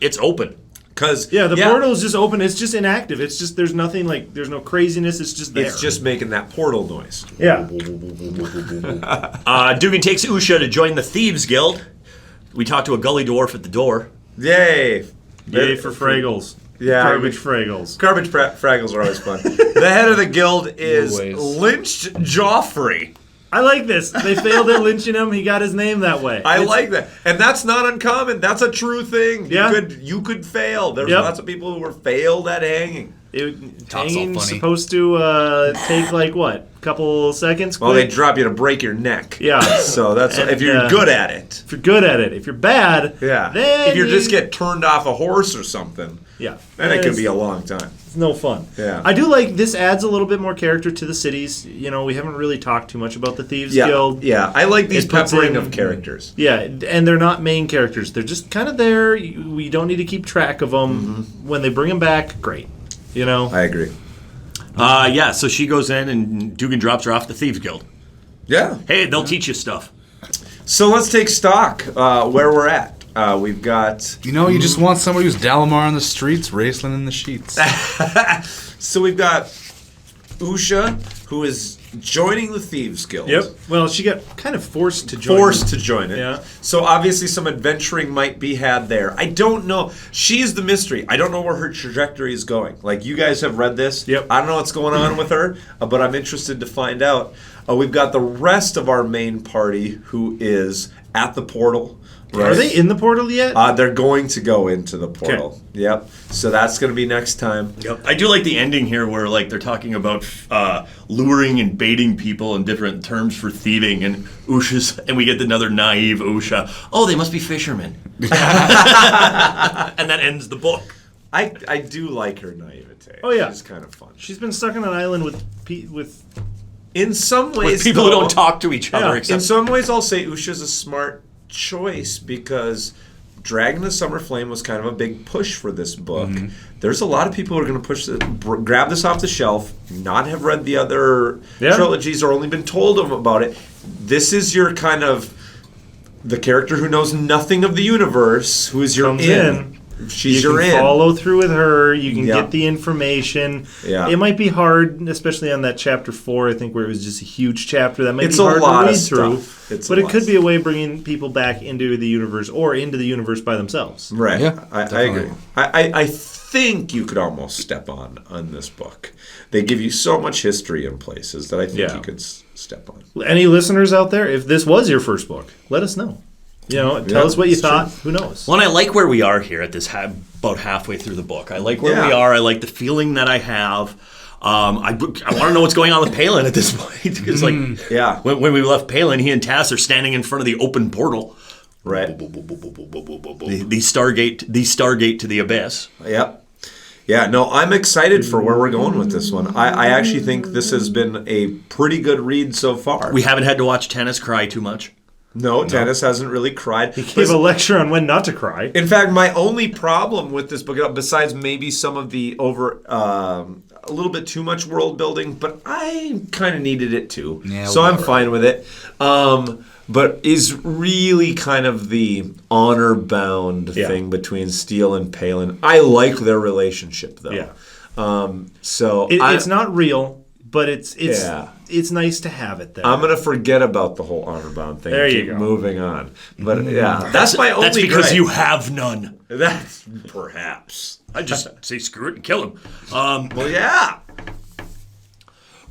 It's open. The portal is just open. It's just inactive. It's just there's nothing there's no craziness. It's just there. It's just making that portal noise. Yeah. Dugan takes Usha to join the Thieves Guild. We talk to a gully dwarf at the door. Yay! Yay for Fraggles. Yeah, garbage Fraggles. Garbage Fraggles are always fun. The head of the guild is Lynched Joffrey. I like this. They failed at lynching him. He got his name that way. I like that, and that's not uncommon. That's a true thing. Yeah. You could fail. There's lots of people who were failed at hanging. Hanging's supposed to take a couple seconds. Well, they drop you to break your neck. Yeah. So that's if you're good at it. If you're good at it. If you're bad, then if you just get turned off a horse or something, then it could be a long time. It's no fun. Yeah. I do like this adds a little bit more character to the cities. We haven't really talked too much about the Thieves Guild. Yeah, I like these peppering of characters. Yeah, and they're not main characters. They're just kind of there. We don't need to keep track of them. When they bring them back, great. I agree. So she goes in and Dugan drops her off at the Thieves Guild. Yeah. Hey, they'll teach you stuff. So let's take stock where we're at. We've got... you just want somebody who's Dalamar on the streets, Raceland in the sheets. So we've got Usha, who is joining the Thieves Guild. Yep. Well, she got kind of forced to join it. Yeah. So obviously some adventuring might be had there. I don't know. She's the mystery. I don't know where her trajectory is going. You guys have read this. Yep. I don't know what's going on with her, but I'm interested to find out. We've got the rest of our main party who is at the portal. Right. Are they in the portal yet? They're going to go into the portal. Okay. Yep. So that's going to be next time. Yep. I do like the ending here where they're talking about luring and baiting people in different terms for thieving, and we get another naive Usha. Oh, they must be fishermen. And that ends the book. I do like her naivete. Oh yeah, she's kind of fun. She's been stuck on an island with in some ways with people who don't talk to each other. In some ways, I'll say Usha's a smart choice because Dragon of Summerflame was kind of a big push for this book. There's a lot of people who are going to grab this off the shelf, not have read the other trilogies or only been told about it. This is your kind of the character who knows nothing of the universe, who is your in. She's you your can in. Follow through with her. You can get the information. Yeah. It might be hard, especially on that chapter 4, I think, where it was just a huge chapter. That might it's be hard a lot to read of through. Stuff. But it could be a way of bringing people back into the universe or into the universe by themselves. Right. Yeah, I agree. I think you could almost step on this book. They give you so much history in places that I think you could step on. Any listeners out there, if this was your first book, let us know. Tell us what you thought. True. Who knows? Well, and I like where we are here at this about halfway through the book. I like where we are. I like the feeling that I have. I want to know what's going on with Palin at this point. Because, when we left Palin, he and Tass are standing in front of the open portal. Right. The Stargate to the abyss. Yep. Yeah, no, I'm excited for where we're going with this one. I actually think this has been a pretty good read so far. We haven't had to watch Tennis cry too much. No, Tennis hasn't really cried. He gave a lecture on when not to cry. In fact, my only problem with this book, besides maybe some of the a little bit too much world building, but I kind of needed it too. Yeah, so I'm fine with it. But is really kind of the honor-bound thing between Steele and Palin. I like their relationship, though. Yeah. So it's not real, but it's nice to have it there. I'm going to forget about the whole honor-bound thing. There and you keep go. Moving on. But that's my only That's because gripe. you have none. That's perhaps. I just say screw it and kill him. Well, yeah.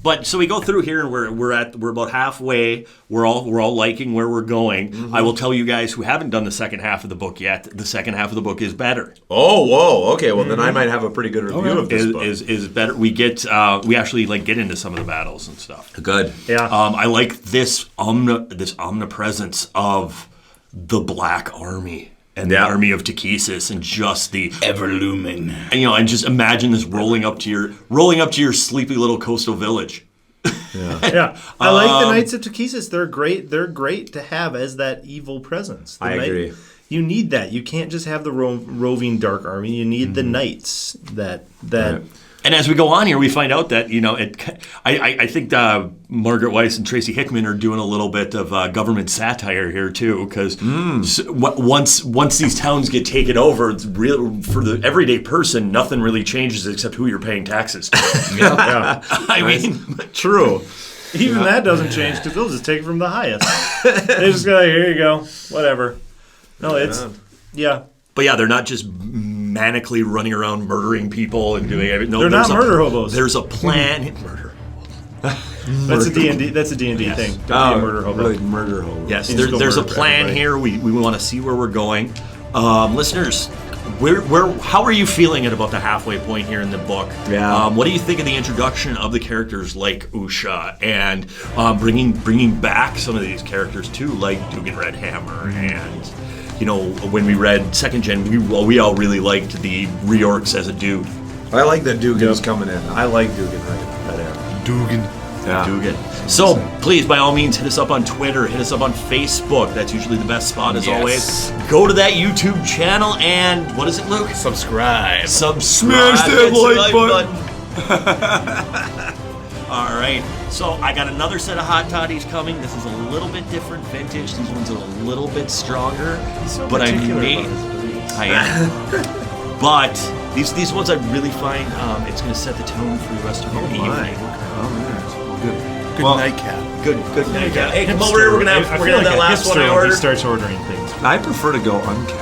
But so we go through here and we're about halfway. We're all liking where we're going. Mm-hmm. I will tell you guys who haven't done the second half of the book yet. The second half of the book is better. Oh, whoa, okay. Well, then I might have a pretty good review of this book. Is better. We actually get into some of the battles and stuff. Good. Yeah. I like this omnipresence of the Black Army. And the army of Takesis, and just the ever looming, and just imagine this rolling up to your sleepy little coastal village. Yeah. I like the Knights of Takesis. They're great. They're great to have as that evil presence. I agree. You need that. You can't just have the roving dark army. You need the knights that. Right. And as we go on here, we find out that I think Margaret Weiss and Tracy Hickman are doing a little bit of government satire here too, because once these towns get taken over, it's real for the everyday person. Nothing really changes except who you're paying taxes. I mean, true. Even that doesn't change because they'll just take it from the highest. They just go, here you go, whatever. No, it's But they're not just manically running around murdering people and doing everything. No, they're not murder hobos. There's a plan. Murder. That's a D&D. That's a D&D thing. Oh, murder hobo. Really, murder hobo. Yes, there's a plan here. We want to see where we're going. Listeners, how are you feeling at about the halfway point here in the book? Yeah. What do you think of the introduction of the characters like Usha and bringing back some of these characters too, like Dugan Redhammer and. When we read second gen, we all really liked the reorcs as a dude. I like that Dugan's coming in. I like Dugan right. Dugan. Yeah. Dugan. So please, by all means, hit us up on Twitter, hit us up on Facebook. That's usually the best spot as always. Go to that YouTube channel and what is it, Luke? Subscribe. Smash that like button. All right. So I got another set of hot toddies coming. This is a little bit different vintage. These ones are a little bit stronger. But I am. But these ones I really find it's going to set the tone for the rest of your evening. Good nightcap. Good nightcap. Hey, come over here. We're gonna have that last one I ordered. He starts ordering things. I prefer to go uncapped.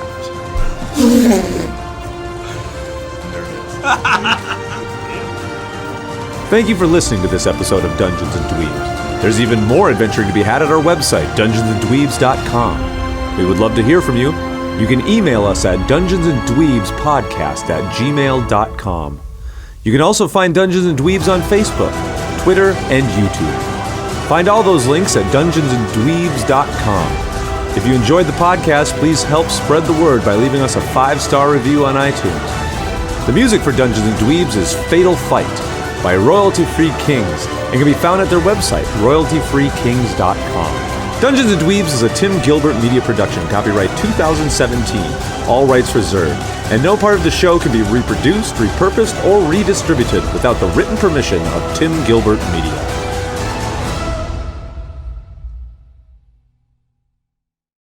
Thank you for listening to this episode of Dungeons & Dweebs. There's even more adventuring to be had at our website, dungeonsanddweebs.com. We would love to hear from you. You can email us at dungeonsanddweebspodcast@gmail.com. You can also find Dungeons & Dweebs on Facebook, Twitter, and YouTube. Find all those links at dungeonsanddweebs.com. If you enjoyed the podcast, please help spread the word by leaving us a 5-star review on iTunes. The music for Dungeons & Dweebs is Fatal Fight by Royalty Free Kings and can be found at their website, royaltyfreekings.com. Dungeons & Dweebs is a Tim Gilbert media production, copyright 2017, all rights reserved, and no part of the show can be reproduced, repurposed, or redistributed without the written permission of Tim Gilbert Media.